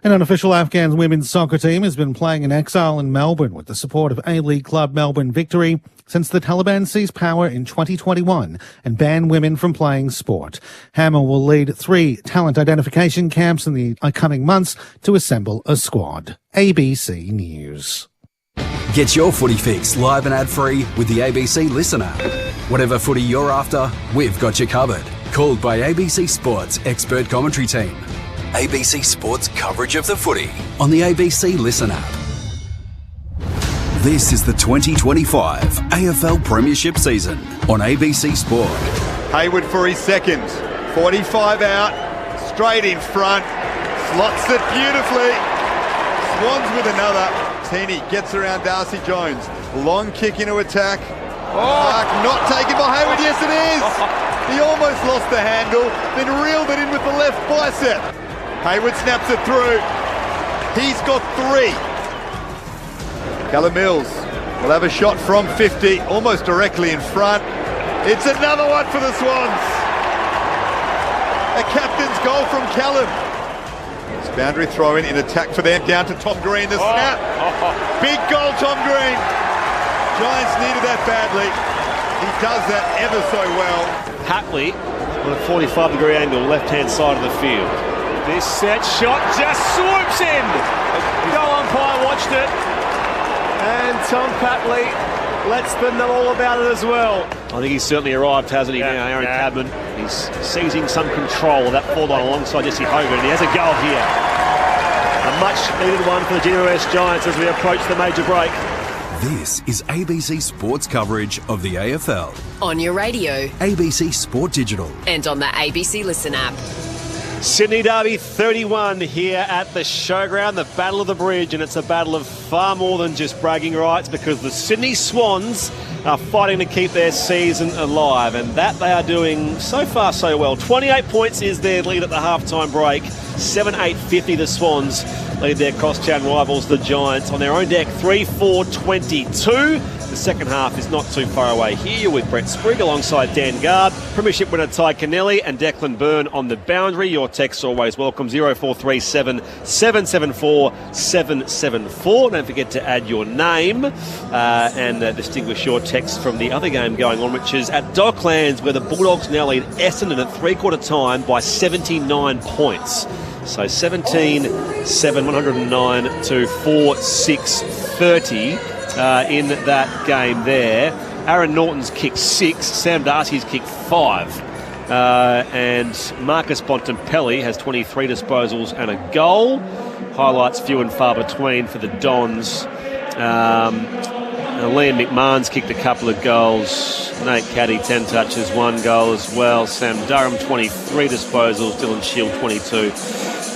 An unofficial Afghan women's soccer team has been playing in exile in Melbourne with the support of A-League club Melbourne Victory since the Taliban seized power in 2021 and banned women from playing sport. Hamill will lead 3 talent identification camps in the coming months to assemble a squad. ABC News. Get your footy fix live and ad-free with the ABC Listen app. Whatever footy you're after, we've got you covered. Called by ABC Sports expert commentary team. ABC Sports coverage of the footy on the ABC Listen app. This is the 2025 AFL Premiership season on ABC Sport. Hayward for his second. 45 out, straight in front, slots it beautifully. Swans with another. Teeny gets around Darcy Jones. Long kick into attack. Mark not taken by Hayward. Yes, it is. He almost lost the handle, then reeled it in with the left bicep. Hayward snaps it through. He's got 3. Callum Mills will have a shot from 50, almost directly in front. It's another one for the Swans. A captain's goal from Callum. It's boundary throw in attack for them. Down to Tom Green, the snap. Big goal, Tom Green. Giants needed that badly. He does that ever so well. Hatley on a 45-degree angle, left-hand side of the field. This set shot just swoops in. Goal umpire watched it. And Tom Patley lets them know all about it as well. I think he's certainly arrived, hasn't he, now, Aaron Cadman? He's seizing some control of that forward line alongside Jesse Hogan, and he has a goal here. A much-needed one for the GWS Giants as we approach the major break. This is ABC Sports coverage of the AFL. On your radio. ABC Sport Digital. And on the ABC Listen app. Sydney Derby 31 here at the Showground, the Battle of the Bridge, and it's a battle of far more than just bragging rights because the Sydney Swans are fighting to keep their season alive, and that they are doing so far so well. 28 points is their lead at the halftime break. 7-8-50 the Swans lead their crosstown rivals, the Giants, on their own deck. 3-4-22. The second half is not too far away here with Brett Sprigg alongside Dan Guard, Premiership winner Ty Kennelly and Declan Byrne on the boundary. Your texts always welcome, 0437 774 774. Don't forget to add your name and distinguish your text from the other game going on, which is at Docklands, where the Bulldogs now lead Essendon at three-quarter time by 79 points. So 17-7, 109 to 4-6-30 in that game there. Aaron Norton's kicked 6, Sam Darcy's kicked 5. And Marcus Bontempelli has 23 disposals and a goal. Highlights few and far between for the Dons. Liam McMahon's kicked a couple of goals. Nate Caddy, 10 touches, 1 goal as well. Sam Durham, 23 disposals. Dylan Shield, 22.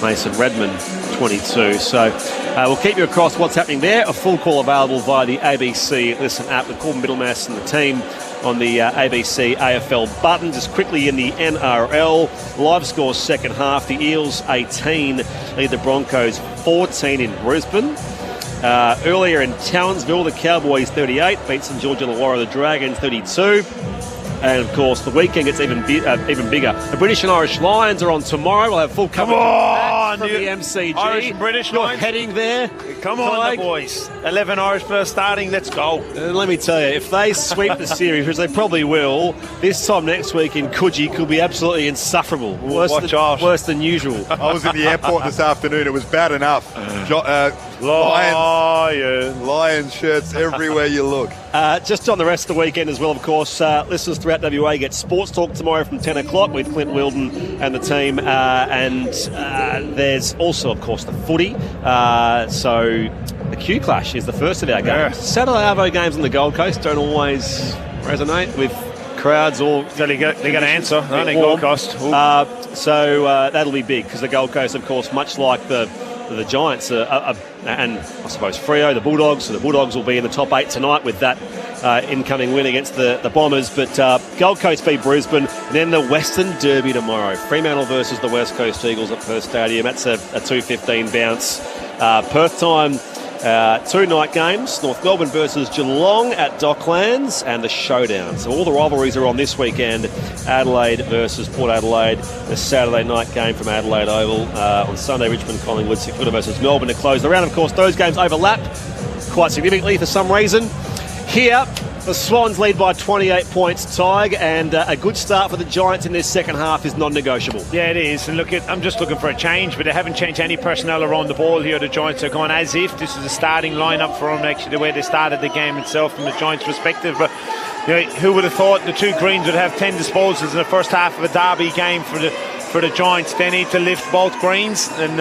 Mason Redmond, 22. So we'll keep you across what's happening there. A full call available via the ABC Listen app with Corbin Middlemass and the team on the ABC AFL button. Just quickly in the NRL, live score second half. The Eels 18 lead the Broncos 14 in Brisbane. Earlier in Townsville, the Cowboys 38 beat St George Illawarra, the Dragons 32. And of course, the weekend gets even bigger. The British and Irish Lions are on tomorrow. We'll have full coverage from the MCG. Irish and British Lions heading there. Come on, the boys. 11 Irish first starting. Let's go. Let me tell you, if they sweep the series, which they probably will, this time next week in Coogee could be absolutely insufferable. Worse than usual. I was in the airport this afternoon. It was bad enough. Lions shirts everywhere you look. Just on the rest of the weekend as well, of course, listeners throughout WA get Sports Talk tomorrow from 10 o'clock with Clint Wilden and the team. And there's also, of course, the footy. So the Q Clash is the first of our games. Yeah. Saturday Arvo games on the Gold Coast don't always resonate with crowds or... So they got to answer, don't they, Gold Coast? So that'll be big because the Gold Coast, of course, much like the Giants and I suppose Freo, the Bulldogs. So the Bulldogs will be in the top 8 tonight with that incoming win against the Bombers. But Gold Coast beat Brisbane. And then the Western Derby tomorrow. Fremantle versus the West Coast Eagles at Perth Stadium. That's a 2:15 bounce. Perth time. 2 night games, North Melbourne versus Geelong at Docklands and the Showdown. So all the rivalries are on this weekend. Adelaide versus Port Adelaide, the Saturday night game from Adelaide Oval. On Sunday, Richmond, Collingwood, St Kilda versus Melbourne to close the round. Of course, those games overlap quite significantly for some reason. Here, the Swans lead by 28 points, Tig, and a good start for the Giants in this second half is non-negotiable. Yeah, it is. And look, I'm just looking for a change, but they haven't changed any personnel around the ball here. The Giants are going as if this is a starting lineup for them, actually, the way they started the game itself from the Giants' perspective. But you know, who would have thought the 2 Greens would have 10 disposals in the first half of a derby game for the Giants? They need to lift both Greens, and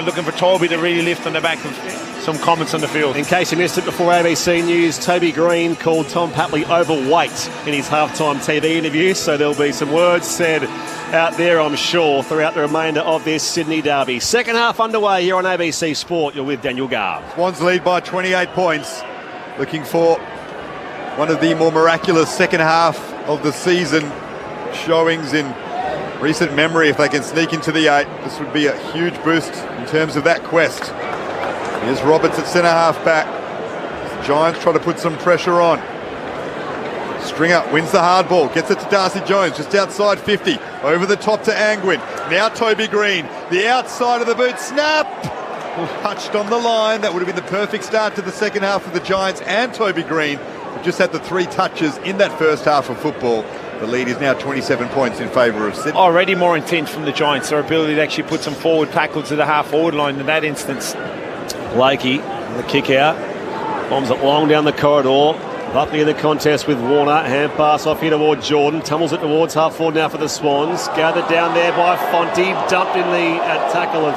looking for Toby to really lift on the back of some comments on the field. In case you missed it before ABC News, Toby Green called Tom Patley overweight in his halftime TV interview, so there'll be some words said out there, I'm sure, throughout the remainder of this Sydney derby. Second half underway here on ABC Sport. You're with Daniel Garb. Swans lead by 28 points. Looking for one of the more miraculous second half of the season showings in recent memory. If they can sneak into the 8, this would be a huge boost in terms of that quest. Here's Roberts at centre-half back. The Giants try to put some pressure on. Stringer wins the hard ball, gets it to Darcy Jones, just outside 50. Over the top to Angwin. Now Toby Green, the outside of the boot, snap! Touched on the line. That would have been the perfect start to the second half of the Giants and Toby Green. just had the 3 touches in that first half of football. The lead is now 27 points in favour of Sydney. Already more intent from the Giants, their ability to actually put some forward tackle to the half-forward line in that instance. Blakey, the kick out, bombs it long down the corridor. Buckley in the contest with Warner. Hand pass off here toward Jordan. Tumbles it towards half-forward now for the Swans. Gathered down there by Fonte. Dumped in the tackle of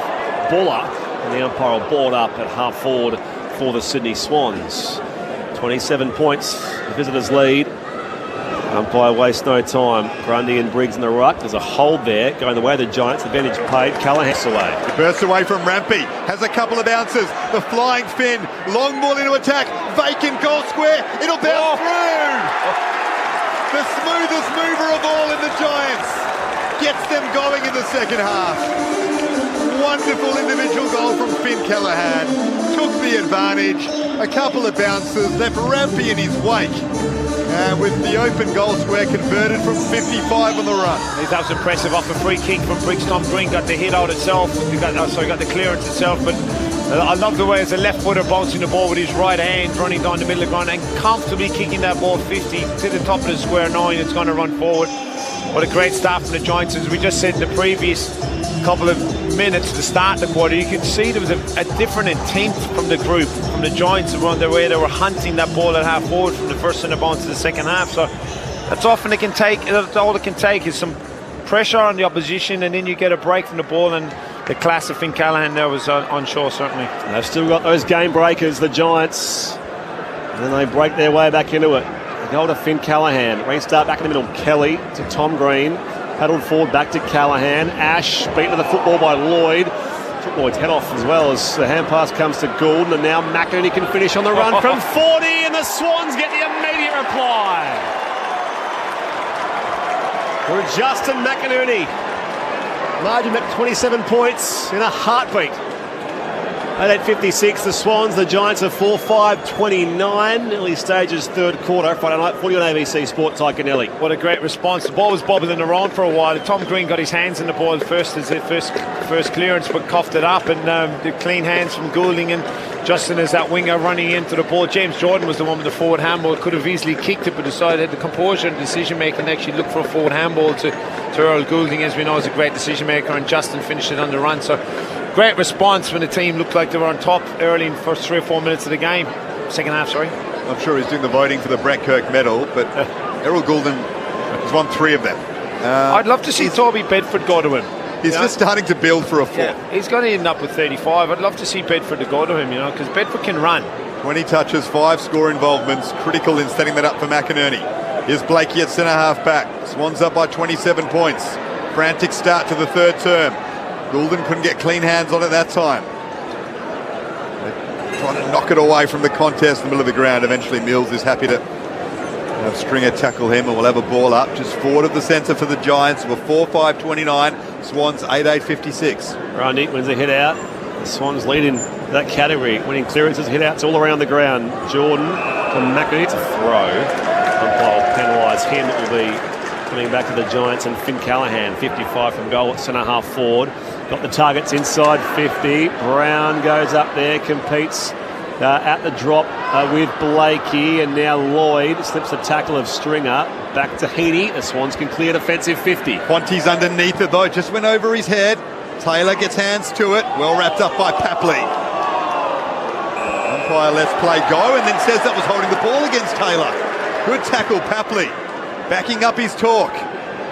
Buller. And the umpire will board up at half-forward for the Sydney Swans. 27 points, the visitors lead. Umpire wastes no time. Grundy and Briggs in the ruck. There's a hold there going the way of the Giants. Advantage paid. Callahan's away. He bursts away from Rampy. Has a couple of bounces. The flying fin. Long ball into attack. Vacant goal square. It'll bounce through. The smoothest mover of all in the Giants. Gets them going in the second half. Wonderful individual goal from Finn Callahan. Took the advantage. A couple of bounces. Left Rampy in his wake. With the open goal square converted from 55 on the run. That was impressive off a free kick from Briggs. Tom Green got the hit out itself. He got the clearance itself. But I love the way as a left footer bouncing the ball with his right hand, running down the middle of the ground and comfortably kicking that ball 50 to the top of the square 9. It's going to run forward. What a great start from the Giants. As we just said in the previous couple of minutes to start the quarter, you could see there was a different intent from the group, from the Giants who were on their way. They were hunting that ball at half forward from the first centre bounce to the second half. So that's often it can take. That's all it can take is some pressure on the opposition, and then you get a break from the ball. And the class of Finn Callahan there was on shore, certainly. They've still got those game breakers, the Giants, and then they break their way back into it. The goal to Finn Callahan. Restart back in the middle. Kelly to Tom Green. Paddled forward back to Callahan. Ash beaten to the football by Lloyd. Took Lloyd's head off as well as the hand pass comes to Goulden. And now McInerney can finish on the run from 40. And the Swans get the immediate reply. For Justin McInerney. Margin at 27 points in a heartbeat. At 8:56, the Swans, the Giants are 4-5-29. Early stages, third quarter. Friday night, 40 on ABC Sport, Tyconelli. What a great response. The ball was bobbling around for a while. Tom Green got his hands in the ball first as the first clearance, but coughed it up. And the clean hands from Goulding and Justin as that winger running into the ball. James Jordan was the one with the forward handball. Could have easily kicked it, but decided the composure and decision making actually look for a forward handball to Earl Goulding, as we know, is a great decision maker, and Justin finished it on the run. So great response when the team looked like they were on top early in the first 3 or 4 minutes of the game. Second half, sorry. I'm sure he's doing the voting for the Brett Kirk medal, but Errol Goulding has won 3 of them. I'd love to see Toby Bedford go to him. He's just starting to build for a 4th. Yeah, he's going to end up with 35. I'd love to see Bedford to go to him, because Bedford can run. 20 touches, 5 score involvements, critical in setting that up for McInerney. Here's Blakey at centre half back. Swans up by 27 points. Frantic start to the third term. Goulden couldn't get clean hands on it that time. They're trying to knock it away from the contest in the middle of the ground. Eventually Mills is happy to have Stringer tackle him, and we'll have a ball up just forward of the centre for the Giants. We're 4-5-29. Swans 8-8-56. Grundy wins a hit out. The Swans leading that category, winning clearances, hit outs all around the ground. Jordan to McInerney to throw. Umpire will penalise him. It will be coming back to the Giants, and Finn Callahan, 55 from goal at centre half forward. Got the targets inside 50. Brown goes up there, competes at the drop with Blakey, and now Lloyd slips a tackle of Stringer. Back to Heaney. The Swans can clear defensive 50. Fonte's underneath it though, just went over his head. Taylor gets hands to it, well wrapped up by Papley. Umpire lets play go and then says that was holding the ball against Taylor. Good tackle, Papley. Backing up his talk.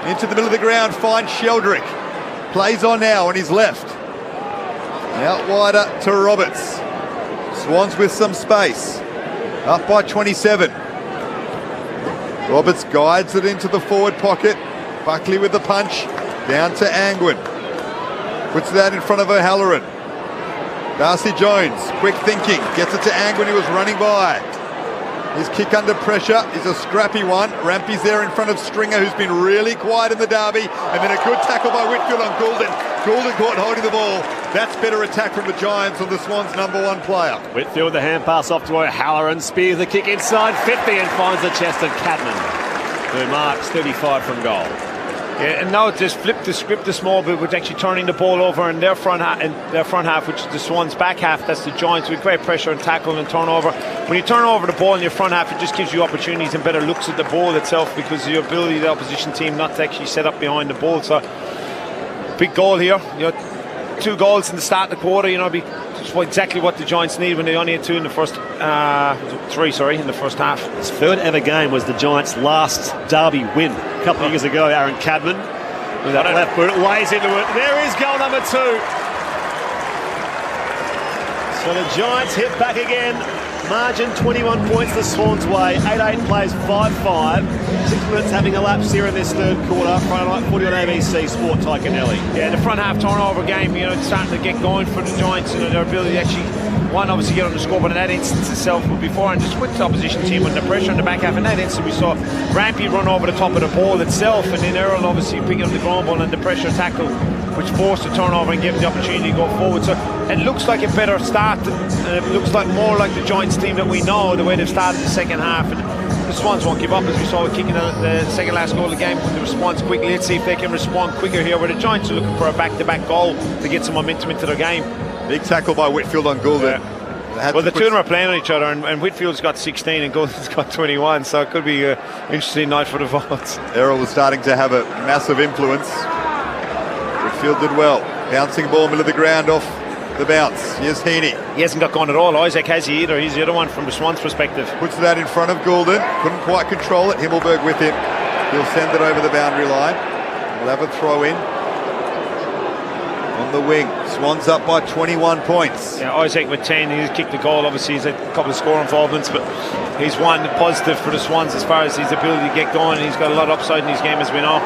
Into the middle of the ground, finds Sheldrick. Plays on now on his left. Out wider to Roberts. Swans with some space. Up by 27. Roberts guides it into the forward pocket. Buckley with the punch. Down to Angwin. Puts that in front of O'Halloran. Darcy Jones, quick thinking. Gets it to Angwin, who was running by. His kick under pressure is a scrappy one. Rampy's there in front of Stringer, who's been really quiet in the derby. And then a good tackle by Whitfield on Goulden. Goulden caught holding the ball. That's better attack from the Giants on the Swans' #1 player. Whitfield, the hand pass off to O'Halloran. Spears the kick inside 50 and finds the chest of Cadman, who marks 35 from goal. Yeah, and now just flip the script a small bit with actually turning the ball over in their front half, which is the Swans' back half. That's the Giants with great pressure and tackle and turnover. When you turn over the ball in your front half, it just gives you opportunities and better looks at the ball itself because of your ability of the opposition team not to actually set up behind the ball. So big goal here. 2 goals in the start of the quarter. Just exactly what the Giants need when they only had 2 in the first 3 in the first half. His third ever game was the Giants' last derby win a couple of years ago. Aaron Cadman with that left boot lays into it. There is goal number 2. So the Giants hit back again. Margin 21 points the Swans' way. 8-8 plays 5-5. 6 minutes having elapsed here in this third quarter. Friday Night Footy on ABC Sport. Tyke Nelly. Yeah, the front half turnover game, it's starting to get going for the Giants. Their ability to actually, obviously get on the scoreboard in that instance itself, but before, and just with the opposition team under pressure in the back half. In that instance, we saw Rampy run over the top of the ball itself, and then Earl obviously picking up the ground ball and the pressure tackle, which forced the turnover and gave them the opportunity to go forward. So it looks like a better start, and it looks like more like the Giants team that we know, the way they've started the second half. And the Swans won't give up, as we saw with kicking the second last goal of the game. Put the response quickly. Let's see if they can respond quicker here, where the Giants are looking for a back-to-back goal to get some momentum into their game. Big tackle by Whitfield on Goulden. Well, the two of them are playing on each other, and Whitfield's got 16 and Goulden's got 21, so it could be an interesting night for the Vols. Errol was starting to have a massive influence. Whitfield did well. Bouncing ball middle of the ground off the bounce. Here's Heaney. He hasn't got gone at all. Isaac has he either. He's the other one from the Swans' perspective. Puts it out in front of Goulden. Couldn't quite control it. Himmelberg with him. He'll send it over the boundary line. We'll have a throw in. On the wing. Swans up by 21 points. Yeah, Isaac with 10. He's kicked the goal. Obviously, he's had a couple of score involvements, but he's one positive for the Swans as far as his ability to get going. He's got a lot of upside in his game, as we know.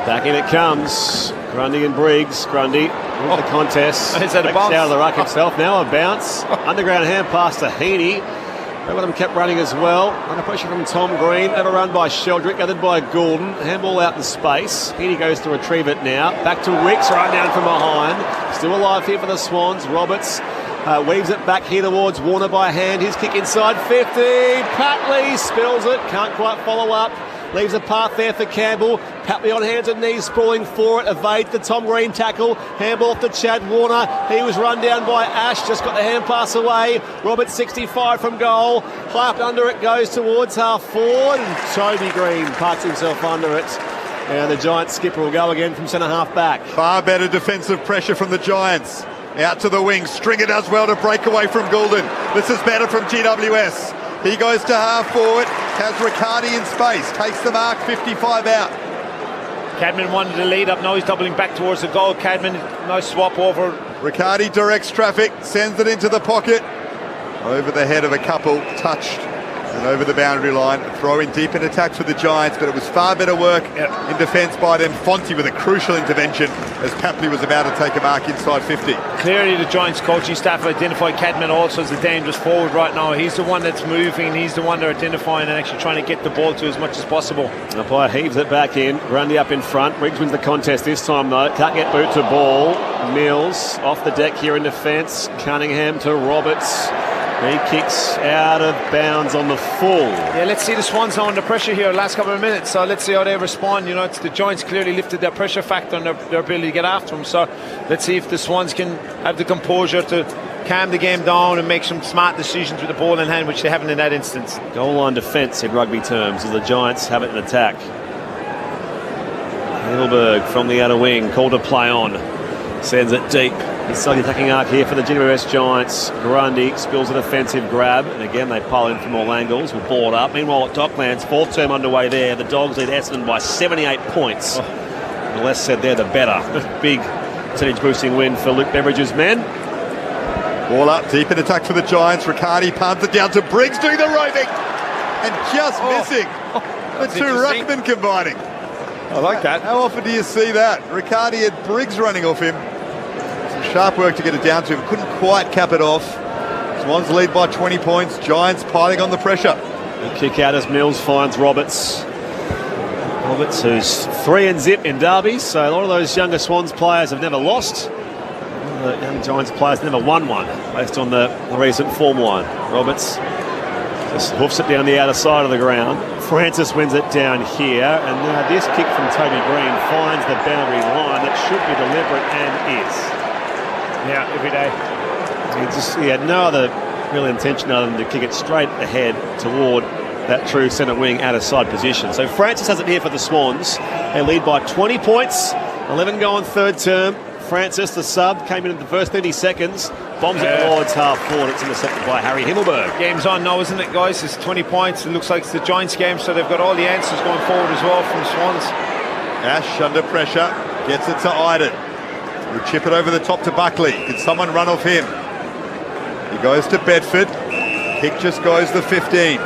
Back in it comes. Grundy and Briggs. Grundy with the contest. Is that a bounce? Out of the ruck himself. Now a bounce. Underground hand pass to Heaney. Both of them kept running as well. Under pressure from Tom Green. Overrun by Sheldrick. Gathered by Goulden. Handball out in space. Heaney goes to retrieve it now. Back to Wicks. Right down from behind. Still alive here for the Swans. Roberts weaves it back here towards Warner by hand. His kick inside 50. Patley spills it. Can't quite follow up. Leaves a path there for Campbell. Patley on hands and knees, sprawling for it. Evades the Tom Green tackle. Handball to Chad Warner. He was run down by Ash. Just got the hand pass away. Roberts 65 from goal. High up under it goes towards half forward. And Toby Green parks himself under it. And the Giants skipper will go again from centre half back. Far better defensive pressure from the Giants. Out to the wing. Stringer does well to break away from Goulden. This is better from GWS. He goes to half forward, has Riccardi in space, takes the mark, 55 out. Cadman wanted to lead up, now he's doubling back towards the goal. Cadman, nice swap over. Riccardi directs traffic, sends it into the pocket. Over the head of a couple, touched, and over the boundary line. A throw in deep in attack for the Giants, but it was far better work in defence by them. Fonte with a crucial intervention as Papley was about to take a mark inside 50. Clearly the Giants coaching staff identified Cadman also as a dangerous forward right now. He's the one that's moving, he's the one they're identifying and actually trying to get the ball to as much as possible. Umpire heaves it back in. Grundy up in front. Briggs wins the contest this time though. Can't get boot to ball. Mills off the deck here in defence. Cunningham to Roberts. He kicks out of bounds on the full. Yeah, let's see the Swans now under pressure here last couple of minutes. So let's see how they respond. It's the Giants clearly lifted their pressure factor and their ability to get after them. So let's see if the Swans can have the composure to calm the game down and make some smart decisions with the ball in hand, which they haven't in that instance. Goal line defence in rugby terms as the Giants have it in attack. Himmelberg from the outer wing, called to play on. Sends it deep. He's the attacking arc here for the GWS Giants. Grundy spills a defensive grab, and again they pile in from all angles. Will ball it up. Meanwhile at Docklands, fourth term underway there. The Dogs lead Essendon by 78 points. The less said there, the better. Big percentage boosting win for Luke Beveridge's men. Ball up, deep in attack for the Giants. Riccardi palms it down to Briggs doing the roving and just missing. The two ruckmen combining. I like that. How often do you see that? Riccardi had Briggs running off him. Some sharp work to get it down to him. Couldn't quite cap it off. Swans lead by 20 points. Giants piling on the pressure. The kick out as Mills finds Roberts. Roberts, who's 3-0 in derbies, so a lot of those younger Swans players have never lost. The young Giants players never won one, based on the recent form line. Roberts Just hoofs it down the outer side of the ground. Francis wins it down here, and now this kick from Toby Green finds the boundary line. That should be deliberate and is. Yeah, every day. He had no other real intention other than to kick it straight ahead toward that true centre wing outer side position. So Francis has it here for the Swans. They lead by 20 points. 11 go on third term. Francis, the sub, came in the first 30 seconds. Bombs it towards half forward. It's intercepted by Harry Himmelberg. Game's on now, isn't it, guys? It's 20 points. It looks like it's the Giants game, so they've got all the answers going forward as well from the Swans. Ash under pressure. Gets it to Iden. He'll chip it over the top to Buckley. Can someone run off him? He goes to Bedford. Kick just goes the 15.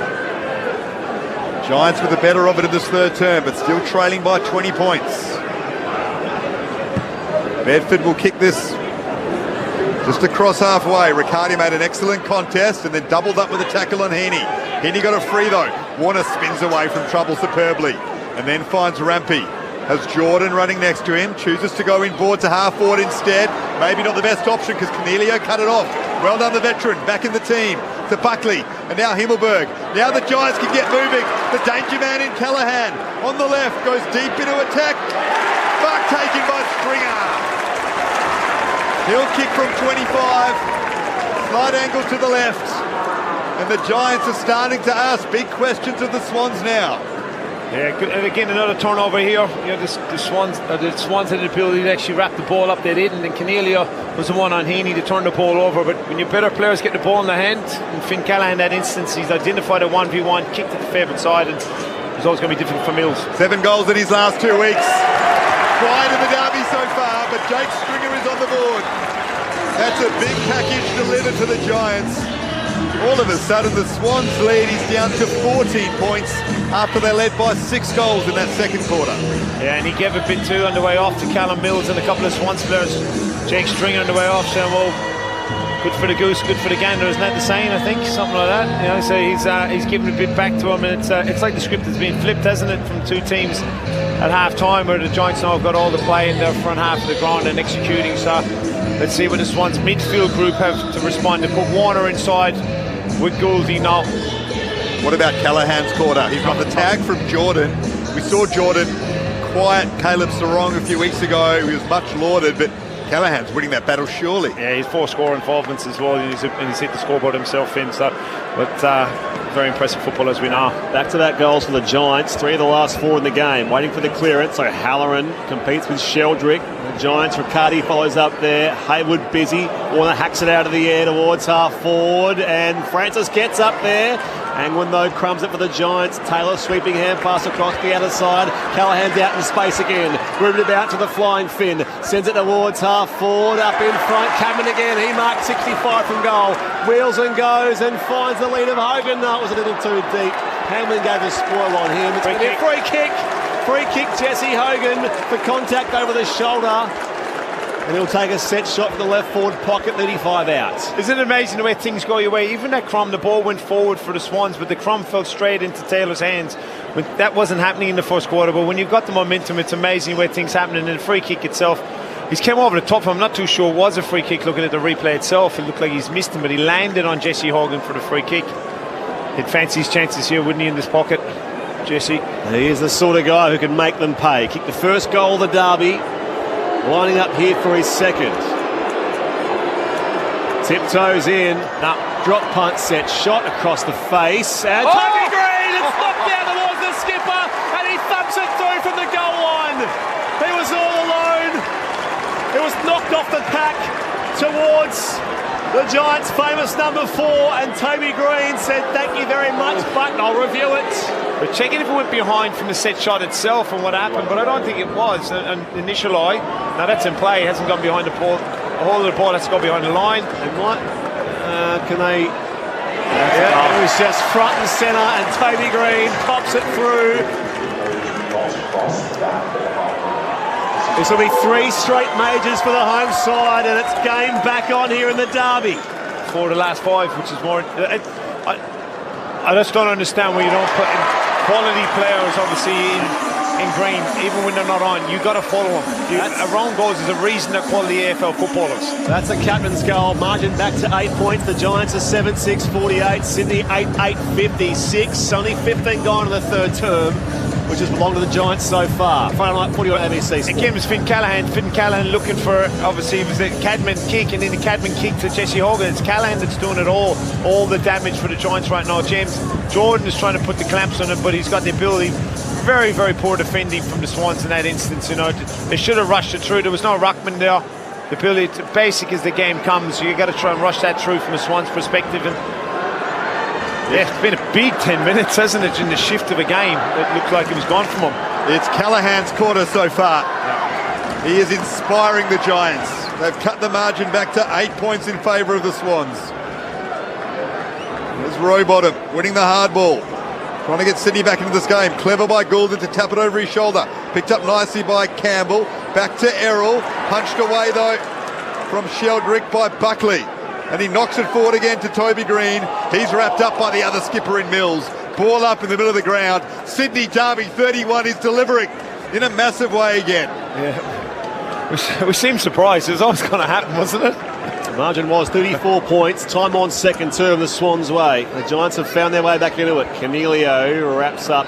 Giants with the better of it in this third term, but still trailing by 20 points. Bedford will kick this just across halfway. Riccardi made an excellent contest and then doubled up with a tackle on Heaney. Heaney got a free though. Warner spins away from trouble superbly and then finds Rampy. Has Jordan running next to him, chooses to go inboard to half forward instead. Maybe not the best option because Cornelio cut it off. Well done the veteran, back in the team to Buckley and now Himmelberg. Now the Giants can get moving. The danger man in Callaghan on the left goes deep into attack. Mark taken by Stringer. He'll kick from 25, slight angle to the left. And the Giants are starting to ask big questions of the Swans now. Yeah, and again another turnover here. You know, the Swans had the ability to actually wrap the ball up. They didn't, and Cornelio was the one on Heaney to turn the ball over. But when your better players get the ball in the hand, and Finn Callaghan in that instance, he's identified a 1v1, kicked at the favourite side, and it's always going to be difficult for Mills. 7 goals in his last 2 weeks. Quiet in the derby so far, but Jake Stringer is on the board. That's a big package delivered to the Giants. All of a sudden, the Swans lead is down to 14 points after they led by 6 goals in that second quarter. Yeah, and he gave a bit too on the way off to Callum Mills and a couple of Swans players. Jake Stringer on the way off saying, well, good for the goose, good for the gander, isn't that the saying, I think? Something like that. You know, so he's given a bit back to him, and it's like the script has been flipped, hasn't it, from two teams at half-time, where the Giants now have got all the play in their front half of the ground and executing. So let's see what the Swans midfield group have to respond. To put Warner inside with Gouldy now. What about Callaghan's quarter? He's got the tag from Jordan. We saw Jordan quiet Caleb Sarong a few weeks ago. He was much lauded, but Callaghan's winning that battle surely. Yeah, he's 4 score involvements as well, and he's hit the scoreboard himself in. So, but very impressive football as we know. Back-to-back goals for the Giants. 3 of the last 4 in the game. Waiting for the clearance. So Halloran competes with Sheldrick. The Giants, Riccardi follows up there. Hayward busy. Warner hacks it out of the air towards half forward, and Francis gets up there. Angwin, though, crumbs it for the Giants. Taylor sweeping hand pass across the outer side. Callaghan's out in space again. Rooted about to the flying Finn. Sends it towards half forward. Up in front. Cameron again. He marked 65 from goal. Wheels and goes and finds the lead of Hogan. No, it was a little too deep. Hamlin gave a spoil on him. It's going to be a free kick. Free kick, Jesse Hogan for contact over the shoulder. And he'll take a set shot for the left forward pocket, 35 out. Isn't it amazing the way things go your way? Even that crumb, the ball went forward for the Swans, but the crumb fell straight into Taylor's hands. That wasn't happening in the first quarter, but when you've got the momentum, it's amazing the way things happen. And the free kick itself, he's came over the top. I'm not too sure it was a free kick looking at the replay itself. It looked like he's missed him, but he landed on Jesse Hogan for the free kick. He'd fancy his chances here, wouldn't he, in this pocket, Jesse? He is the sort of guy who can make them pay. Kicked the first goal of the derby. Lining up here for his second. Tiptoes in. Drop punt set. Shot across the face. And Toby Green! It's knocked down towards the skipper. And he thumps it through from the goal line. He was all alone. It was knocked off the pack towards the Giants' famous number 4. And Toby Green said, thank you very much, but I'll review it. But checking if it went behind from the set shot itself and what happened, but I don't think it was. An initial eye. Now that's in play. It hasn't gone behind the ball. The whole of the ball has to go behind the line. And what? Can they? Yeah, it was just front and centre, and Toby Green pops it through. This will be 3 straight majors for the home side, and it's game back on here in the derby. 4 of the last 5, which is more. I just don't understand why you don't put in quality players, obviously, in green, even when they're not on. You got to follow them. Around goals is a reason they're called the AFL footballers. That's a captain's goal. Margin back to 8 points. The Giants are 7-6-48. Sydney 8-8-56. Only 15 gone in the third term, which has belonged to the Giants so far. Friday night footy on ABC Sport. Again, it was Finn Callahan looking for, obviously, it was the Cadman kick, and then the Cadman kick to Jesse Hogan. It's Callahan that's doing it all the damage for the Giants right now. James Jordan is trying to put the clamps on it, but he's got the ability. Very, very poor defending from the Swans in that instance. You know, they should have rushed it through. There was no ruckman there. The ability to, basic as the game comes, you got to try and rush that through from the Swans' perspective. And yeah, it's been a big 10 minutes, hasn't it, in the shift of a game. It looked like it was gone from him. It's Callahan's quarter so far. He is inspiring the Giants. They've cut the margin back to 8 points in favour of the Swans. There's Rowbottom winning the hard ball. Trying to get Sydney back into this game. Clever by Goulden to tap it over his shoulder. Picked up nicely by Campbell. Back to Errol. Punched away though from Sheldrick by Buckley. And he knocks it forward again to Toby Green. He's wrapped up by the other skipper in Mills. Ball up in the middle of the ground. Sydney Derby 31 is delivering in a massive way again. Yeah, we seemed surprised. It was always going to happen, wasn't it? The margin was 34 points. Time on second term the Swans' way. The Giants have found their way back into it. Canelio wraps up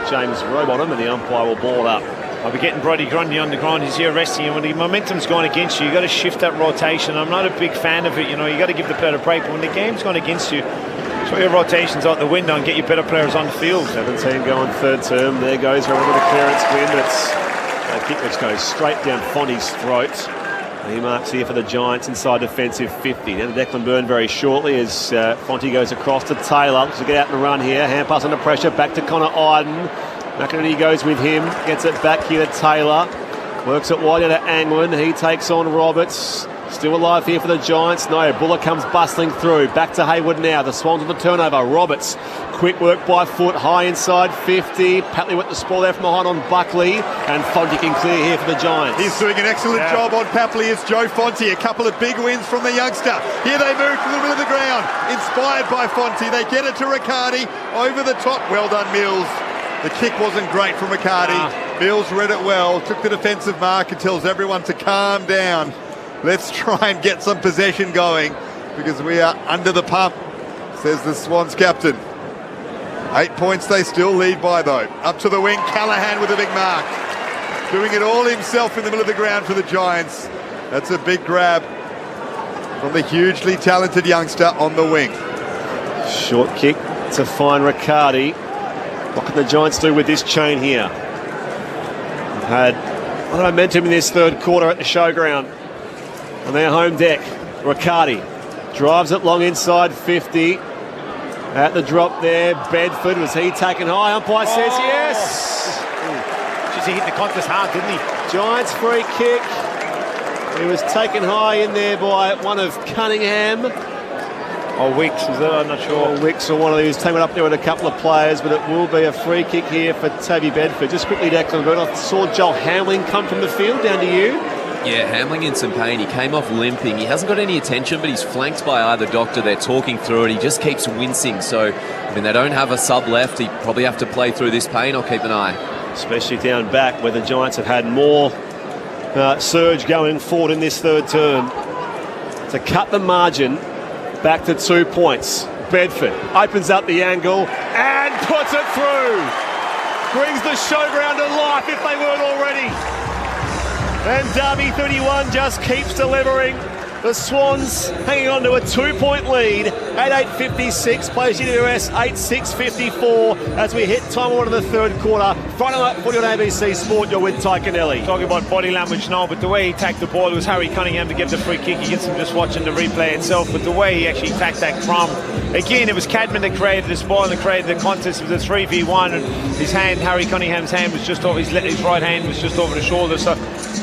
James Rowbottom, and the umpire will ball up. I'll be getting Brodie Grundy on the ground. He's here resting, and when the momentum's gone against you, got to shift that rotation. I'm not a big fan of it. You know, you got to give the player a break. But when the game's gone against you, throw your rotations out the window and get your better players on the field. 17 going third term. There goes Remember the clearance win, but it's a kick which goes straight down Fonty's throat. He marks here for the Giants inside defensive 50. Now to Declan Byrne very shortly as Fonty goes across to Taylor. To get out and run here. Hand pass under pressure. Back to Connor Iden. McInerney goes with him. Gets it back here to Taylor. Works it wide out to Angwin. He takes on Roberts. Still alive here for the Giants. No, Buller comes bustling through. Back to Hayward now. The Swans on the turnover. Roberts. Quick work by foot. High inside 50. Patley with the spoil there from behind on Buckley. And Fonty can clear here for the Giants. He's doing an excellent job on Papley. It's Joe Fonty. A couple of big wins from the youngster. Here they move to the middle of the ground. Inspired by Fonty. They get it to Riccardi. Over the top. Well done, Mills. The kick wasn't great from Riccardi. Mills read it well. Took the defensive mark and tells everyone to calm down. Let's try and get some possession going because we are under the pump, says the Swans captain. 8 points they still lead by though. Up to the wing, Callahan with a big mark. Doing it all himself in the middle of the ground for the Giants. That's a big grab from the hugely talented youngster on the wing. Short kick to find Riccardi. What can the Giants do with this chain here? We've had a lot of momentum in this third quarter at the showground. On their home deck, Riccardi drives it long inside 50. At the drop there, Bedford, was he taken high? Umpire says yes. Jeez, he hit the contest hard, didn't he? Giants free kick. He was taken high in there by one of Cunningham. Or Wicks, is that? I'm not sure. Or Wicks or one of these. Taken up there with a couple of players, but it will be a free kick here for Tabby Bedford. Just quickly, Declan Byrne, I saw Joel Hamling come from the field down to you. Yeah, Hamling in some pain. He came off limping. He hasn't got any attention, but he's flanked by either doctor. They're talking through it. He just keeps wincing. So, I mean, they don't have a sub left. He probably have to play through this pain. I'll keep an eye. Especially down back where the Giants have had more surge going forward in this third term. To cut the margin back to 2 points. Bedford opens up the angle and puts it through. Brings the showground to life if they weren't already. And Derby 31 just keeps delivering. The Swans hanging on to a 2-point lead at 8:56. Plays UWS 8:6:54 as we hit time one of the third quarter. Friday night footy on ABC Sport. You're with Ty Kennelly. Talking about body language now, but the way he tacked the ball, it was Harry Cunningham to get the free kick. You get some just watching the replay itself, but the way he actually tacked that crumb. Again, it was Cadman that created this ball and that created the contest. It was a 3v1, and his hand, Harry Cunningham's hand, was just over his right hand was just over the shoulder. So,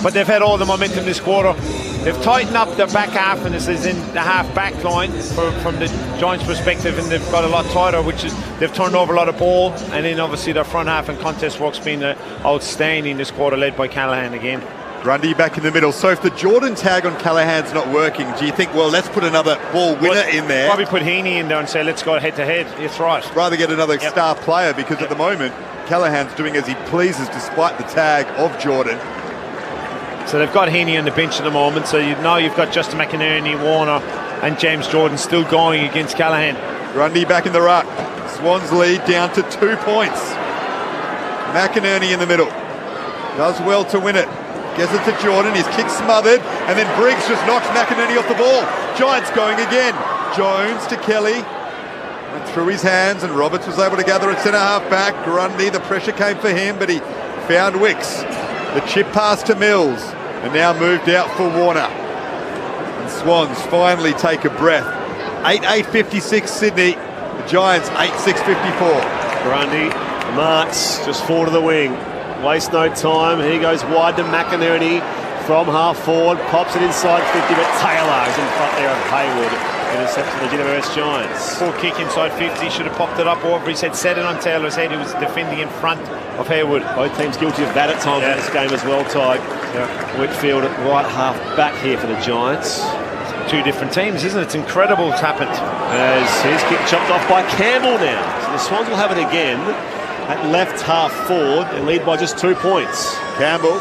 but they've had all the momentum this quarter. They've tightened up their back half, and this is in the half back line from the Giants' perspective, and they've got a lot tighter, which is they've turned over a lot of ball, and then obviously their front half and contest work's been outstanding this quarter, led by Callahan again. Grundy back in the middle. So if the Jordan tag on Callaghan's not working, do you think, well, let's put another ball winner in there? Probably put Heaney in there and say, let's go head-to-head. It's right. Rather get another star player, because at the moment, Callaghan's doing as he pleases despite the tag of Jordan. So they've got Heaney on the bench at the moment, so you've got Justin McInerney, Warner and James Jordan still going against Callaghan. Grundy back in the ruck. Swans lead down to 2 points. McInerney in the middle. Does well to win it. Gets it to Jordan. His kick smothered. And then Briggs just knocks McInerney off the ball. Giants going again. Jones to Kelly. Went through his hands, and Roberts was able to gather at centre-half back. Grundy, the pressure came for him, but he found Wicks. The chip pass to Mills. And now moved out for Warner. And Swans finally take a breath. 8-8-56 Sydney. The Giants 8-6-54. Grundy marks just forward to the wing. Waste no time. He goes wide to McInerney from half forward. Pops it inside 50, but Taylor is in front there of Hayward. Intercepts the GWS Giants. Poor kick inside 50. Should have popped it up over his head. Set it on Taylor's head. He was defending in front of Hayward. Both teams guilty of that at times in this game as well, Ty. Whitfield at right half back here for the Giants. Two different teams, isn't it? It's incredible what's happened. As his kick chopped off by Campbell now. So the Swans will have it again at left half forward and lead by just 2 points. Campbell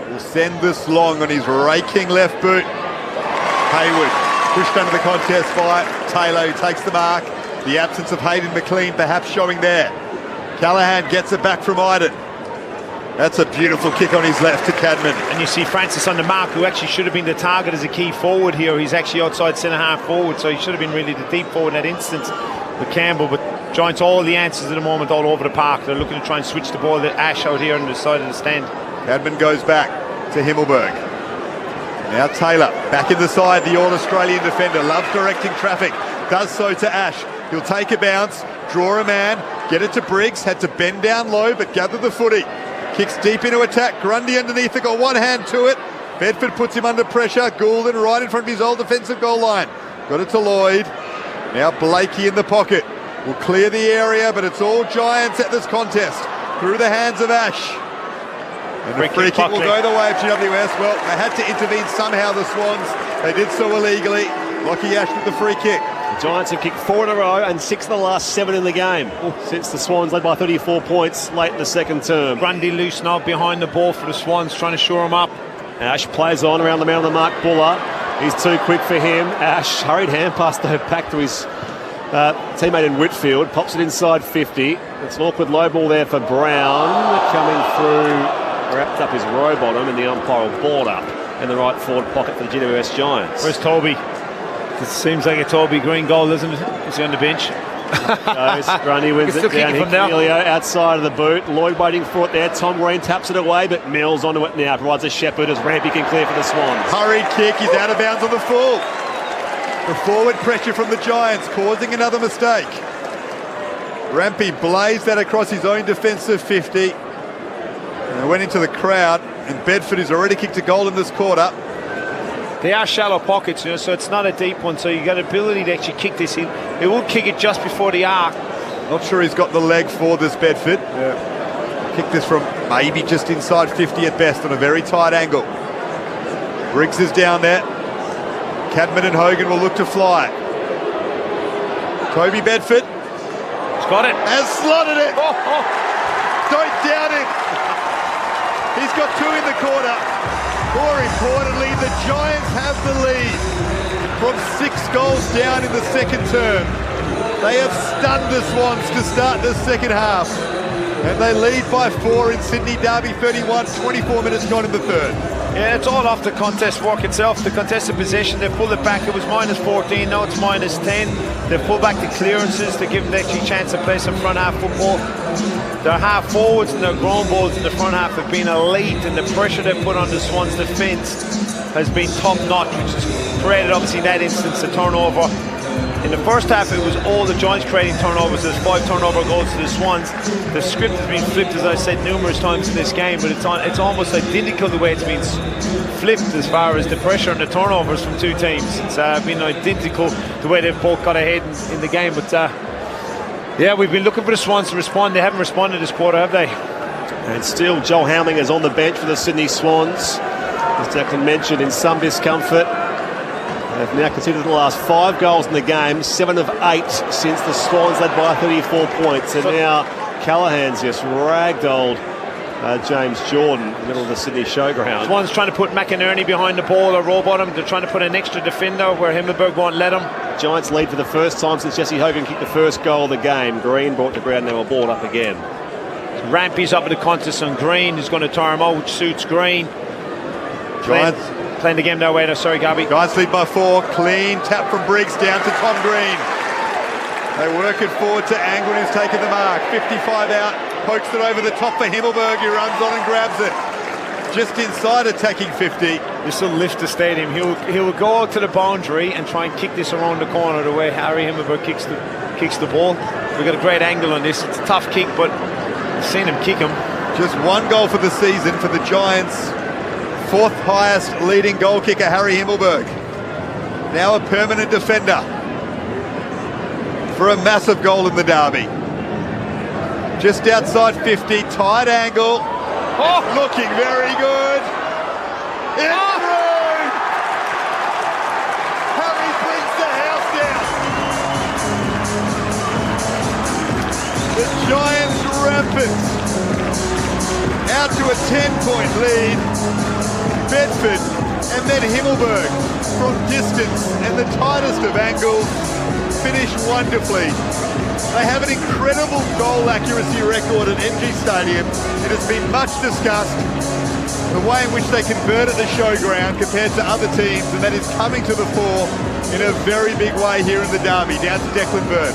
will send this long on his raking left boot. Hayward pushed under the contest by Taylor, who takes the mark. The absence of Hayden McLean perhaps showing there. Callaghan gets it back from Iden. That's a beautiful kick on his left to Cadman. And you see Francis on the mark, who actually should have been the target as a key forward here. He's actually outside centre-half forward, so he should have been really the deep forward in that instance with Campbell. But Giants, all the answers at the moment all over the park. They're looking to try and switch the ball to Ash out here on the side of the stand. Cadman goes back to Himmelberg. Now Taylor, back in the side, the All-Australian defender, loves directing traffic, does so to Ash. He'll take a bounce, draw a man, get it to Briggs, had to bend down low, but gather the footy. Kicks deep into attack, Grundy underneath it, got one hand to it. Bedford puts him under pressure, Goulden right in front of his old defensive goal line. Got it to Lloyd. Now Blakey in the pocket. Will clear the area, but it's all Giants at this contest. Through the hands of Ash. And the free kick will go the way of GWS. Well, they had to intervene somehow, the Swans. They did so illegally. Lockie Ash with the free kick. The Giants have kicked 4 in a row and 6 of the last 7 in the game since the Swans led by 34 points late in the second term. Grundy loose now behind the ball for the Swans, trying to shore him up. Ash plays on around the man on the mark, Buller. He's too quick for him. Ash, hurried hand pass though back to his teammate in Whitfield. Pops it inside 50. It's an awkward low ball there for Brown. Coming through, wrapped up his row bottom, and the umpire will ball up in the right forward pocket for the GWS Giants. Where's Toby? It seems like a Toby Green goal, doesn't it? Is he on the bench? Grundy wins it down. Hickelio outside of the boot. Lloyd waiting for it there. Tom Green taps it away, but Mills onto it now. Provides a shepherd as Rampy can clear for the Swans. Hurried kick. He's out of bounds on the full. The forward pressure from the Giants causing another mistake. Rampy blazed that across his own defensive 50. And went into the crowd. And Bedford has already kicked a goal in this quarter. They are shallow pockets, you know, so it's not a deep one. So you got ability to actually kick this in. They will kick it just before the arc. Not sure he's got the leg for this Bedford. Kick this from maybe just inside 50 at best on a very tight angle. Briggs is down there. Cadman and Hogan will look to fly. Toby Bedford. He's got it. Has slotted it. Don't doubt him. He's got 2 in the quarter. More importantly, the Giants have the lead from 6 goals down in the second term. They have stunned the Swans to start the second half. And they lead by 4 in Sydney Derby 31, 24 minutes gone in the third. Yeah, it's all off the contest work itself. The contested possession, they pulled it back. It was minus 14, now it's minus 10. They pulled back the clearances to give them the extra chance to play some front half football. Their half forwards and their ground balls in the front half have been elite, and the pressure they put on the Swans defence has been top notch, which has created obviously in that instance a turnover. In the first half, it was all the Giants creating turnovers. There's 5 turnover goals to the Swans. The script has been flipped, as I said numerous times in this game, but it's almost identical the way it's been flipped as far as the pressure and the turnovers from 2 teams. It's been identical the way they've both got ahead in the game. But yeah, we've been looking for the Swans to respond. They haven't responded this quarter, have they? And still, Joel Howling is on the bench for the Sydney Swans. As Declan mentioned, in some discomfort. They've now conceded the last 5 goals in the game, 7 of 8 since the Swans led by 34 points. And now Callaghan's just ragdolled James Jordan in the middle of the Sydney Showground. Swans trying to put McInerney behind the ball or Rowbottom. They're trying to put an extra defender where Himmelberg won't let him. Giants lead for the first time since Jesse Hogan kicked the first goal of the game. Green brought to ground, now a ball up again. Rampy's up at the contest on Green. He's going to tire him out, which suits Green. Giants playing the game their way now. Sorry, Gabby. Giants lead by 4. Clean tap from Briggs down to Tom Green. They work it forward to Angwin, who's taken the mark. 55 out, pokes it over the top for Himmelberg, who runs on and grabs it. Just inside attacking 50. This will lift the stadium. He'll go out to the boundary and try and kick this around the corner the way Harry Himmelberg kicks the ball. We've got a great angle on this. It's a tough kick, but I've seen him kick him. Just 1 goal for the season for the Giants. 4th highest leading goal kicker, Harry Himmelberg. Now a permanent defender for a massive goal in the derby. Just outside 50, tight angle. Looking very good. It's through! Harry brings the house down. The Giants rampant. Out to a 10-point lead. Bedford and then Himmelberg from distance and the tightest of angles finish wonderfully. They have an incredible goal accuracy record at MG Stadium. It has been much discussed, the way in which they convert at the Showground compared to other teams, and that is coming to the fore in a very big way here in the derby, down to Declan Byrne.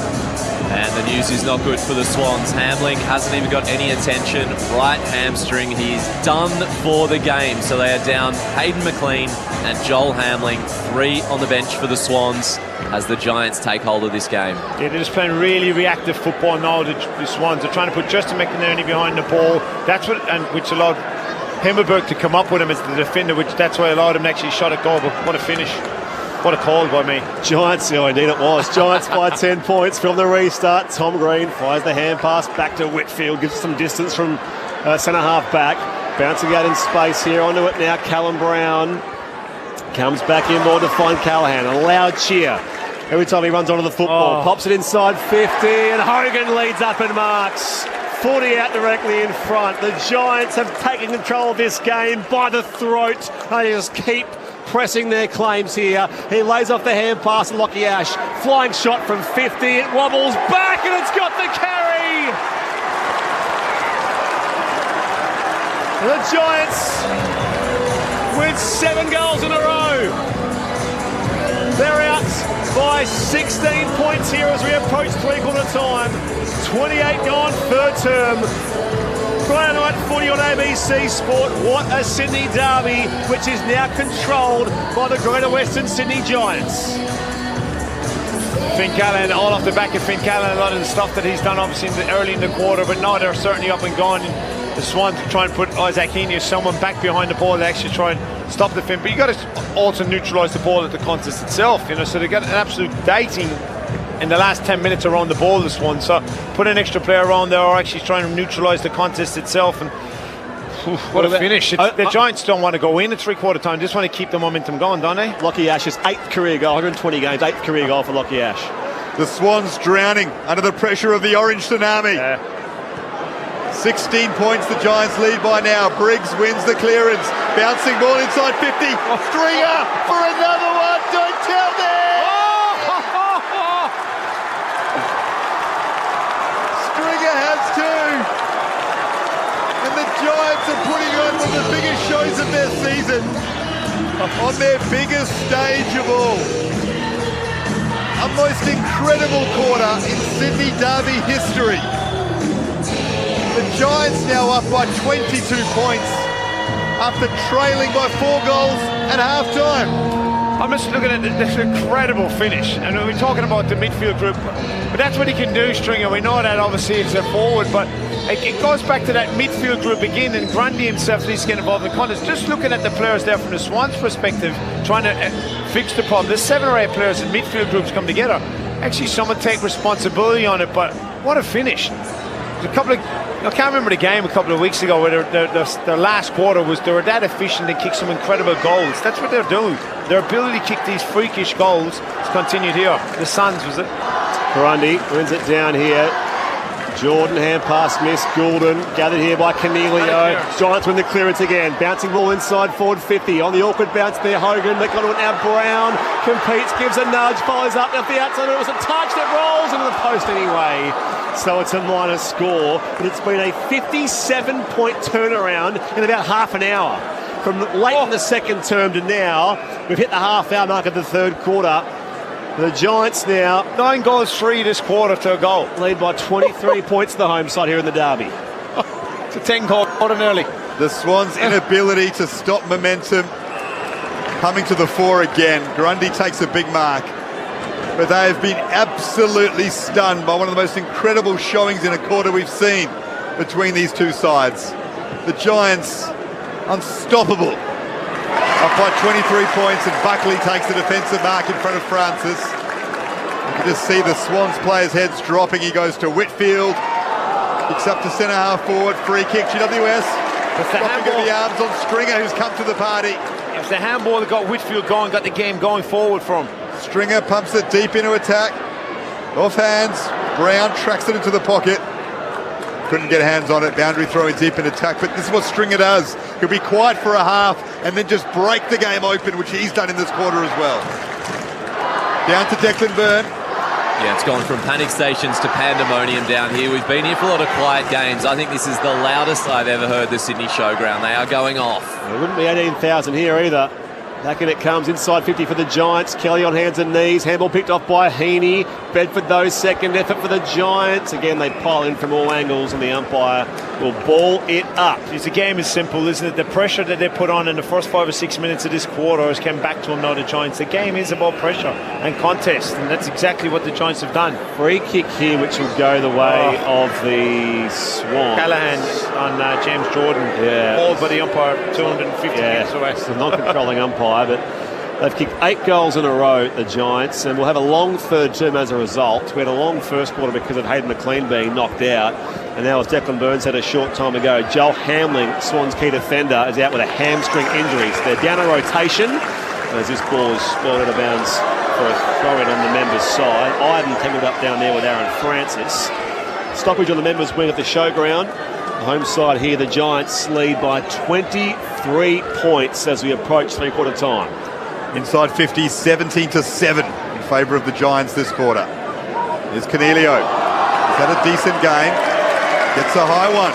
And the news is not good for the Swans. Hamling hasn't even got any attention. Right hamstring. He's done for the game. So they are down Hayden McLean and Joel Hamling. 3 on the bench for the Swans as the Giants take hold of this game. Yeah, they're just playing really reactive football now, the Swans. They're trying to put Justin McInerney behind the ball. That's which allowed Himmelberg to come up with him as the defender, that's why allowed him to actually shot a goal. But what a finish. What a call by me. Giants, indeed it was. Giants by 10 points from the restart. Tom Green fires the hand pass back to Whitfield, gives some distance from centre half back. Bouncing out in space here, onto it now. Callum Brown comes back in more to find Callaghan. A loud cheer every time he runs onto the football. Pops it inside 50 and Hogan leads up and marks. 40 out directly in front. The Giants have taken control of this game by the throat. They just keep pressing their claims here. He lays off the hand pass to Lockie Ash. Flying shot from 50. It wobbles back and it's got the carry. The Giants with 7 goals in a row. They're out by 16 points here as we approach 3/4 time. 28 gone, 3rd term. Friday night footy on ABC Sport. What a Sydney derby, which is now controlled by the Greater Western Sydney Giants. Finn Callaghan, all off the back of Finn Callaghan, a lot of the stuff that he's done obviously early in the quarter, but now they're certainly up and gone. The Swans are trying to put Isaac Heaney or someone back behind the ball to actually try and stop the Finn. But you got to also neutralise the ball at the contest itself, so they got an absolute dating in the last 10 minutes around the ball, this one. So put an extra player around there or actually trying to neutralise the contest itself. And what a finish. The Giants don't want to go in at 3/4 time. Just want to keep the momentum going, don't they? Lockie Ash's 8th career goal, 120 games, 8th career goal for Lockie Ash. The Swans drowning under the pressure of the orange tsunami. 16 points the Giants lead by now. Briggs wins the clearance. Bouncing ball inside 50. Stringer for another one. Don't tell them. Stringer has 2. And the Giants are putting on one of the biggest shows of their season. On their biggest stage of all. A most incredible quarter in Sydney derby history. The Giants now up by 22 points after trailing by 4 goals at half-time. I'm just looking at this incredible finish, and we're talking about the midfield group, but that's what he can do, Stringer. We know that obviously it's a forward, but it goes back to that midfield group again, and Grundy himself needs to get involved in the contest. Just looking at the players there from the Swans' perspective, trying to fix the problem. There's 7 or 8 players in midfield groups come together. Actually, someone take responsibility on it, but what a finish. There's a couple of I can't remember the game a couple of weeks ago where their last quarter was they were that efficient. They kicked some incredible goals. That's what they're doing. Their ability to kick these freakish goals has continued here. The Suns, was it? Grundy wins it down here. Jordan, hand pass missed. Goulden gathered here by Canelio. Giants win the clearance again. Bouncing ball inside forward 50. On the awkward bounce there, Hogan. They got it now. Brown competes, gives a nudge, follows up off the outside. It was a touch that rolls into the post anyway. So it's a minor score. But it's been a 57-point turnaround in about half an hour. From late in the second term to now, we've hit the half-hour mark of the third quarter. The Giants now 9 goals 3 this quarter to a goal. Lead by 23 points to the home side here in the derby. It's a 10-goal quarter nearly. The Swans' inability to stop momentum coming to the fore again. Grundy takes a big mark. But they have been absolutely stunned by one of the most incredible showings in a quarter we've seen between these two sides. The Giants, unstoppable. Up by 23 points, and Buckley takes the defensive mark in front of Francis. You can just see the Swans players' heads dropping. He goes to Whitfield, kicks up to centre half forward, free kick, GWS. Dropping of the arms on Stringer, who's come to the party. It's the handball that got Whitfield going, got the game going forward for him. Stringer pumps it deep into attack. Off hands, Brown tracks it into the pocket. Couldn't get hands on it, boundary throwing deep in attack, but this is what Stringer does. He'll be quiet for a half and then just break the game open, which he's done in this quarter as well. Down to Declan Byrne. Yeah, it's gone from panic stations to pandemonium down here. We've been here for a lot of quiet games. I think this is the loudest I've ever heard the Sydney Showground. They are going off. There wouldn't be 18,000 here either. Back in it comes, inside 50 for the Giants. Kelly on hands and knees. Handball picked off by Heaney. Bedford, though, second effort for the Giants. Again, they pile in from all angles, and the umpire will ball it up. The game is simple, isn't it? The pressure that they put on in the first 5 or 6 minutes of this quarter has come back to them now, the Giants. The game is about pressure and contest, and that's exactly what the Giants have done. Free kick here, which will go the way of the Swans. Callahan on James Jordan. Yeah. All but the umpire 250 metres away. It's a non-controlling umpire, but they've kicked 8 goals in a row, the Giants, and will have a long third term as a result. We had a long first quarter because of Hayden McLean being knocked out. And now, as Declan Byrne said a short time ago, Joel Hamling, Swans' key defender, is out with a hamstring injury. So they're down a rotation as this ball is spoiled out of bounds for a throw-in on the members' side. Iden tangled up down there with Aaron Francis. Stoppage on the members' wing at the showground. The home side here, the Giants lead by 23 points as we approach three-quarter time. Inside 50, 17-7 in favour of the Giants this quarter. Here's Canelio. He's had a decent game. Gets a high one.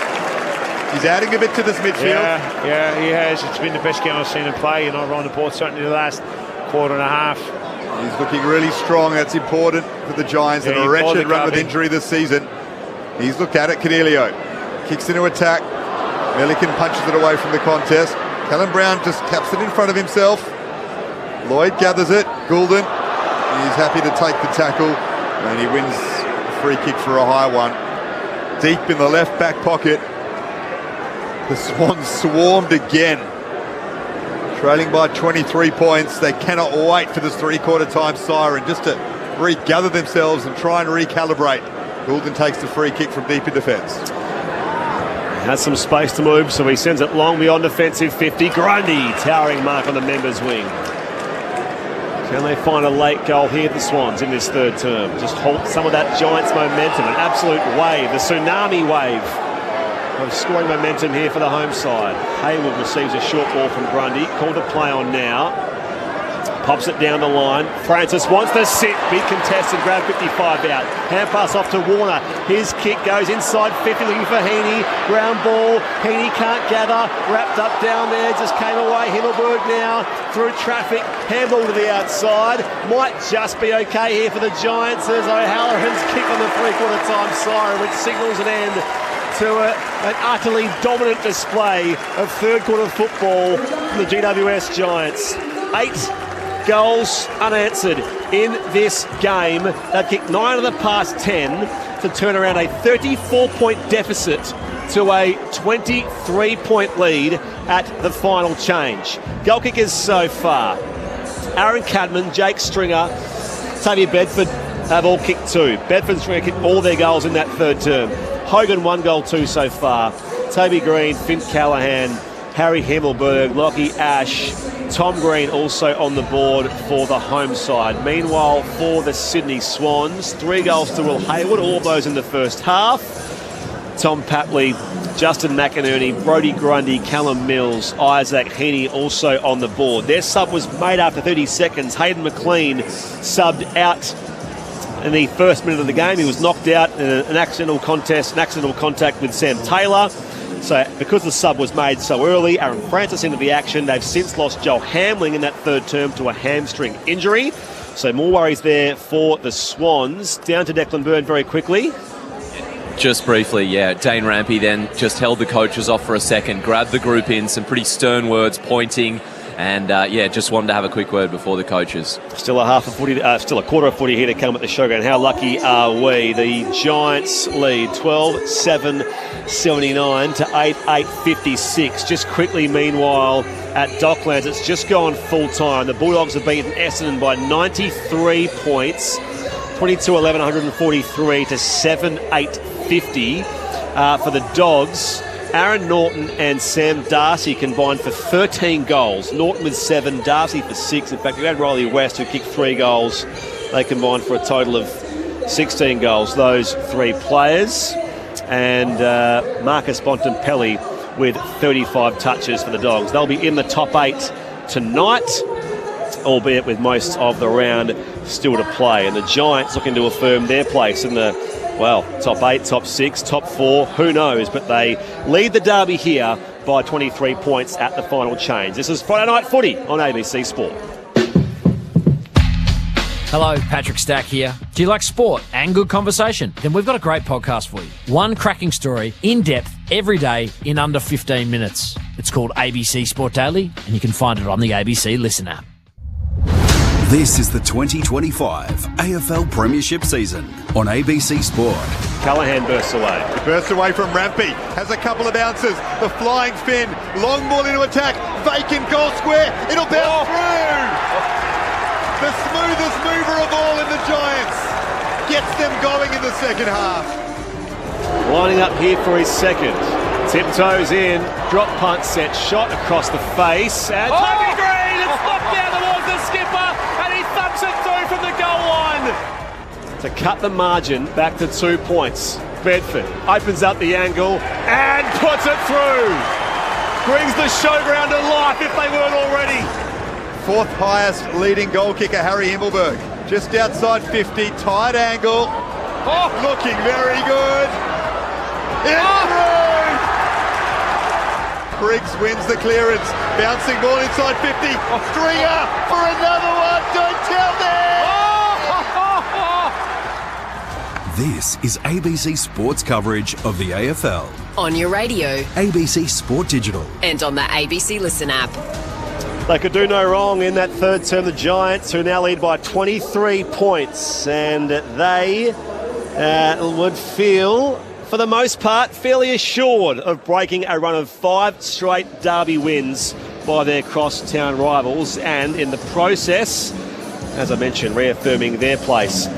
He's adding a bit to this midfield. Yeah, he has. It's been the best game I've seen him play, around the board, certainly the last quarter and a half. He's looking really strong. That's important for the Giants in a wretched run with injury this season. He's looked at it. Canelio kicks into attack. Milliken punches it away from the contest. Callum Brown just caps it in front of himself. Lloyd gathers it. Goulden, he's happy to take the tackle, and he wins a free kick for a high one. Deep in the left back pocket. The Swans swarmed again. Trailing by 23 points. They cannot wait for this three-quarter time siren just to regather themselves and try and recalibrate. Goulden takes the free kick from deep in defence. Has some space to move, so he sends it long beyond defensive 50. Grundy, towering mark on the members' wing. Can they find a late goal here, the Swans, in this third term? Just halt some of that Giants momentum. An absolute wave, the tsunami wave of scoring momentum here for the home side. Hayward receives a short ball from Grundy. Called to play on now. Pops it down the line. Francis wants to sit. Big contested. Grab 55 out. Hand pass off to Warner. His kick goes inside 50, looking for Heaney. Ground ball. Heaney can't gather. Wrapped up down there. Just came away. Himmelberg now through traffic. Handball to the outside. Might just be okay here for the Giants as O'Halloran's kick on the three-quarter time siren, which signals an end to an utterly dominant display of third-quarter football from the GWS Giants. 8 goals unanswered in this game. They've kicked 9 of the past 10 to turn around a 34-point deficit to a 23-point lead at the final change. Goal kickers so far: Aaron Cadman, Jake Stringer, Xavier Bedford have all kicked 2. Bedford and Stringer kicked all their goals in that third term. Hogan 1 goal, 2 so far. Toby Green, Finn Callahan, Harry Himmelberg, Lockie Ash, Tom Green also on the board for the home side. Meanwhile, for the Sydney Swans, 3 goals to Will Hayward, all those in the first half. Tom Papley, Justin McInerney, Brodie Grundy, Callum Mills, Isaac Heaney also on the board. Their sub was made after 30 seconds. Hayden McLean subbed out in the first minute of the game. He was knocked out in an accidental contact with Sam Taylor. So because the sub was made so early, Aaron Francis into the action. They've since lost Joel Hamling in that third term to a hamstring injury. So more worries there for the Swans. Down to Declan Byrne very quickly. Just briefly, yeah. Dane Rampy then just held the coaches off for a second, grabbed the group in, some pretty stern words pointing, and just wanted to have a quick word before the coaches. Still a quarter of footy here to come at the Showground. How lucky are we? The Giants lead 12-7-79 to 8-8-56. Just quickly, meanwhile, at Docklands, it's just gone full time. The Bulldogs have beaten Essendon by 93 points, 22-11, 143 to 7-8-50 for the Dogs. Aaron Norton and Sam Darcy combined for 13 goals. Norton with 7, Darcy for 6. In fact, we had Riley West who kicked 3 goals. They combined for a total of 16 goals, those 3 players. And Marcus Bontempelli with 35 touches for the Dogs. They'll be in the top 8 tonight, albeit with most of the round still to play. And the Giants looking to affirm their place in the, top 8, top 6, top 4, who knows? But they lead the derby here by 23 points at the final change. This is Friday Night Footy on ABC Sport. Hello, Patrick Stack here. Do you like sport and good conversation? Then we've got a great podcast for you. One cracking story, in depth, every day, in under 15 minutes. It's called ABC Sport Daily, and you can find it on the ABC Listen app. This is the 2025 AFL Premiership season on ABC Sport. Callahan bursts away. He bursts away from Rampy, has a couple of bounces, the flying fin, long ball into attack, vacant goal square, it'll bounce through! The smoothest mover of all in the Giants, gets them going in the second half. Lining up here for his second. Tiptoes in, drop punt, set shot across the face, and Toby Green, it's knocked down towards the skipper, and he thumps it through from the goal line. To cut the margin back to 2 points. Bedford opens up the angle and puts it through. Brings the Showground to life if they weren't already. 4th highest leading goal kicker, Harry Himmelberg. Just outside 50, tight angle. Looking very good. It's through! Briggs wins the clearance. Bouncing ball inside 50. Stringer for another one. Don't tell them! This is ABC Sports coverage of the AFL. On your radio. ABC Sport Digital. And on the ABC Listen app. They could do no wrong in that third term, the Giants, who now lead by 23 points. And they would feel, for the most part, fairly assured of breaking a run of 5 straight derby wins by their crosstown rivals. And in the process, as I mentioned, reaffirming their place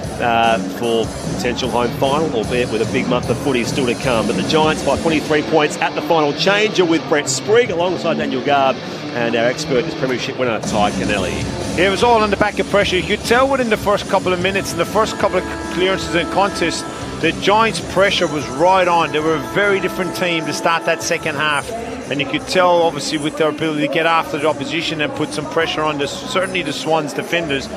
for potential home final, albeit with a big month of footy still to come. But the Giants by 23 points at the final change. You're with Brett Sprigg alongside Daniel Garb, and our expert is Premiership winner Ty Kennelly. Yeah, it was all on the back of pressure. You could tell within the first couple of minutes and the first couple of clearances and contests, the Giants' pressure was right on. They were a very different team to start that second half. And you could tell, obviously, with their ability to get after the opposition and put some pressure on certainly the Swans defenders.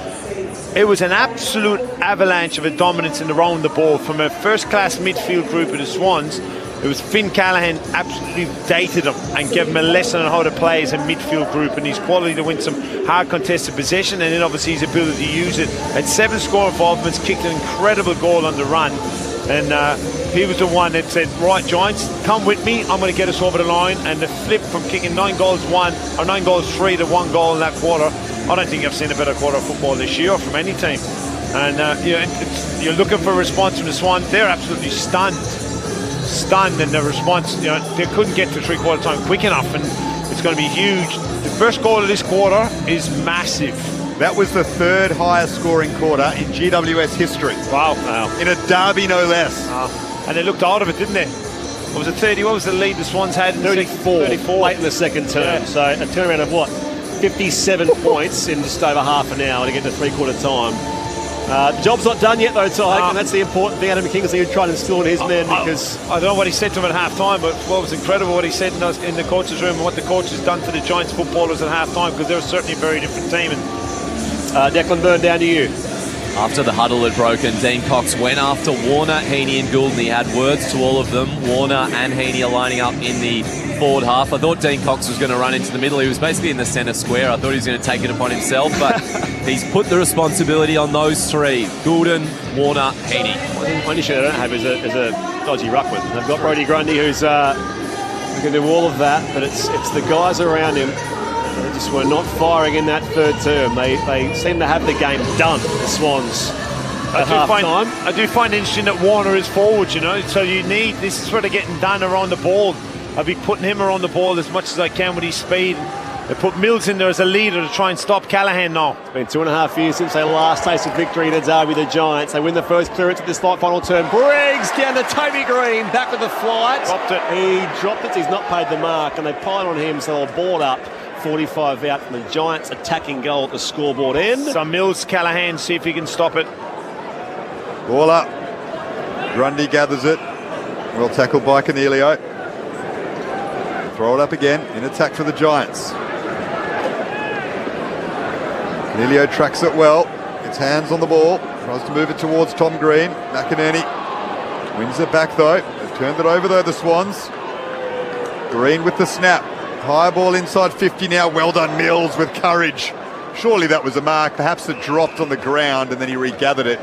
It was an absolute avalanche of a dominance in around the ball from a first-class midfield group of the Swans. It was Finn Callahan absolutely dated them and gave them a lesson on how to play as a midfield group, and his quality to win some hard contested possession, and then obviously his ability to use it. At 7 score involvements, kicked an incredible goal on the run. And he was the one that said, right, Giants, come with me, I'm going to get us over the line. And the flip from kicking 9 goals 3 to 1 goal in that quarter, I don't think I've seen a better quarter of football this year from any team. And you're looking for a response from the Swans. They're absolutely stunned, and the response, they couldn't get to three-quarter time quick enough, and it's going to be huge. The first goal of this quarter is massive. That was the 3rd highest scoring quarter in GWS history. Wow. In a derby, no less. and they looked out of it, didn't they? What was it, 30? What was the lead the Swans had? In 34 late in the second term. Yeah. So a turnaround of what? 57 points in just over half an hour to get to three-quarter time. Job's not done yet, though, Tyke, and that's the important thing. Adam Kingsley tried to instill in his men because... I don't know what he said to him at half-time, but what was incredible what he said in the coach's room and what the coach has done to the Giants footballers at half-time, because they're certainly a very different team. And Declan Byrne, down to you. After the huddle had broken, Dean Cox went after Warner, Heaney and Goulden. He had words to all of them. Warner and Heaney are lining up in the forward half. I thought Dean Cox was going to run into the middle. He was basically in the centre square. I thought he was going to take it upon himself, but he's put the responsibility on those three. Goulden, Warner, Heaney. One issue they don't have is a dodgy ruckman. They've got Brody Grundy, who's going to do all of that, but it's the guys around him. They just were not firing in that third term. They seem to have the game done, the Swans, at half-time. I do find it interesting that Warner is forward, you know, so this is sort of getting done around the ball. I'll be putting him around the ball as much as I can with his speed. They put Mills in there as a leader to try and stop Callaghan now. It's been 2.5 years since they last tasted victory in a derby, the Giants. They win the first clearance at this final term. Briggs down to Toby Green, back with the flight. Dropped it. He dropped it, he's not paid the mark, and they pile on him, so they'll board up. 45 out from the Giants, attacking goal at the scoreboard end. So Mills, Callaghan, see if he can stop it. Ball up. Grundy gathers it. Well tackled by Coniglio. Throw it up again in attack for the Giants. Coniglio tracks it well. Gets hands on the ball. Tries to move it towards Tom Green. McInerney wins it back though. They've turned it over though, the Swans. Green with the snap. High ball inside 50 now. Well done, Mills, with courage. Surely that was a mark. Perhaps it dropped on the ground and then he regathered it.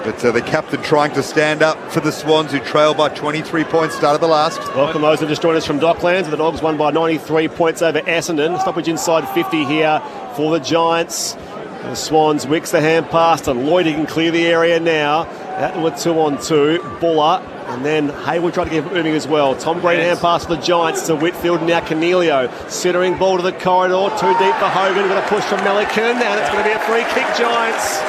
But the captain trying to stand up for the Swans, who trail by 23 points, start of the last. Welcome those who just joined us from Docklands. The Dogs won by 93 points over Essendon. Stoppage inside 50 here for the Giants. The Swans wicks the hand pass to Lloyd. He can clear the area now. Out to a 2-on-2. Buller. And then Hayward tried to get moving as well. Tom Green hand pass for the Giants to Whitfield. Now Coniglio. Centering ball to the corridor. Too deep for Hogan. Got a push from Melican. And it's going to be a free kick, Giants.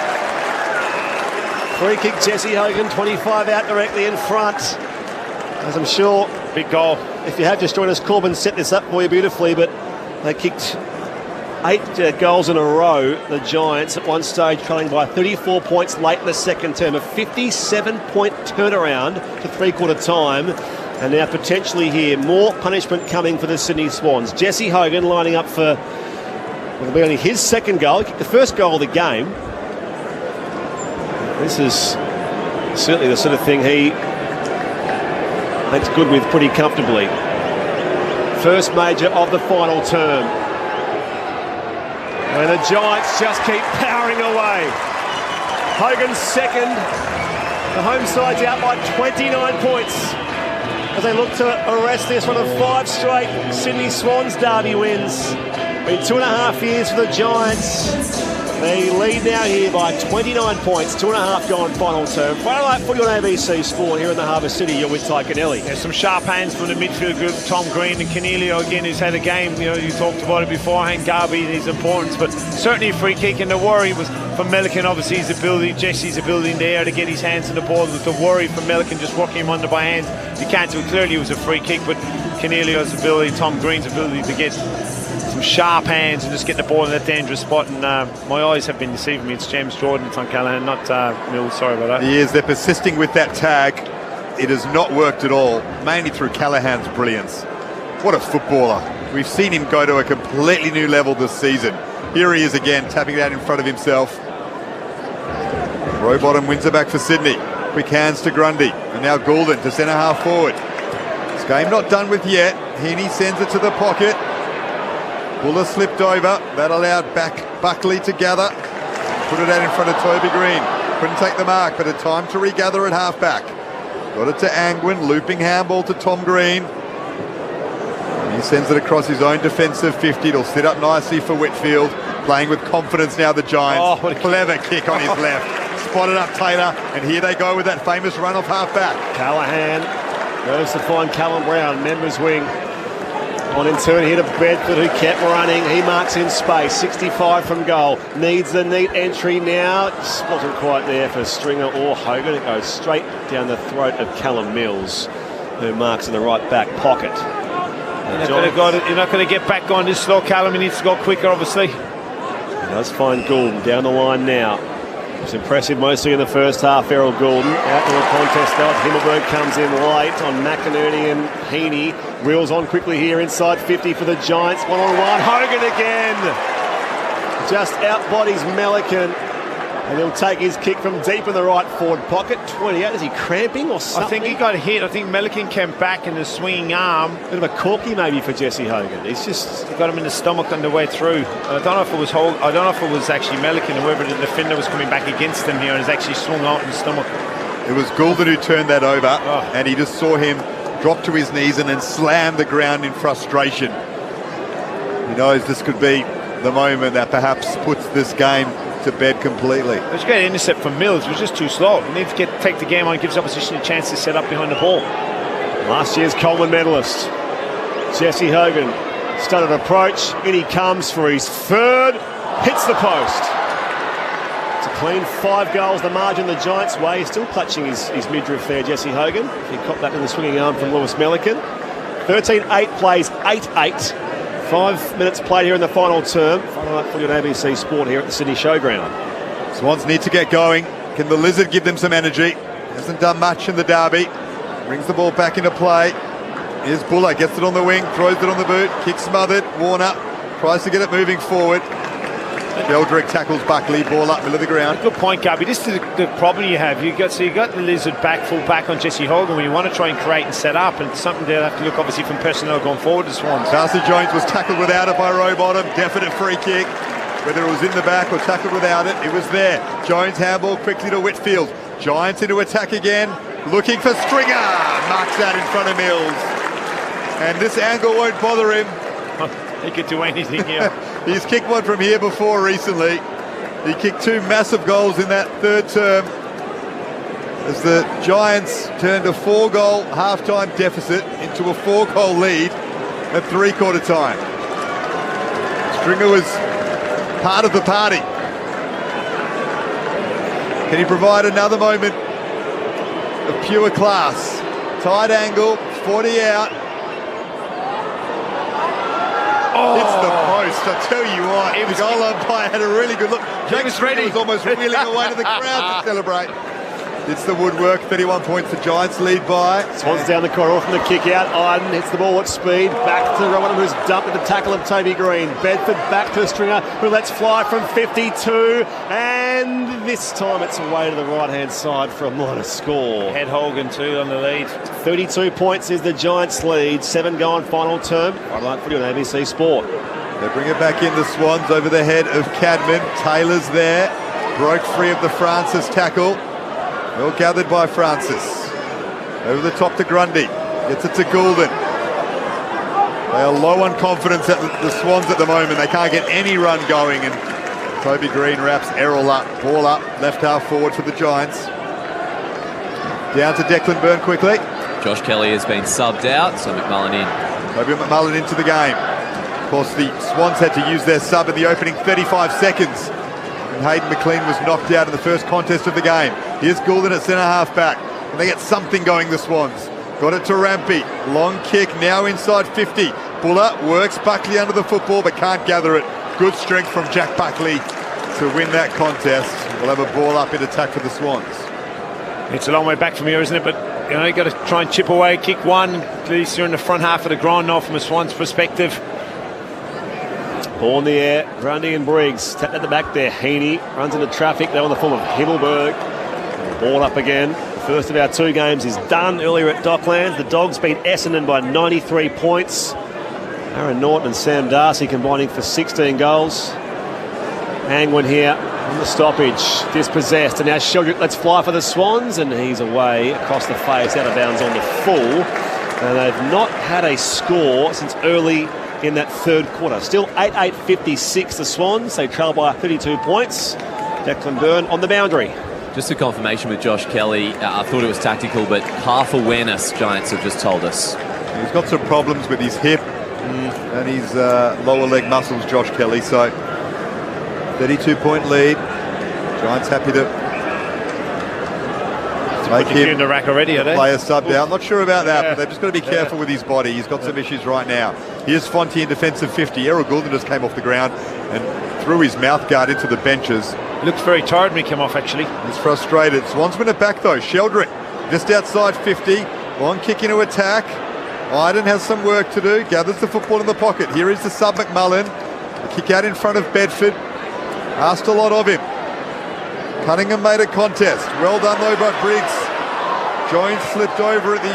Free kick, Jesse Hogan. 25 out directly in front. As I'm sure, big goal. If you have just joined us, Corbin set this up for you beautifully, but they kicked 8 goals in a row, the Giants, at one stage trailing by 34 points late in the second term. A 57-point turnaround to three-quarter time. And now potentially here, more punishment coming for the Sydney Swans. Jesse Hogan lining up for, it'll be only his second goal. He kicked the first goal of the game. This is certainly the sort of thing he makes good with pretty comfortably. First major of the final term. And the Giants just keep powering away. Hogan's second. The home side's out by 29 points as they look to arrest this one of 5 straight Sydney Swans derby wins. Been 2.5 years for the Giants. They lead now here by 29 points, 2.5 gone final term. Friday night footy on ABC Sport here in the Harbour City. You're with Tyke Connelly. There's some sharp hands from the midfield group. Tom Green and Coniglio again, who's had a game. You know, you talked about it beforehand. Garby and his importance, but certainly a free kick. And the worry was for Melican, obviously his ability, Jesse's ability in the air to get his hands on the ball. Was the worry for Melican just working him under by hands. You can't do it. Clearly it was a free kick, but Coniglio's ability, Tom Green's ability to get some sharp hands and just get the ball in that dangerous spot. And my eyes have been deceiving me. It's James Jordan, it's on Callaghan, not Mills. Sorry about that. He is. They're persisting with that tag. It has not worked at all, mainly through Callaghan's brilliance. What a footballer. We've seen him go to a completely new level this season. Here he is again, tapping it out in front of himself. Rowbottom wins it back for Sydney. Quick hands to Grundy. And now Goulden to centre half forward. This game not done with yet. Heaney sends it to the pocket. Buller slipped over. That allowed Buckley to gather. Put it out in front of Toby Green. Couldn't take the mark, but a time to regather at half-back. Got it to Angwin. Looping handball to Tom Green. He sends it across his own defensive 50. It'll sit up nicely for Whitfield. Playing with confidence now, the Giants. Oh, what a clever kick on his left. Spotted up Taylor, and here they go with that famous run off half-back. Callaghan goes to find Callum Brown, members wing. On in turn here to Bedford, who kept running. He marks in space, 65 from goal. Needs the neat entry now. Just wasn't quite there for Stringer or Hogan. It goes straight down the throat of Callum Mills, who marks in the right back pocket. You're not going to get back on this slow, Callum. He needs to go quicker, obviously. He does find Goulden down the line now. It's impressive mostly in the first half, Errol Goulden. Out to the contest though. Himmelberg comes in late on McInerney and Heaney. Wheels on quickly here inside 50 for the Giants. One-on-one. Hogan again. Just outbodies Melican. And he'll take his kick from deep in the right forward pocket. 28. Is he cramping or something? I think he got hit. I think Melican came back in the swinging arm. Bit of a corky maybe for Jesse Hogan. He's just got him in the stomach on the way through. I don't know if it was I don't know if it was actually Melican, whoever the defender was coming back against him here, and has actually swung out in the stomach. It was Goulden who turned that over, and he just saw him drop to his knees and then slam the ground in frustration. He knows this could be the moment that perhaps puts this game to bed completely. It was a great intercept from Mills. It was just too slow. You need to take the game on, gives opposition a chance to set up behind the ball. Last year's Coleman medalist, Jesse Hogan, started approach. In he comes for his third. Hits the post. It's a clean 5 goals, the margin the Giants' way. He's still clutching his midriff there, Jesse Hogan. He copped that in the swinging arm from Lewis Melican. 13-8 plays 8-8. 5 minutes played here in the final term. Final up for you on ABC Sport here at the Sydney Showground. Swans need to get going. Can the Lizard give them some energy? Hasn't done much in the derby. Brings the ball back into play. Here's Buller, gets it on the wing, throws it on the boot, kick smothered. Warner tries to get it moving forward. Sheldrick tackles Buckley, ball up middle of the ground. Good point, Gabby. This is the problem you have. You got the Lizard back, full back on Jesse Hogan when you want to try and create and set up, and it's something they'll have to look obviously from personnel going forward to Swans. Darcy Jones was tackled without it by Rowbottom. Definite free kick. Whether it was in the back or tackled without it, it was there. Jones handball quickly to Whitfield. Giants into attack again. Looking for Stringer. Marks out in front of Mills. And this angle won't bother him. He could do anything here. He's kicked one from here before recently. He kicked 2 massive goals in that third term as the Giants turned a 4-goal half-time deficit into a 4-goal lead at 3/4 time. Stringer was part of the party. Can he provide another moment of pure class? Tight angle, 40 out. It's the post, I tell you what. The goal umpire had a really good look. James Stringer was almost wheeling away to the crowd to celebrate. It's the woodwork, 31 points the Giants lead by. Swans down the corridor from the kick out. Iden hits the ball at speed. Back to Rowan, who's dumped at the tackle of Toby Green. Bedford back to Stringer, who lets fly from 52. And this time it's away to the right-hand side for a minor score. Ed Hogan too on the lead. 32 points is the Giants' lead. 7 going final term. I'd like for you on ABC Sport. They bring it back in, the Swans, over the head of Cadman. Taylor's there. Broke free of the Francis tackle. Well gathered by Francis. Over the top to Grundy. Gets it to Goulden. They are low on confidence at the Swans at the moment. They can't get any run going. And Toby Green wraps Errol up. Ball up. Left half forward for the Giants. Down to Declan Byrne quickly. Josh Kelly has been subbed out, so McMullen in. Toby McMullen into the game. Of course, the Swans had to use their sub in the opening 35 seconds. And Hayden McLean was knocked out in the first contest of the game. Here's Goulden at centre half back. And they get something going, the Swans. Got it to Rampy. Long kick, now inside 50. Buller works Buckley under the football, but can't gather it. Good strength from Jack Buckley to win that contest. We'll have a ball up in attack for the Swans. It's a long way back from here, isn't it? But you know, you got to try and chip away, kick one. At least you're in the front half of the ground now from a Swans perspective. Ball in the air, Grundy and Briggs tapped at the back there. Heaney runs into traffic. They're on the form of Himmelberg. Ball up again. The first of our 2 games is done earlier at Docklands. The Dogs beat Essendon by 93 points. Aaron Norton and Sam Darcy combining for 16 goals. Angwin here on the stoppage, dispossessed, and now Sheldrick lets fly for the Swans, and he's away across the face, out of bounds on the full. And they've not had a score since early in that third quarter. Still 8-8-56 the Swans. They trail by 32 points. Declan Byrne on the boundary. Just a confirmation with Josh Kelly. I thought it was tactical, but half awareness, Giants have just told us. He's got some problems with his hip. and his lower leg muscles, Josh Kelly. So 32-point lead. Giants happy to make him in the rack already, are they? Play a sub down. Not sure about that, but they've just got to be careful with his body. He's got some issues right now. Here's Fonte in defensive 50. Errol Goulden just came off the ground and threw his mouth guard into the benches. He looks very tired when he came off, actually. He's frustrated. Swans win it back, though. Sheldrick just outside 50. Long kick into attack. Iden has some work to do. Gathers the football in the pocket. Here is the sub, McMullen. The kick out in front of Bedford. Asked a lot of him. Cunningham made a contest. Well done, though, by Briggs. Jones slipped over at the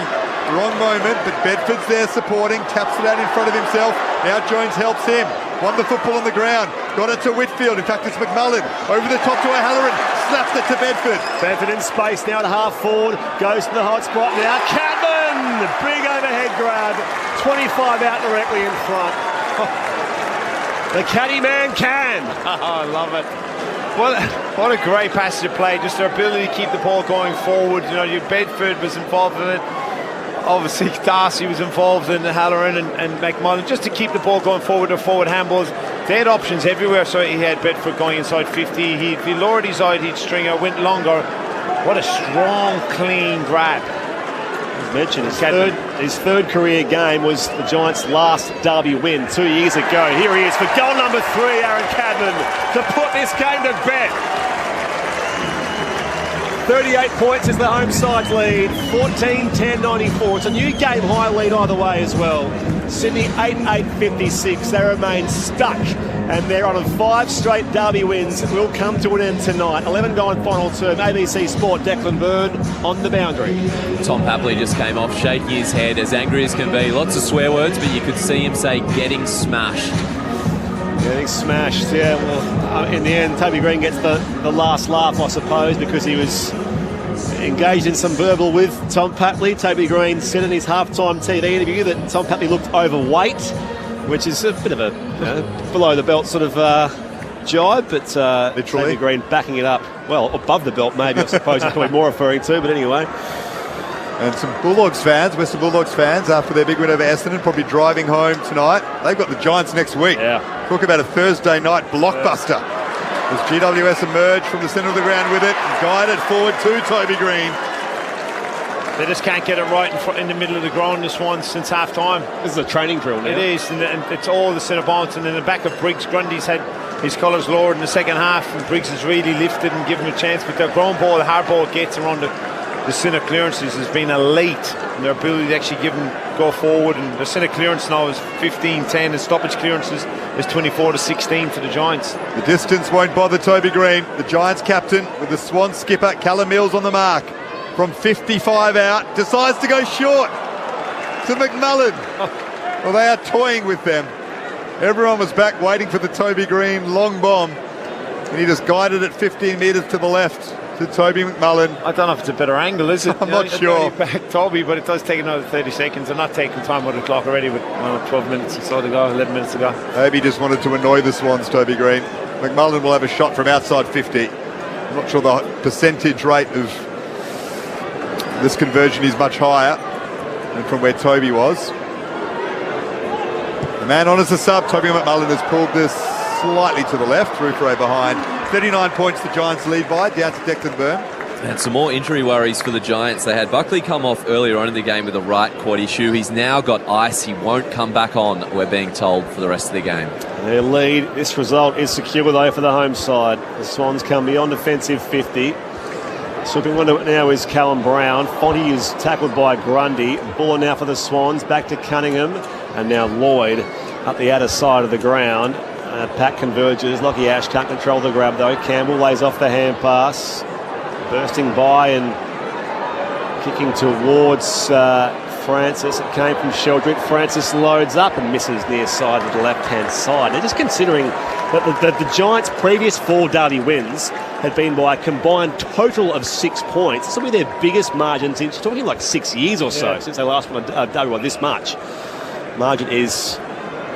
wrong moment, but Bedford's there supporting. Taps it out in front of himself. Now Jones helps him. Won the football on the ground. Got it to Whitfield. In fact, it's McMullen. Over the top to O'Halloran. Slaps it to Bedford. Bedford in space now at half forward. Goes to the hot spot now. Cadman! Big overhead grab. 25 out directly in front. The caddy man can. I love it. What a great passage of play. Just their ability to keep the ball going forward. You know, Bedford was involved in it. Obviously, Darcy was involved in Halloran and McMullen. Just to keep the ball going forward, their forward handballs. They had options everywhere, so he had Bedford going inside 50. If he lowered his side, he'd string out, went longer. What a strong, clean grab. Mentioned his third career game was the Giants' last derby win 2 years ago. Here he is for goal number 3, Aaron Cadman, to put this game to bed. 38 points is the home side's lead. 14-10-94. It's a new game high lead either way as well. Sydney 8-8-56. They remain stuck, and they're on a 5 straight derby wins. It will come to an end tonight. 11 going final term. ABC Sport, Declan Byrne on the boundary. Tom Papley just came off, shaking his head, as angry as can be. Lots of swear words, but you could see him say, getting smashed. Getting smashed, yeah. Well, in the end, Toby Green gets the last laugh, I suppose, because he was engaged in some verbal with Tom Papley. Toby Green said in his halftime TV interview that Tom Papley looked overweight, which is a bit of a below the belt sort of jibe, but literally Toby Green backing it up. Well, above the belt, maybe, I suppose he's probably more referring to, but anyway. And some Bulldogs fans, Western Bulldogs fans, after their big win over Essendon, probably driving home tonight. They've got the Giants next week. Yeah. Talk about a Thursday night blockbuster. As GWS emerged from the centre of the ground with it, guided forward to Toby Green. They just can't get it right in the middle of the ground, this one, since half-time. This is a training drill now. It is, and it's all the centre bounce. And in the back of Briggs, Grundy's had his colours lowered in the second half, and Briggs has really lifted and given him a chance. But their ground ball, the hard ball gets around the centre clearances has been elite, and their ability to actually go forward. And the centre clearance now is 15-10, and stoppage clearances is 24-16 for the Giants. The distance won't bother Toby Green. The Giants captain, with the Swan skipper Callum Mills on the mark, from 55 out, decides to go short to McMullen. Well, they are toying with them. Everyone was back waiting for the Toby Green long bomb, and he just guided it 15 metres to the left to Toby McMullen. I don't know if it's a better angle, is it? I'm not sure. Back Toby, but it does take another 30 seconds. They're not taking time on the clock already with 12 minutes or so to go, 11 minutes to go. Maybe he just wanted to annoy the Swans, Toby Green. McMullen will have a shot from outside 50. I'm not sure the percentage rate of this conversion is much higher than from where Toby was. The man on as a sub, Toby McMullen, has pulled this slightly to the left, Rufro behind. 39 points the Giants lead by, down to Declan Byrne. And some more injury worries for the Giants. They had Buckley come off earlier on in the game with a right quad issue. He's now got ice. He won't come back on, we're being told, for the rest of the game. Their lead, this result is secure though for the home side. The Swans come beyond defensive 50. Slipping onto it now is Callum Brown. Fonte is tackled by Grundy. Buller now for the Swans, back to Cunningham. And now Lloyd up the outer side of the ground. Pack converges. Lockie Ash can't control the grab though. Campbell lays off the hand pass. Bursting by and kicking towards Francis. It came from Sheldrick. Francis loads up and misses near side of the left-hand side. They're just considering that the Giants' previous 4 derby wins had been by a combined total of 6 points. This will be their biggest margin since, you're talking like 6 years or so, since they last won a derby by this much. Margin is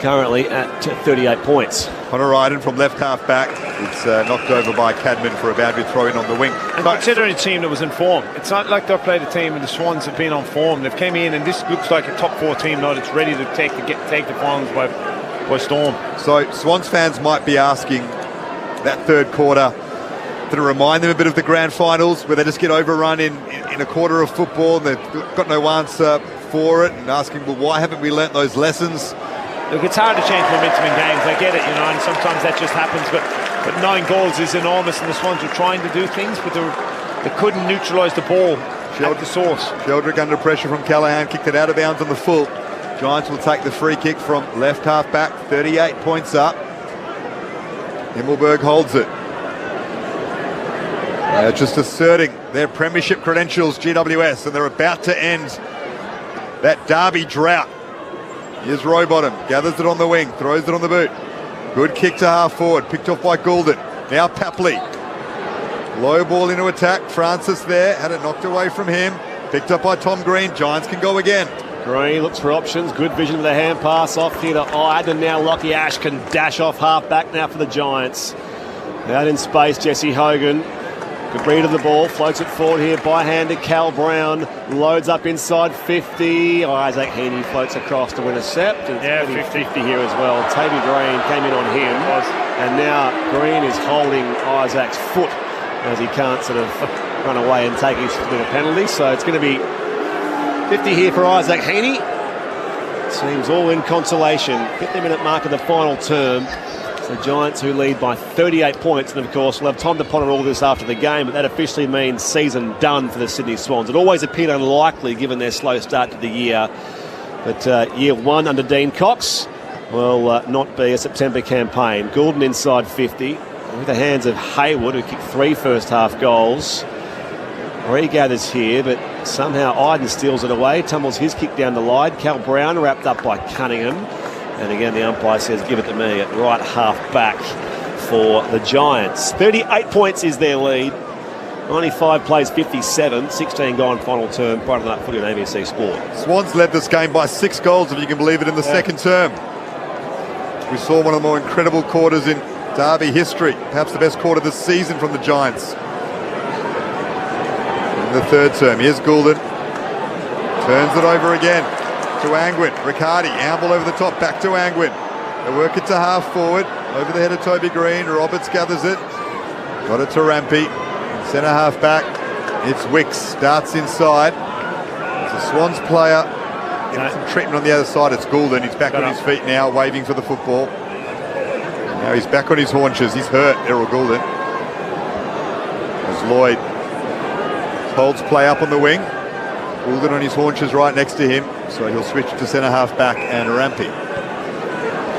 currently at 38 points. Connor Ryden from left half back. It's knocked over by Cadman for a boundary throw in on the wing. And considering a team that was in form, it's not like they've played a team and the Swans have been on form. They've came in and this looks like a top 4 team now that's ready to take the finals by storm. So Swans fans might be asking that third quarter to remind them a bit of the grand finals where they just get overrun in a quarter of football and they've got no answer for it, and asking, well, why haven't we learnt those lessons? Look, it's hard to change momentum in games. I get it, and sometimes that just happens. But 9 goals is enormous, and the Swans were trying to do things, but they couldn't neutralise the ball at the source. Sheldrick under pressure from Callahan, kicked it out of bounds on the full. Giants will take the free kick from left half back, 38 points up. Himmelberg holds it. They're just asserting their premiership credentials, GWS, and they're about to end that derby drought. Here's Rowbottom, gathers it on the wing, throws it on the boot. Good kick to half forward, picked off by Goulden. Now Papley. Low ball into attack, Francis there, had it knocked away from him. Picked up by Tom Green, Giants can go again. Green looks for options, good vision with the hand pass off here to Ide, and now Lockie Ash can dash off half back now for the Giants. Out in space, Jesse Hogan. Good read of the ball, floats it forward here by hand to Cal Brown, loads up inside 50. Isaac Heaney floats across to intercept. It's 50 here as well. Toby Green came in on him, and now Green is holding Isaac's foot as he can't sort of run away and take his little penalty. So it's going to be 50 here for Isaac Heaney. Seems all in consolation. 50-minute mark of the final term. The Giants who lead by 38 points, and of course we'll have time to ponder all this after the game, but that officially means season done for the Sydney Swans. It always appeared unlikely given their slow start to the year, but year 1 under Dean Cox will not be a September campaign. Goulden inside 50 with the hands of Hayward, who kicked 3 first half goals. Regathers here, but somehow Iden steals it away, tumbles his kick down the line. Cal Brown wrapped up by Cunningham. And again, the umpire says, give it to me at right half back for the Giants. 38 points is their lead. 95 plays 57, 16 gone final term. Prior to that, footy on ABC Sport. Swans led this game by 6 goals, if you can believe it, in the second term. We saw one of the more incredible quarters in derby history. Perhaps the best quarter this season from the Giants. In the third term, here's Goulden. Turns it over again. To Angwin, Riccardi, amble over the top, back to Angwin. They work it to half forward, over the head of Toby Green. Roberts gathers it, got it to Rampy. Centre half back, it's Wicks, starts inside. It's a Swans player, getting some treatment on the other side. It's Goulden, he's back on his feet now, waving for the football. Now he's back on his haunches, he's hurt, Errol Goulden. As Lloyd holds play up on the wing. Goulden on his haunches right next to him, so he'll switch to centre half back and Rampy.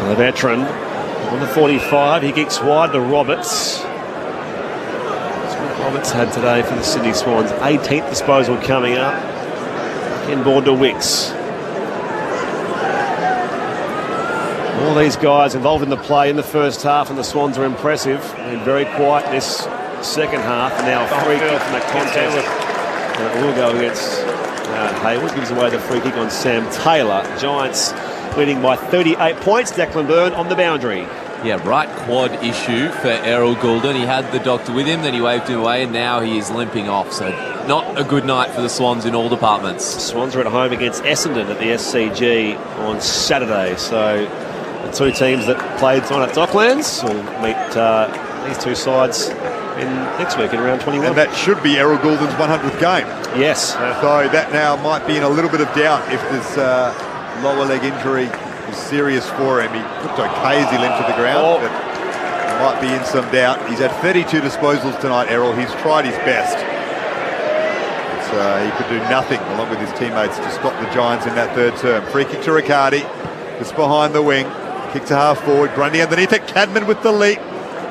The veteran on the 45, he kicks wide to Roberts. That's what Roberts had today for the Sydney Swans. 18th disposal coming up. Inboard to Wicks. All these guys involved in the play in the first half, and the Swans are impressive. Been very quiet in this second half, and now a free kick from the contest. And it will go against Hayward, gives away the free kick on Sam Taylor. Giants leading by 38 points. Declan Byrne on the boundary. Yeah, right quad issue for Errol Goulden. He had the doctor with him, then he waved him away, and now he is limping off. So not a good night for the Swans in all departments. Swans are at home against Essendon at the SCG on Saturday. So the two teams that played on at Docklands will meet these two sides in next week in round 21. And that should be Errol Goulden's 100th game. Yes. So that now might be in a little bit of doubt if this lower leg injury is serious for him. He looked okay as he limped to the ground, but he might be in some doubt. He's had 32 disposals tonight, Errol. He's tried his best. He could do nothing along with his teammates to stop the Giants in that third term. Free kick to Riccardi, just behind the wing. Kick to half forward. Grundy underneath it. Cadman with the leap.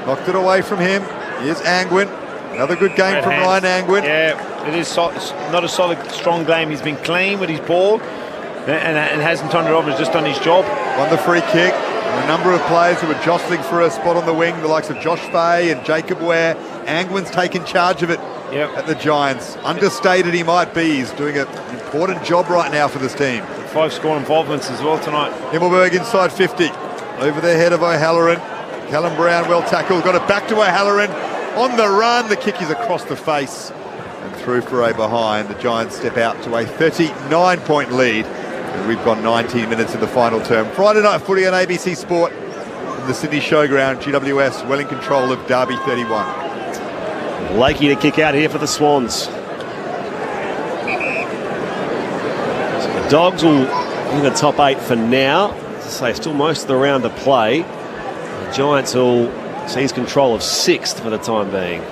Knocked it away from him. Here's Angwin. Another good game from Ryan Angwin. Yeah, it is not a solid, strong game. He's been clean with his ball and hasn't turned it over. He's just done his job. On the free kick, and a number of players who are jostling for a spot on the wing, the likes of Josh Fay and Jacob Ware. Angwin's taken charge of it at the Giants. Understated he might be. He's doing an important job right now for this team. 5 score involvements as well tonight. Himmelberg inside 50. Over the head of O'Halloran. Callum Brown well tackled. Got it back to O'Halloran. On the run. The kick is across the face. And through for a behind. The Giants step out to a 39-point lead. And we've gone 19 minutes in the final term. Friday night footy on ABC Sport. In the Sydney Showground. GWS well in control of Derby 31. Lakey to kick out here for the Swans. Dogs will in the top 8 for now. As I say, still most of the round to play. The Giants will seize control of 6th for the time being.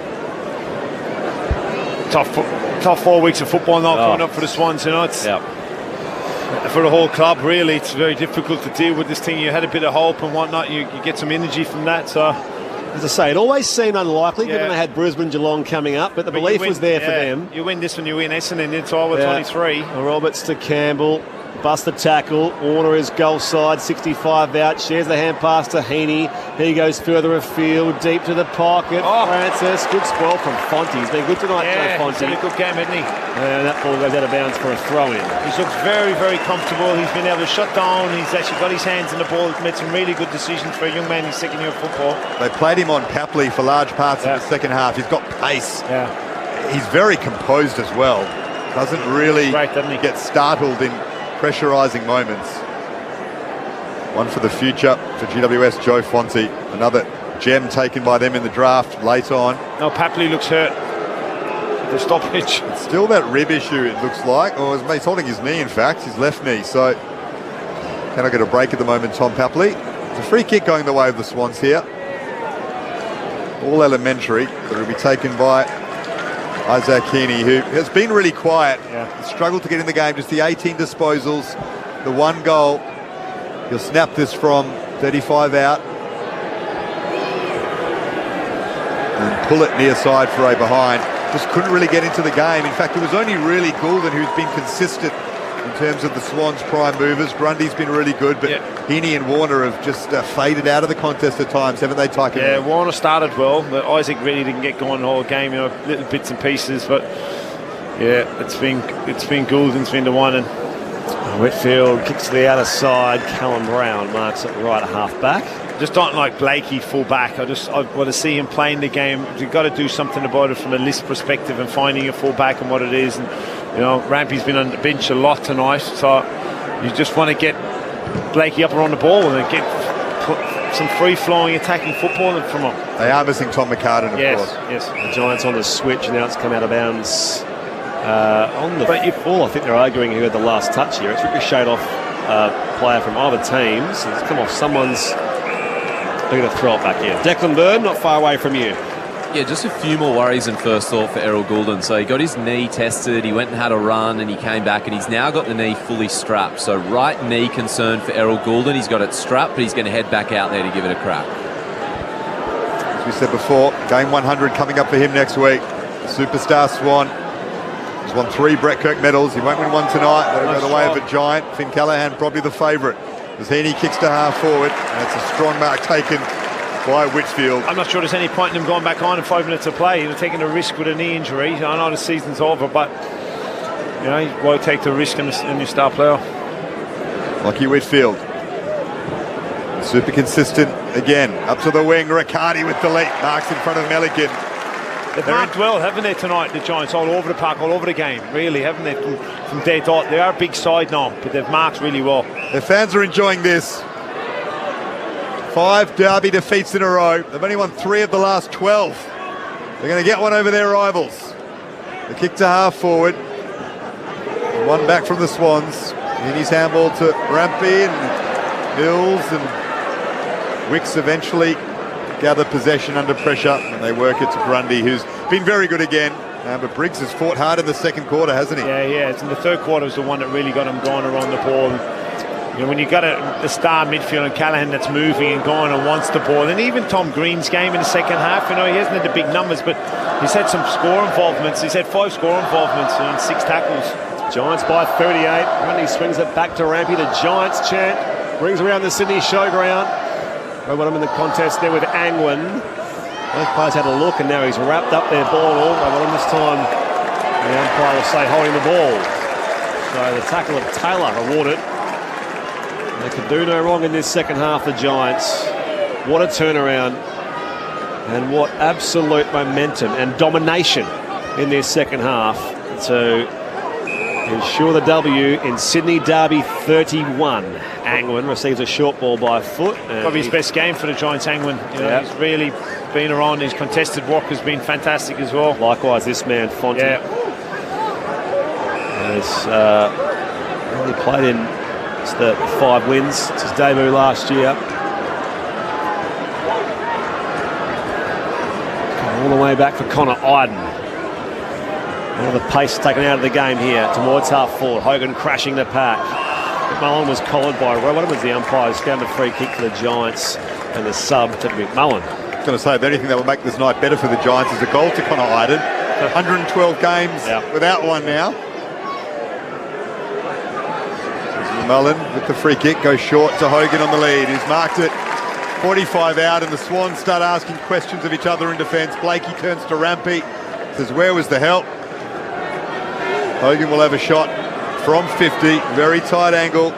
Tough 4 weeks of football now coming up for the Swans. You know, it's for the whole club. Really, it's very difficult to deal with this thing. You had a bit of hope and whatnot. You get some energy from that. So, as I say, it always seemed unlikely given they had Brisbane, Geelong coming up, but the belief was there for them. You win this when you win Essendon, it's all with 23. Roberts to Campbell, busts the tackle. Warner is goal side, 65 out, shares the hand pass to Heaney. He goes further afield, deep to the pocket. Francis, good spoil from Fonte. He's been good tonight, Joe Fonte. He's had a good game, hasn't he? And that ball goes out of bounds for a throw-in. He's looked very, very comfortable. He's been able to shut down. He's actually got his hands in the ball. He's made some really good decisions for a young man in his second year of football. They played him on Papley for large parts of the second half. He's got pace. He's very composed as well. Doesn't really get startled in pressurising moments. One for the future for GWS, Joe Fonte. Another gem taken by them in the draft late on. No, Papley looks hurt. The stoppage. It's still that rib issue, it looks like. Or he's holding his knee, in fact, his left knee. So, cannot get a break at the moment, Tom Papley. It's a free kick going the way of the Swans here. All elementary, but it'll be taken by Isaac Heaney, who has been really quiet. Struggled to get in the game, just the 18 disposals, the 1 goal. He'll snap this from 35 out. And pull it near side for a behind. Just couldn't really get into the game. In fact, it was only really Goulden who's been consistent in terms of the Swans' prime movers. Grundy's been really good, but Heaney and Warner have just faded out of the contest at times, haven't they, Tycoon? Yeah, Warner started well, but Isaac really didn't get going the whole game, you know, little bits and pieces, but yeah, it's been Goulden's been the one. And Whitfield kicks to the outer side. Callum Brown marks it right at half back. Just don't like Blakey full back. I want to see him playing the game. You've got to do something about it from a list perspective and finding a full back and what it is. And you know, Rampy's been on the bench a lot tonight, so you just want to get Blakey up around the ball and get some free-flowing attacking football from him. They are missing Tom McCartan, of course. Yes. The Giants on the switch, and now it's come out of bounds on the ball. I think they're arguing who had the last touch here. It's ricocheted off a player from either teams. It's come off someone's. They're going to throw it back in. Declan Byrne, not far away from you. Yeah, just a few more worries than first thought for Errol Goulden. So he got his knee tested, he went and had a run, and he came back, and he's now got the knee fully strapped. So right knee concern for Errol Goulden. He's got it strapped, but he's going to head back out there to give it a crack. As we said before, game 100 coming up for him next week. Superstar Swan. He's won 3 Brett Kirk medals. He won't win one tonight. That'll go the way of a giant. Finn Callaghan probably the favourite. As Heaney kicks to half forward, and it's a strong mark taken by Whitfield. I'm not sure there's any point in him going back on in 5 minutes of play. He's taking a risk with a knee injury. I know the season's over, but you know, why take the risk in your star player? Lucky Whitfield. Super consistent again. Up to the wing. Riccardi with the late marks in front of Melican. They've marked well, haven't they, tonight, the Giants, all over the park, all over the game, really, haven't they, from day dot. They are a big side now, but they've marked really well. The fans are enjoying this. 5 Derby defeats in a row. They've only won 3 of the last 12. They're going to get one over their rivals. The kick to half forward. One back from the Swans. In his handball to Rampy and Mills, and Wicks eventually gather possession under pressure, and they work it to Grundy, who's been very good again. But Briggs has fought hard in the second quarter, hasn't he? Yeah. It's in the third quarter was the one that really got him going around the ball. You know, when you've got a star midfield and Callaghan that's moving and going and wants the ball, and even Tom Green's game in the second half, you know, he hasn't had the big numbers, but he's had some score involvements. He's had 5 score involvements and 6 tackles. Giants by 38. Grundy swings it back to Rampy. The Giants chant brings around the Sydney Showground. Robot in the contest there with Angwin. Both players had a look, and now he's wrapped up their ball. Robot this time, the umpire will say holding the ball. So the tackle of Taylor awarded. They could do no wrong in this second half, the Giants. What a turnaround. And what absolute momentum and domination in their second half to ensure the W in Sydney Derby 31. Angwin receives a short ball by foot. Probably his best game for the Giants, Angwin. He's really been around. His contested work has been fantastic as well. Likewise, this man, Fonte. Has only played in the 5 wins. It's his debut last year. All the way back for Connor Iden. All the pace taken out of the game here towards half forward. Hogan crashing the pack. McMullen was collared by Rowan, was the umpire, who scammed a free kick for the Giants, and the sub to McMullen. I was going to say, the only thing that will make this night better for the Giants is a goal to Connor Iden. 112 games without one now. McMullen with the free kick goes short to Hogan on the lead. He's marked it 45 out, and the Swans start asking questions of each other in defence. Blakey turns to Rampy, says, where was the help? Hogan will have a shot from 50, very tight angle,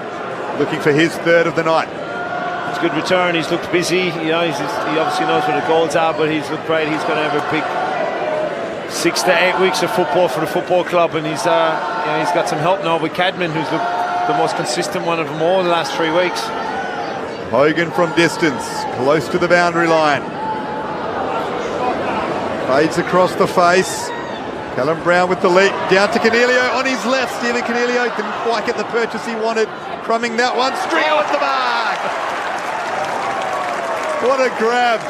looking for his third of the night. It's a good return. He's looked busy. He obviously knows where the goals are, but he's looked great. He's going to have a big 6 to 8 weeks of football for the football club, and he's got some help now with Cadman, who's the most consistent one of them all the last 3 weeks. Hogan from distance, close to the boundary line. Fades across the face. Callum Brown with the lead, down to Coniglio on his left. Stephen Coniglio didn't quite get the purchase he wanted. Crumbing that one, Stringer with the mark. What a grab.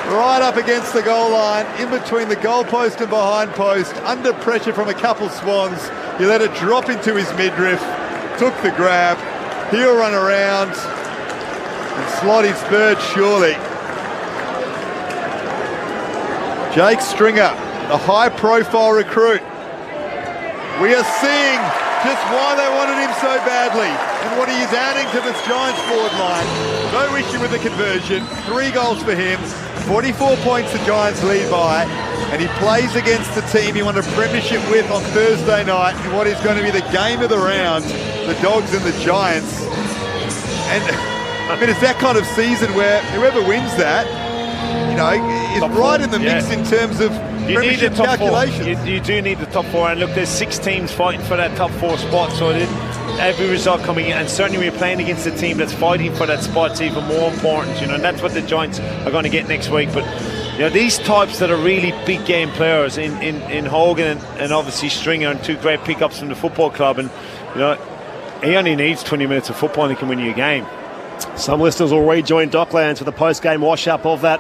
Right up against the goal line, in between the goal post and behind post, under pressure from a couple Swans. He let it drop into his midriff, took the grab. He'll run around and slot his third, surely. Jake Stringer, a high-profile recruit. We are seeing just why they wanted him so badly and what he is adding to this Giants forward line. No issue with the conversion. 3 goals for him. 44 points the Giants lead by. And he plays against the team he won a premiership with on Thursday night in what is going to be the game of the round, the Dogs and the Giants. And I mean, it's that kind of season where whoever wins that, is right in the mix in terms of premiership calculations. You do need the top 4, and look, there's 6 teams fighting for that top 4 spot, so every result coming in, and certainly when you're playing against a team that's fighting for that spot, it's even more important, and that's what the Giants are going to get next week. But these types that are really big game players in Hogan and obviously Stringer, and 2 great pickups from the football club, and he only needs 20 minutes of football and he can win you a game. Some listeners will rejoin Docklands for the post-game wash-up of that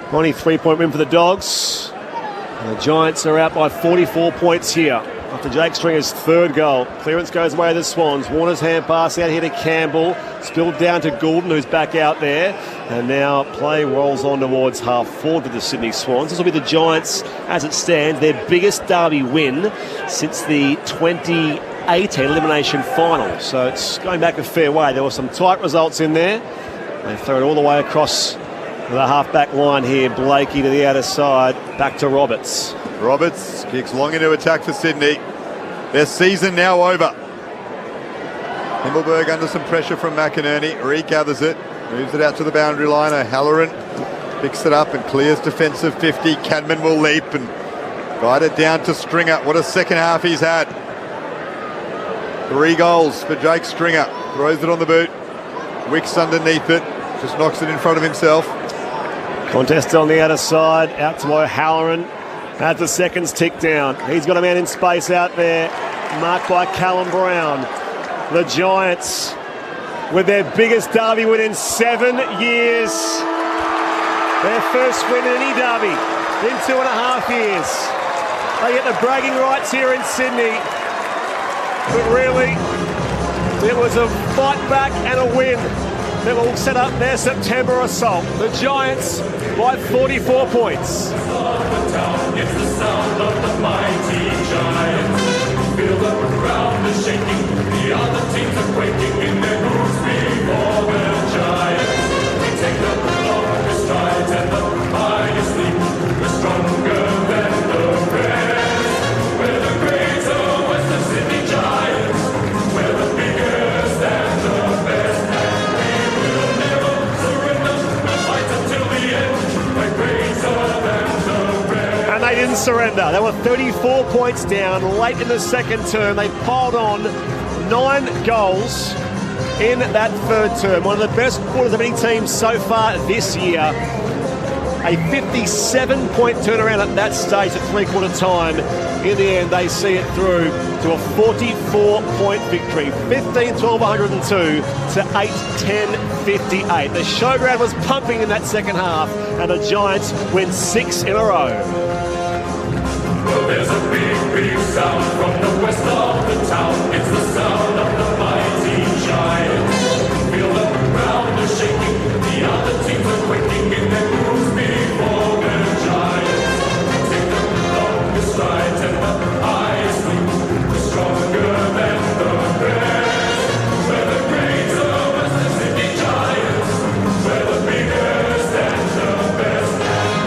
93-point win for the Dogs. And the Giants are out by 44 points here after Jake Stringer's 3rd goal. Clearance goes away to the Swans. Warner's hand pass out here to Campbell. Spilled down to Goulden, who's back out there. And now play rolls on towards half forward for the Sydney Swans. This will be the Giants, as it stands, their biggest derby win since the 2018 elimination final. So it's going back a fair way. There were some tight results in there. They throw it all the way across the half-back line here. Blakey to the outer side. Back to Roberts. Roberts kicks long into attack for Sydney. Their season now over. Himmelberg under some pressure from McInerney. Regathers it. Moves it out to the boundary line. O'Halloran picks it up and clears defensive 50. Cadman will leap and guide it down to Stringer. What a second half he's had. 3 goals for Jake Stringer. Throws it on the boot. Wicks underneath it. Just knocks it in front of himself. Contest on the outer side. Out to O'Halloran. As the seconds tick down. He's got a man in space out there. Marked by Callum Brown. The Giants with their biggest derby win in 7 years. Their first win in any derby in 2.5 years. They get the bragging rights here in Sydney. But really, it was a fight back and a win that will set up their September assault. The Giants by 44 points. It's the sound of the mighty Giants. Feel the ground is shaking. The other teams are quaking in their boots before the Giants. We take the longest strides and the highest leap. We're stronger than the rest. We're the greater Western Sydney Giants. didn't surrender. They were 34 points down late in the second term. They piled on 9 goals in that third term. One of the best quarters of any team so far this year. A 57-point turnaround at that stage at three-quarter time. In the end, they see it through to a 44-point victory. 15-12-102 to 8-10-58. The showground was pumping in that second half, and the Giants win 6 in a row. Well, there's a big, big sound from the west of the town. It's the sound of the mighty Giants. Feel the ground is shaking, the other teams are quaking in their grooves before the Giants. Take the longest strides and the highest wings, stronger than the rest. We're the greater Western Sydney Giants. We're the biggest and the best.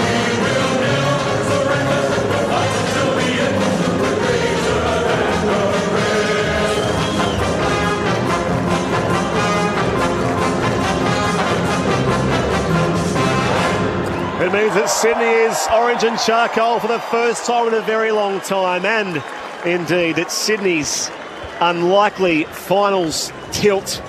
We will never surrender. We'll fight until the end. We're greater than the rest. It means that Sydney is orange and charcoal for the first time in a very long time, and indeed that Sydney's unlikely finals tilt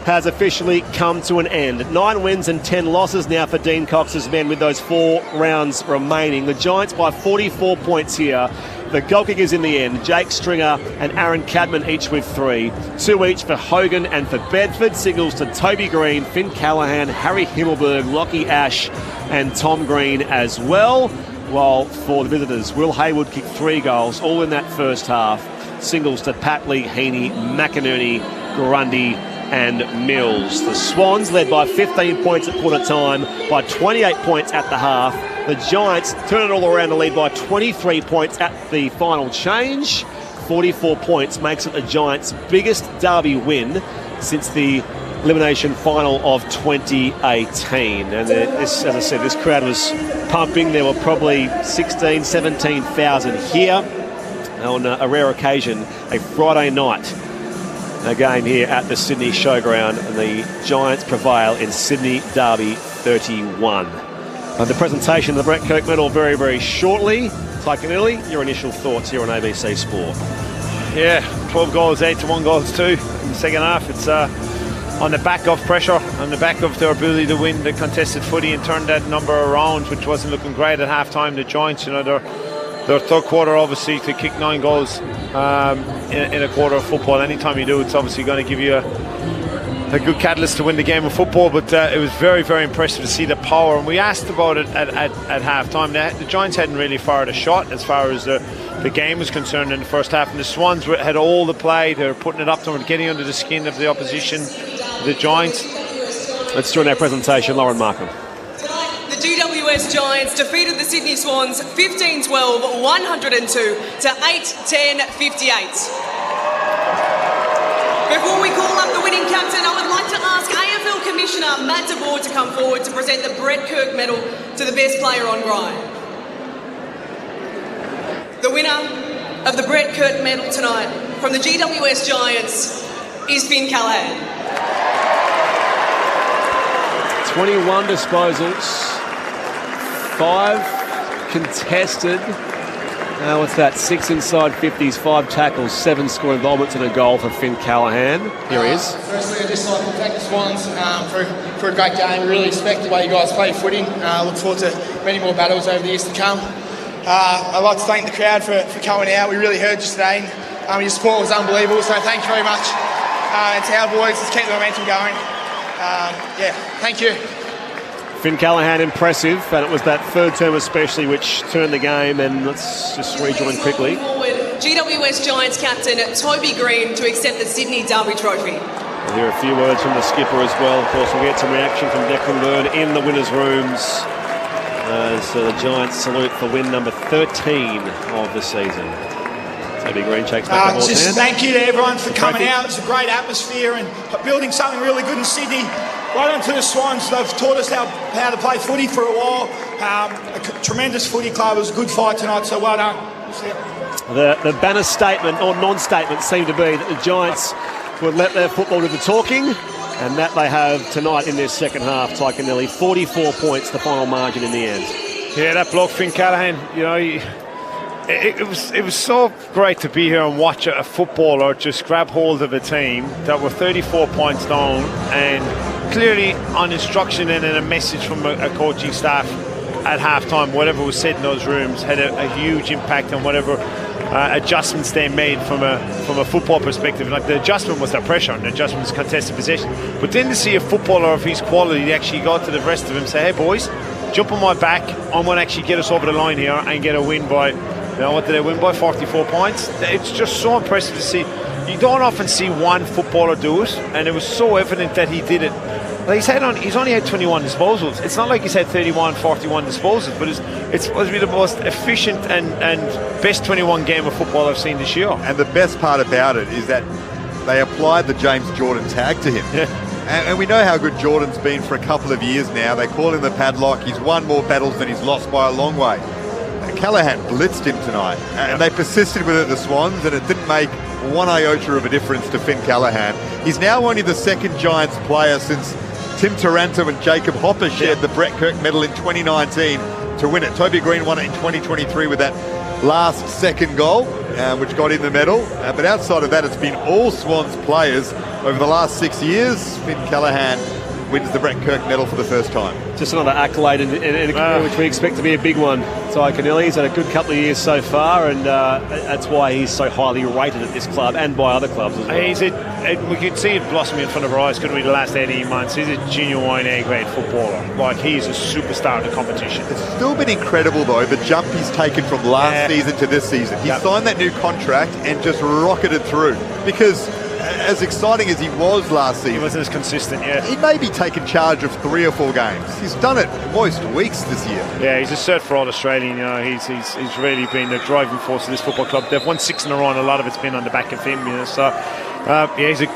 has officially come to an end. 9 wins and 10 losses now for Dean Cox's men with those 4 rounds remaining. The Giants by 44 points here. The goal kickers in the end, Jake Stringer and Aaron Cadman each with 3. 2 each for Hogan and for Bedford. Singles to Toby Green, Finn Callaghan, Harry Himmelberg, Lockie Ash and Tom Green as well. While for the visitors, Will Hayward kicked 3 goals, all in that first half. Singles to Patley, Heaney, McInerney, Grundy and Mills. The Swans led by 15 points at quarter time, by 28 points at the half. The Giants turn it all around to lead by 23 points at the final change. 44 points makes it the Giants' biggest derby win since the elimination final of 2018. And this, as I said, this crowd was pumping. There were probably 16, 17,000 here on a rare occasion, a Friday night. A game here at the Sydney Showground, and the Giants prevail in Sydney Derby 31. The presentation of the Brett Kirk Medal very, very shortly. Taikanelli, your initial thoughts here on ABC Sport. Yeah, 12 goals, 8 to 1 goals 2 in the second half. It's on the back of pressure, on the back of their ability to win the contested footy and turn that number around, which wasn't looking great at half-time. The Giants, you know, their third quarter, obviously, to kick 9 goals in a quarter of football. Anytime you do, it's obviously going to give you a good catalyst to win the game of football. But it was very, very impressive to see the power. And we asked about it at half-time. The Giants hadn't really fired a shot as far as the game was concerned in the first half. And the Swans had all the play. They were putting it up to them, getting under the skin of the opposition, the Giants. Let's join our presentation, Lauren Markham. The GWS Giants defeated the Sydney Swans 15-12, 102 to 8-10-58. Before we call up the winning captain, I would like to ask AFL Commissioner Matt DeBoer to come forward to present the Brett Kirk Medal to the best player on grind. The winner of the Brett Kirk Medal tonight from the GWS Giants is Finn Callaghan. 21 disposals, 5 contested. What's that? 6 inside 50s, 5 tackles, 7 score involvements and a goal for Finn Callaghan. Here he is. Firstly, I'd just like to thank the Swans for a great game. We really respect the way you guys play footy. Look forward to many more battles over the years to come. I'd like to thank the crowd for coming out. We really heard you today. Your support was unbelievable, so thank you very much. And to our boys, let's keep the momentum going. Thank you. Finn Callaghan, impressive, and it was that third term especially which turned the game. And let's just rejoin quickly. GWS Giants captain Toby Green to accept the Sydney Derby trophy. We'll hear a few words from the skipper as well. Of course, we'll get some reaction from Declan Byrne in the winners' rooms. So the Giants salute for win number 13 of the season. Toby Green shakes back the horse hand. Thank you to everyone for coming out. It's a great atmosphere and building something really good in Sydney. Right on to the Swans. They've taught us how to play footy for a while. A tremendous footy club. It was a good fight tonight, so well done. The banner statement or non-statement seemed to be that the Giants would let their football do the talking, and that they have tonight in their second half. Taikanelli, 44 points, the final margin in the end. Yeah, that bloke Finn Callaghan, you know, It was so great to be here and watch a footballer just grab hold of a team that were 34 points down, and clearly on instruction and in a message from a coaching staff at halftime, whatever was said in those rooms had a huge impact on whatever adjustments they made from a football perspective. Like, the adjustment was the pressure, and the adjustment was contested possession. But then to see a footballer of his quality actually go to the rest of him and say, "Hey boys, jump on my back. I'm going to actually get us over the line here and get a win by." What did they win by? 44 points. It's just so impressive to see. You don't often see one footballer do it, and it was so evident that he did it. Like, he's only had 21 disposals. It's not like he's had 31, 41 disposals, but it's supposed to be the most efficient and best 21 game of football I've seen this year. And the best part about it is that they applied the James Jordan tag to him. Yeah. And we know how good Jordan's been for a couple of years now. They call him the padlock. He's won more battles than he's lost by a long way. Callaghan blitzed him tonight, and they persisted with it, the Swans, and it didn't make one iota of a difference to Finn Callaghan. He's now only the second Giants player since Tim Taranto and Jacob Hopper shared the Brett Kirk medal in 2019 to win it. Toby Green won it in 2023 with that last second goal, which got in the medal. But outside of that, it's been all Swans players over the last 6 years. Finn Callaghan wins the Brett Kirk medal for the first time. Just another accolade in a career which we expect to be a big one. Ty Connelly's had a good couple of years so far, and that's why he's so highly rated at this club and by other clubs as well. We could see it blossoming in front of our eyes, couldn't we, the last 18 months. He's a genuine A-grade footballer. Like, he's a superstar in the competition. It's still been incredible, though, the jump he's taken from last season to this season. He signed that new contract and just rocketed through, because as exciting as he was last season, he wasn't as consistent. He may be taking charge of 3 or 4 games. He's done it most weeks this year. Yeah, he's a cert for all Australian. You know, he's really been the driving force of this football club. They've won 6 in a row, and a lot of it's been on the back of him. You know, so he's a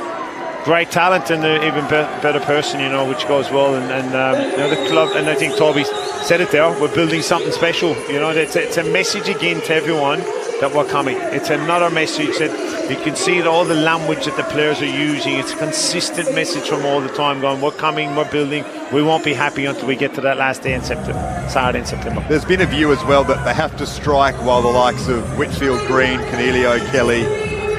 great talent and an even better person. You know, which goes well. And the club, and I think Toby said it there. We're building something special. You know, it's a message again to everyone that we're coming. It's another message that you can see that all the language that the players are using. It's a consistent message from all the time going, we're coming, we're building, we won't be happy until we get to that last day in Saturday in September. There's been a view as well that they have to strike while the likes of Whitfield, Green, Cornelio, Kelly,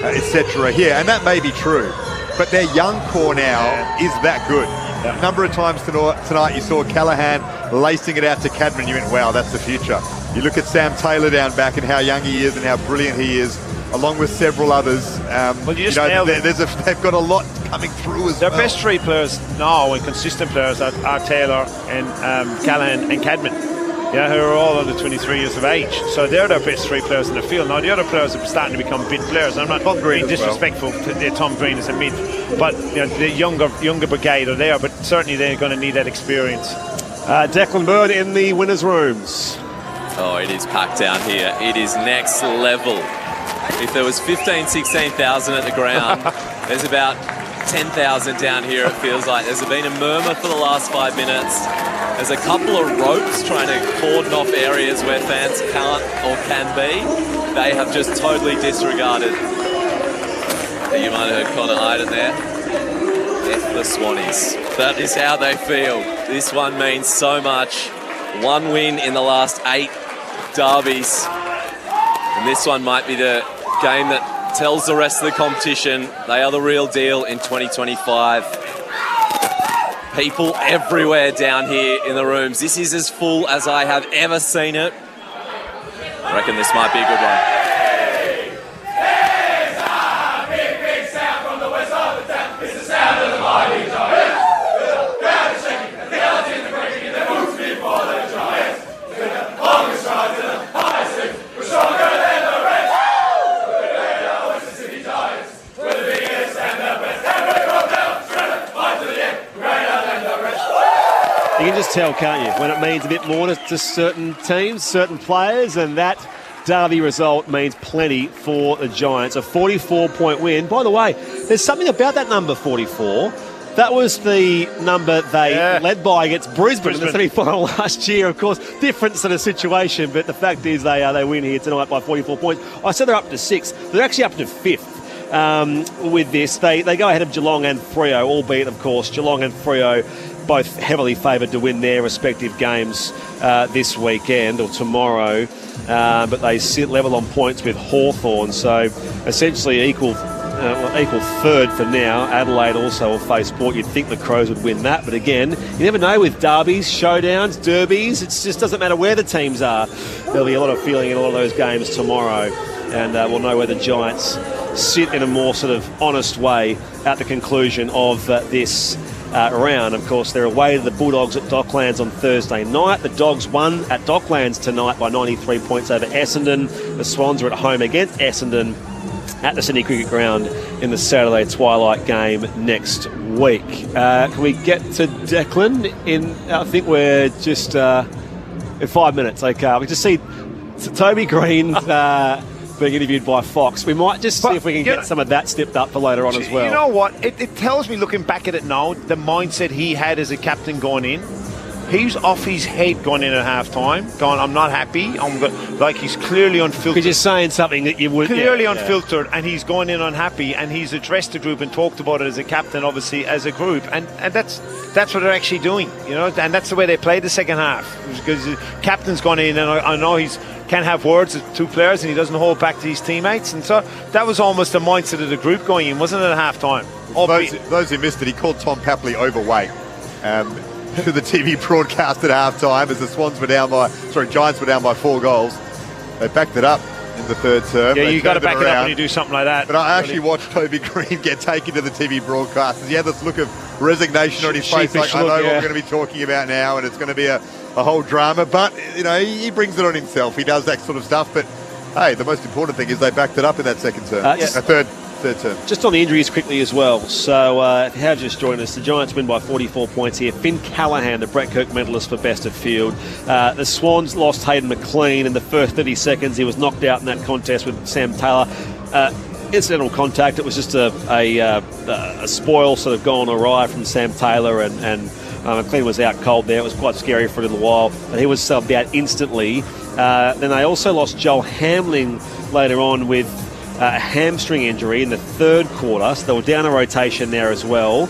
etc. are here, and that may be true, but their young core now is that good. A number of times tonight you saw Callaghan lacing it out to Cadman. You went, wow, that's the future. You look at Sam Taylor down back and how young he is and how brilliant he is, along with several others. They've got a lot coming through as well. Their best 3 players now and consistent players are Taylor and Callaghan and Cadman, who are all under 23 years of age. So they're their best 3 players in the field. Now the other players are starting to become big players. I'm not being disrespectful to Tom Green as a mid, but the younger brigade are there. But certainly they're going to need that experience. Declan Bird in the winners' rooms. Oh, it is packed down here. It is next level. If there was 15,000, 16,000 at the ground, there's about 10,000 down here, it feels like. There's been a murmur for the last 5 minutes. There's a couple of ropes trying to cordon off areas where fans can't or can be. They have just totally disregarded. You might have heard Connor Iden there. F the Swannies. That is how they feel. This one means so much. 1 win in the last 8 derbies. And this one might be the game that tells the rest of the competition they are the real deal in 2025. People everywhere down here in the rooms. This is as full as I have ever seen it. I reckon this might be a good one. You can just tell, can't you, when it means a bit more to certain teams, certain players, and that derby result means plenty for the Giants. A 44-point win. By the way, there's something about that number 44. That was the number they led by against Brisbane in the semi-final last year. Of course, different sort of situation, but the fact is they win here tonight by 44 points. I said they're up to 6th. They're actually up to 5th. With this, they go ahead of Geelong and Freo, albeit, of course, Geelong and Freo both heavily favoured to win their respective games this weekend or tomorrow, but they sit level on points with Hawthorn, so essentially equal third for now. Adelaide also will face Port. You'd think the Crows would win that, but again, you never know with derbies, showdowns, derbies. It just doesn't matter where the teams are. There'll be a lot of feeling in a lot of those games tomorrow, and we'll know where the Giants sit in a more sort of honest way at the conclusion of this round. Of course, they're away to the Bulldogs at Docklands on Thursday night. The Dogs won at Docklands tonight by 93 points over Essendon. The Swans are at home against Essendon at the Sydney Cricket Ground in the Saturday twilight game next week. Can we get to Declan? I think we're just in 5 minutes. Okay, we just see Toby Green being interviewed by Fox. We might just see if we can get some of that snipped up for later on as well. You know what? It tells me, looking back at it now, the mindset he had as a captain going in. He's off his head going in at half-time, going, I'm not happy. He's clearly unfiltered. Because you're saying something that you would... Clearly unfiltered, and he's going in unhappy, and he's addressed the group and talked about it as a captain, obviously, as a group. And that's what they're actually doing, you know, and that's the way they played the second half. Because the captain's gone in, and I know he's can't have words with two players, and he doesn't hold back to his teammates. And so that was almost the mindset of the group going in, wasn't it, at half-time? Those who missed it, he called Tom Papley overweight. To the TV broadcast at half-time as the Giants were down by 4 goals. They backed it up in the third term. Yeah, you've got to back it up when you do something like that. But I actually watched Toby Green get taken to the TV broadcast. He had this look of resignation on his face, like, I know what we're going to be talking about now, and it's going to be a whole drama. But, you know, he brings it on himself. He does that sort of stuff. But, hey, the most important thing is they backed it up in that second term. Third term. Just on the injuries quickly as well. So if you have just joined us, the Giants win by 44 points here. Finn Callaghan, the Brett Kirk medalist for best of field. The Swans lost Hayden McLean in the first 30 seconds. He was knocked out in that contest with Sam Taylor. Incidental contact. It was just a spoil sort of gone awry from Sam Taylor, and McLean was out cold there. It was quite scary for a little while, but he was subbed out instantly. Then they also lost Joel Hamling later on with a hamstring injury in the third quarter, so they were down a rotation there as well.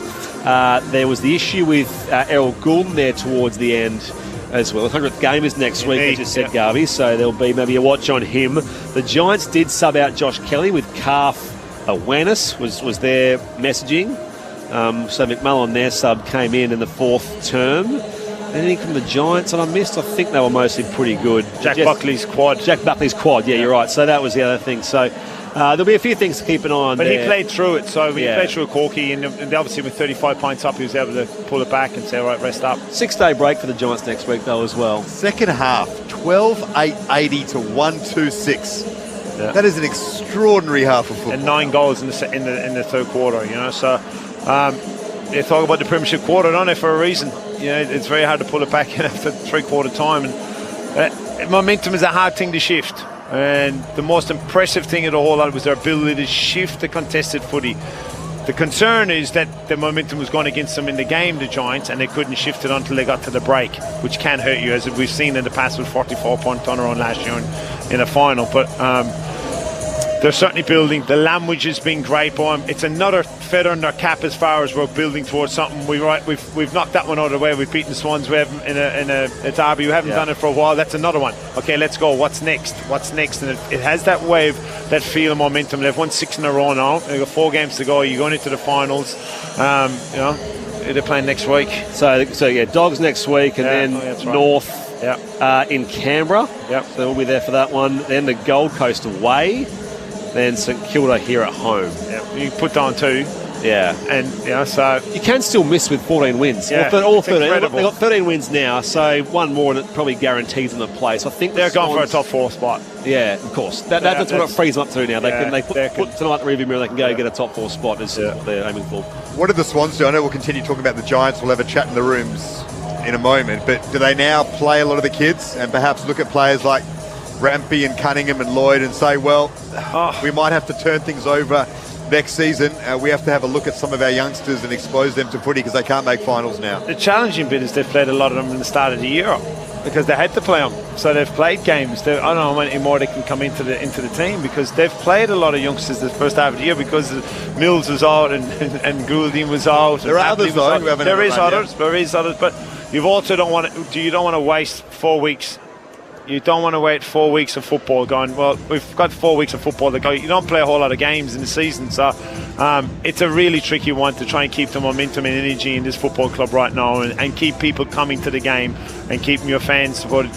There was the issue with Errol Goulden there towards the end as well. The 100th game is next week, as you said, Garvey, so there'll be maybe a watch on him. The Giants did sub out Josh Kelly with calf awareness, was their messaging. So McMullen, their sub, came in the fourth term. Anything from the Giants that I missed? I think they were mostly pretty good. Jack Buckley's quad, yeah, you're right. So that was the other thing. So there'll be a few things to keep an eye on. But he played through it. So he played through a corky, and obviously with 35 points up, he was able to pull it back and say, all right, rest up. 6-day break for the Giants next week, though, as well. Second half, 12-8-80 to 1-2-6. Yeah. That is an extraordinary half of football. And 9 goals in the third quarter, you know. So they talk about the Premiership quarter, don't they, for a reason. You know, it's very hard to pull it back after three-quarter time. And momentum is a hard thing to shift. And the most impressive thing of the whole lot was their ability to shift the contested footy. The concern is that the momentum was going against them in the game, the Giants, and they couldn't shift it until they got to the break, which can hurt you, as we've seen in the past with 44-point turnaround last year in a final. But they're certainly building. The language has been great by them. It's another feather in their cap as far as we're building towards something. We've knocked that one out of the way. We've beaten the Swans. We haven't in a derby. We haven't done it for a while. That's another one. Okay, let's go. What's next? And it has that wave, that feel of momentum. They've won 6 in a row now. They've got 4 games to go. You're going into the finals. You know, they're playing next week. So yeah, Dogs next week, and then North in Canberra. Yep. So we'll be there for that one. Then the Gold Coast away. Then St Kilda here at home. Yeah, you put down 2. Yeah, and so you can still miss with 14 wins. Yeah, all 13. Incredible. They've got 13 wins now, so one more and it probably guarantees them a place. I think they're going for a top 4 spot. Yeah, of course. That's what it frees them up to now. They put tonight in the rearview mirror. They can go get a top 4 spot. Is what they're aiming for. What did the Swans do? I know we'll continue talking about the Giants. We'll have a chat in the rooms in a moment. But do they now play a lot of the kids and perhaps look at players like Rampy and Cunningham and Lloyd and say, well, we might have to turn things over next season. We have to have a look at some of our youngsters and expose them to footy because they can't make finals now. The challenging bit is they've played a lot of them in the start of the year. because they had to play them. So they've played games. I don't know how many more they can come into the team, because they've played a lot of youngsters the first half of the year, because Mills was out and Goulding was out. There are others though. There is others, but you also don't want to waste 4 weeks. You don't want to wait 4 weeks of football going, well, we've got 4 weeks of football to go. You don't play a whole lot of games in the season, so it's a really tricky one to try and keep the momentum and energy in this football club right now, and keep people coming to the game and keeping your fans supported.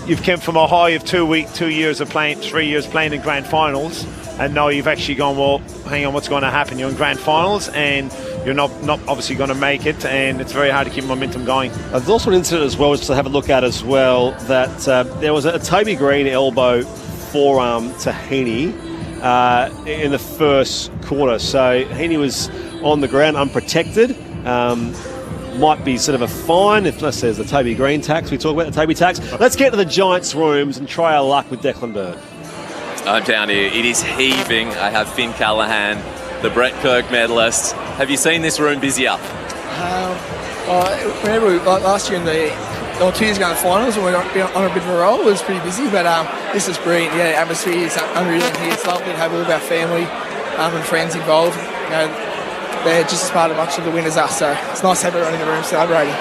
You've come from a high of 2 years of playing, 3 years playing in grand finals, and now you've actually gone, well, hang on, what's going to happen? You're in grand finals and you're not obviously going to make it, and it's very hard to keep momentum going. There's also an incident as well, just to have a look at as well, that there was a Toby Green elbow forearm to Heaney in the first quarter. So Heaney was on the ground unprotected. Might be sort of a fine, unless there's the Toby Green tax. We talk about the Toby tax. Let's get to the Giants' rooms and try our luck with Declan Byrne. I'm down here. It is heaving. I have Finn Callahan, the Brett Kirk medalist. Have you seen this room busy up? Last year 2 years ago in the finals, when we were on a bit of a roll, it was pretty busy, but this is brilliant. Yeah, the atmosphere is unreal in here. It's lovely to have all of our family and friends involved. They're just as part of much of the winners are, so it's nice to have everyone in the room celebrating.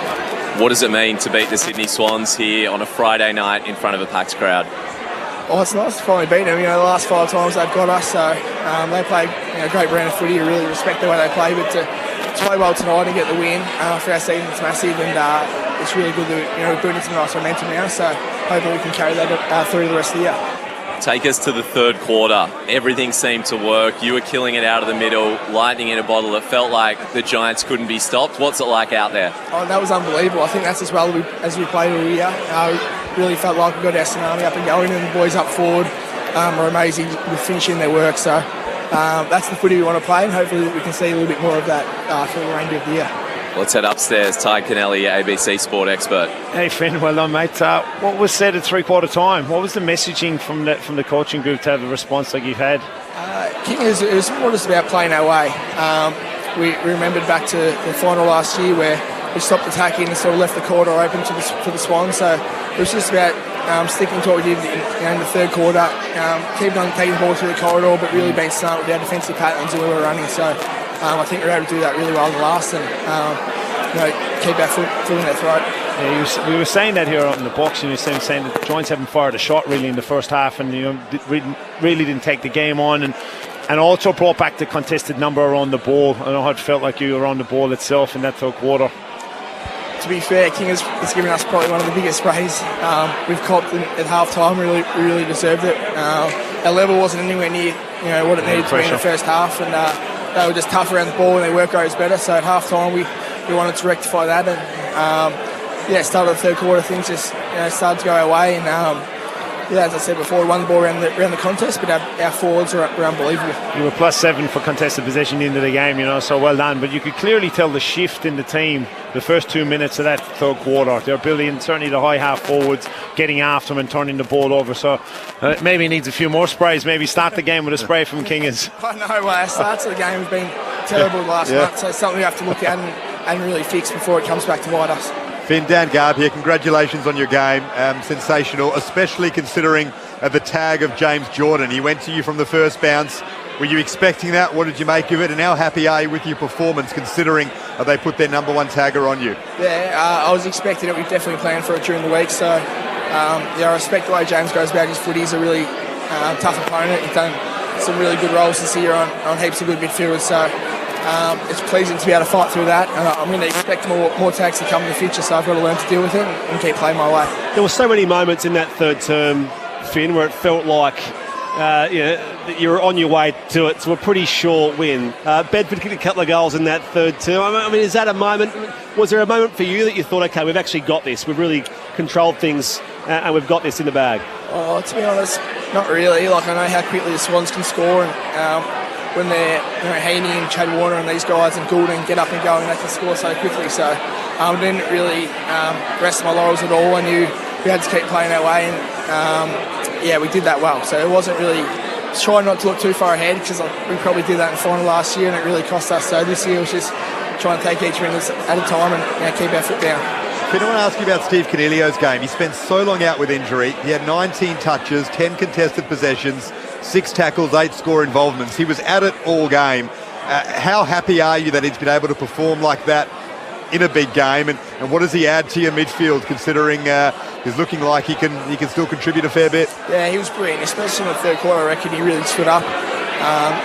What does it mean to beat the Sydney Swans here on a Friday night in front of a packed crowd? Oh, it's nice to finally beat them. The last 5 times they've got us, so they play a great brand of footy. I really respect the way they play, but to play well tonight and get the win for our season, it's massive, and it's really good that we're building some nice momentum now, so hopefully we can carry that through the rest of the year. Take us to the third quarter. Everything seemed to work. You were killing it out of the middle, lightning in a bottle. It felt like the Giants couldn't be stopped. What's it like out there? Oh, that was unbelievable. I think that's as well as we played all year. Really felt like we got our tsunami up and going, and the boys up forward are amazing with finishing their work. So that's the footy we want to play, and hopefully we can see a little bit more of that for the remainder of the year. Let's head upstairs. Ty Kennelly, ABC Sport expert. Hey Finn, well done mate. What was said at 3/4 time? What was the messaging from the coaching group to have a response like you've had? It was more just about playing our way. We remembered back to the final last year where we stopped attacking and sort of left the corridor open for the Swans. So it was just about sticking to what we did in the third quarter, keeping on taking the ball through the corridor, but really being smart with our defensive patterns and we were running. So I think we were able to do that really well in the last, and keep our foot in their throat. Yeah, we were saying that here out in the box, and you were saying that the Giants haven't fired a shot really in the first half, and really didn't take the game on, and also brought back the contested number around the ball. I don't know how it felt like you were on the ball itself in that third quarter. To be fair, King has given us probably one of the biggest sprays we've copped at half time. We really deserved it. Our level wasn't anywhere near what it needed to be in the first half, and they were just tough around the ball and their work rate was better. So at half time we wanted to rectify that, and started the third quarter, things just started to go our way, and as I said before, we won the ball around the contest, but our forwards were unbelievable. You were +7 for contested possession into the game, so well done. But you could clearly tell the shift in the team the first 2 minutes of that third quarter. They're building certainly the high half forwards, getting after them and turning the ball over. So maybe he needs a few more sprays. Maybe start the game with a spray from Kingers. I know, our starts of the game have been terrible the last month, so it's something we have to look at and really fix before it comes back to bite us. Finn, Dan Garb here. Congratulations on your game. Sensational, especially considering the tag of James Jordan. He went to you from the first bounce. Were you expecting that? What did you make of it? And how happy are you with your performance, considering they put their number one tagger on you? Yeah, I was expecting it. We definitely planned for it during the week. So, I respect the way James goes about his footy. He's a really tough opponent. He's done some really good roles this year on heaps of good midfielders. So, it's pleasing to be able to fight through that, and I'm going to expect more tags to come in the future, so I've got to learn to deal with it and keep playing my way. There were so many moments in that third term, Finn, where it felt like you were on your way to it, to a pretty short win. Bedford kicked a couple of goals in that third term. I mean, is that a moment? Was there a moment for you that you thought, okay, we've actually got this, we've really controlled things, and we've got this in the bag? Oh, to be honest, not really. I know how quickly the Swans can score, and when they're Heaney and Chad Warner and these guys and Goulding get up and go, and they can score so quickly. So I didn't really rest my laurels at all. I knew we had to keep playing our way, and we did that well. So it wasn't really trying not to look too far ahead, because we probably did that in the final last year and it really cost us. So this year was just trying to take each win at a time and keep our foot down. Finn, I want to ask you about Steve Coniglio's game. He spent so long out with injury. He had 19 touches, 10 contested possessions, 6 tackles, 8 score involvements. He was at it all game. How happy are you that he's been able to perform like that in a big game? And what does he add to your midfield, considering he's looking like he can still contribute a fair bit? Yeah, he was brilliant, especially in the third quarter. I reckon he really stood up.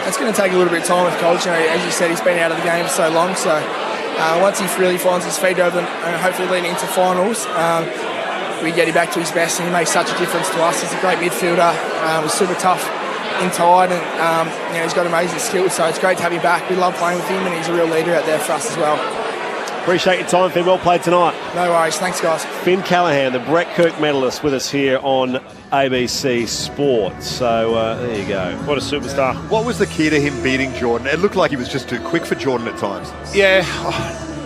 It's going to take a little bit of time with Coach. As you said, he's been out of the game for so long. So once he really finds his feet over and hopefully leading into finals, we get him back to his best, and he makes such a difference to us. He's a great midfielder. Was super tough inside, and he's got amazing skills. So it's great to have him back. We love playing with him, and he's a real leader out there for us as well. Appreciate your time, Finn. Well played tonight. No worries. Thanks, guys. Finn Callaghan, the Brett Kirk medalist, with us here on ABC Sport. So there you go. What a superstar. What was the key to him beating Jordan? It looked like he was just too quick for Jordan at times. Yeah.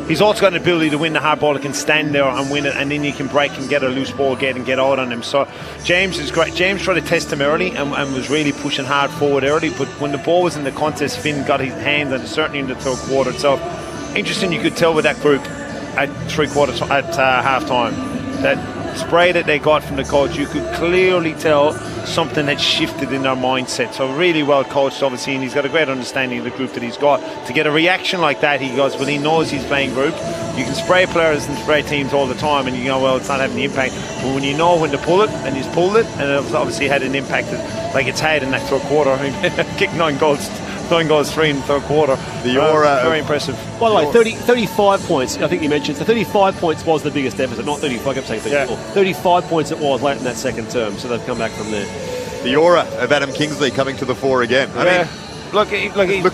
He's also got an ability to win the hard ball. He can stand there and win it, and then you can break and get a loose ball again and get out on him. So James is great. James tried to test him early and was really pushing hard forward early, but when the ball was in the contest, Finn got his hands on it, certainly in the third quarter. So interesting, you could tell with that group at half time that spray that they got from the coach, you could clearly tell something had shifted in their mindset. So really well coached, obviously, and he's got a great understanding of the group that he's got. To get a reaction like that, he goes, well, he knows he's playing group. You can spray players and spray teams all the time, and you go, well, it's not having the impact. But when you know when to pull it, and he's pulled it, and it obviously had an impact like it's had in that third quarter. I mean, kicked 9 goals 3 in the third quarter. The aura, very impressive. By the way, 35 points, I think you mentioned. So 35 points was the biggest deficit, not 35, I kept saying 34. Yeah. 35 points it was late in that second term, so they've come back from there. The aura of Adam Kingsley coming to the fore again. I mean, look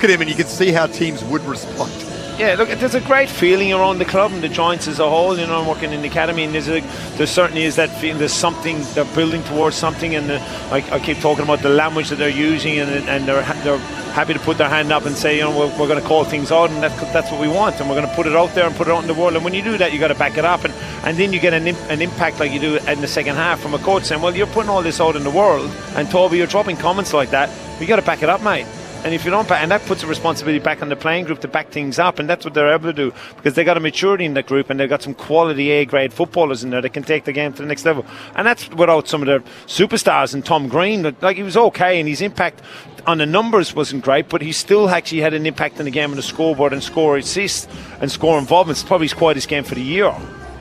at him and you can see how teams would respond. Yeah, look, there's a great feeling around the club and the Giants as a whole. You know, I'm working in the academy, and there certainly is that feeling. There's something, they're building towards something, and I keep talking about the language that they're using, and they're happy to put their hand up and say, you know, we're going to call things out, and that's what we want, and we're going to put it out there and put it out in the world. And when you do that, you got to back it up, and then you get an impact like you do in the second half from a coach saying, well, you're putting all this out in the world, and Toby, you're dropping comments like that. You got to back it up, mate. And if you don't, and that puts a responsibility back on the playing group to back things up, and that's what they're able to do, because they got a maturity in that group, and they've got some quality A-grade footballers in there that can take the game to the next level. And that's without some of their superstars. And Tom Green, like, he was okay, and his impact on the numbers wasn't great, but he still actually had an impact in the game on the scoreboard and score assists and score involvement. It's probably his quietest game for the year.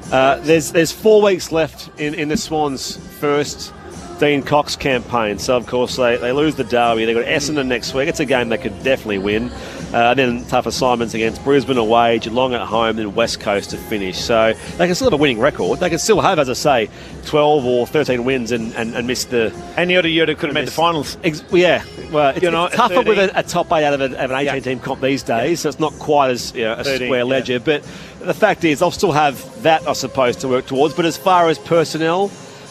There's 4 weeks left in the Swans' first Dean Cox campaign. So, of course, they lose the derby. They've got Essendon next week. It's a game they could definitely win. Then tough assignments against Brisbane away, Geelong at home, then West Coast to finish. So they can still have a winning record. They can still have, as I say, 12 or 13 wins and miss the... Any other year they could have made the finals. Yeah. Well, it's tougher with a top 8 out of an 18-team comp these days, so it's not quite as a 13, square ledger. But the fact is, they'll still have that, I suppose, to work towards. But as far as personnel...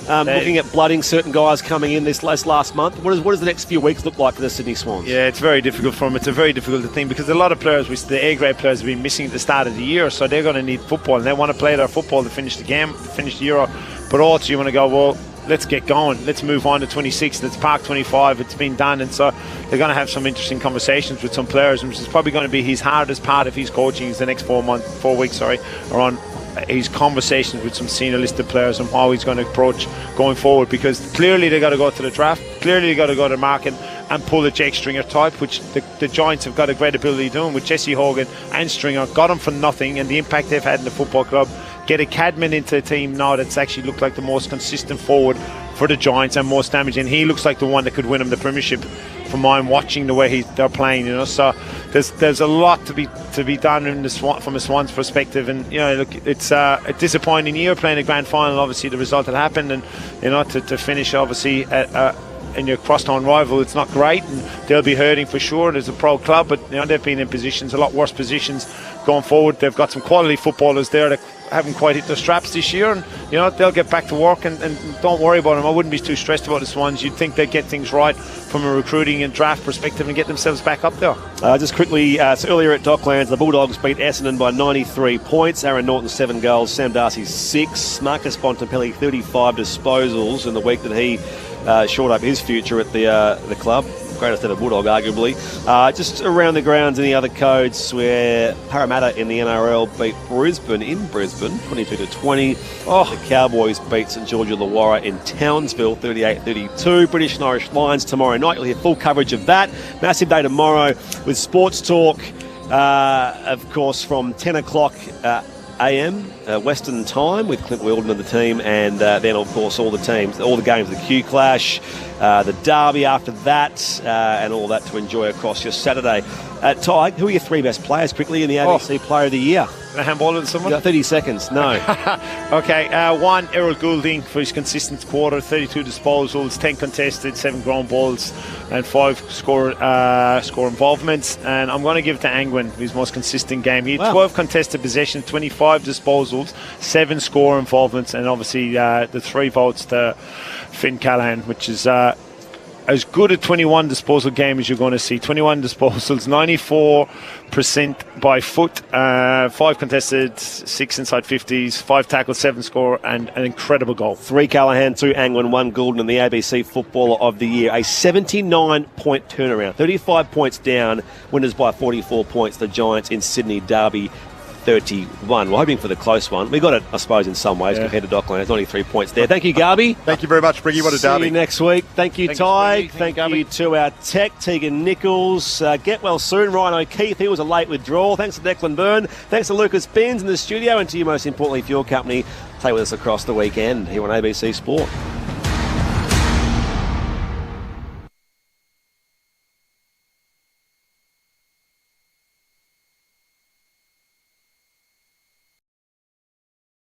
looking at blooding certain guys coming in this last month, what does the next few weeks look like for the Sydney Swans? Yeah, it's very difficult for them. It's a very difficult thing because a lot of players, the A-grade players, have been missing at the start of the year, so they're going to need football, and they want to play their football to finish the game, finish the Euro. But also you want to go, well, let's get going. Let's move on to 26. Let's park 25. It's been done. And so they're going to have some interesting conversations with some players, which is probably going to be his hardest part of his coaching is the next 4 weeks, around his conversations with some senior listed players and how he's going to approach going forward, because clearly they got to go to the draft, clearly they got to go to market and pull a Jake Stringer type, which the Giants have got a great ability of doing with Jesse Hogan and Stringer. Got them for nothing, and the impact they've had in the football club. Get a Cadman into a team now that's actually looked like the most consistent forward for the Giants and most damaging. He looks like the one that could win him the premiership from mine, watching the way they're playing, you know. So there's a lot to be done in from a Swans perspective, and you know, look, it's a disappointing year playing a grand final. Obviously, the result that happened, and you know, to finish obviously in your crosstown rival, it's not great, and they'll be hurting for sure. There's a pro club, but you know, they've been in positions, a lot worse positions going forward. They've got some quality footballers there that haven't quite hit their straps this year, and you know, they'll get back to work, and don't worry about them. I wouldn't be too stressed about the Swans. You'd think they'd get things right from a recruiting and draft perspective and get themselves back up there. Just quickly, so earlier at Docklands, the Bulldogs beat Essendon by 93 points. Aaron Norton 7 goals, Sam Darcy 6, Marcus Bontempelli 35 disposals in the week that he shored up his future at the club. greatest ever Bulldog, arguably. Just around the grounds in the other codes where Parramatta in the NRL beat Brisbane in Brisbane, 22-20. The Cowboys beat St George Illawarra in Townsville, 38-32. British and Irish Lions tomorrow night. You'll hear full coverage of that. Massive day tomorrow with Sports Talk, of course, from 10 o'clock a.m. Western time with Clint Wilden and the team, and then of course all the games, the Q Clash, the Derby after that, and all that to enjoy across your Saturday. Ty, who are your 3 best players quickly in the ABC Player of the Year? Can I handball it to someone? You got 30 seconds. No. Okay, 1, Errol Goulding for his consistent quarter, 32 disposals, 10 contested, 7 ground balls, and 5 score involvements. And I'm going to give it to Angwin, his most consistent game. He had 12 contested possessions, 25 disposals, 7 score involvements, and obviously the 3 votes to Finn Callahan, which is as good a 21 disposal game as you're going to see. 21 disposals, 94% by foot, 5 contested, 6 inside 50s, 5 tackles, 7 score, and an incredible goal. 3 Callahan, 2 Angwin, 1 Goulden, and the ABC Footballer of the Year. A 79-point turnaround, 35 points down, winners by 44 points, the Giants in Sydney Derby 31. We're hoping for the close one. We got it, I suppose, in some ways compared to Dockland. There's only 3 points there. Thank you, Garby. Thank you very much, Briggy. What a derby. See you next week. Thank you, Ty. Thank you to our tech, Tegan Nichols. Get well soon, Ryan O'Keefe. He was a late withdrawal. Thanks to Declan Byrne. Thanks to Lucas Binns in the studio, and to you, most importantly, for your company. Stay with us across the weekend here on ABC Sport.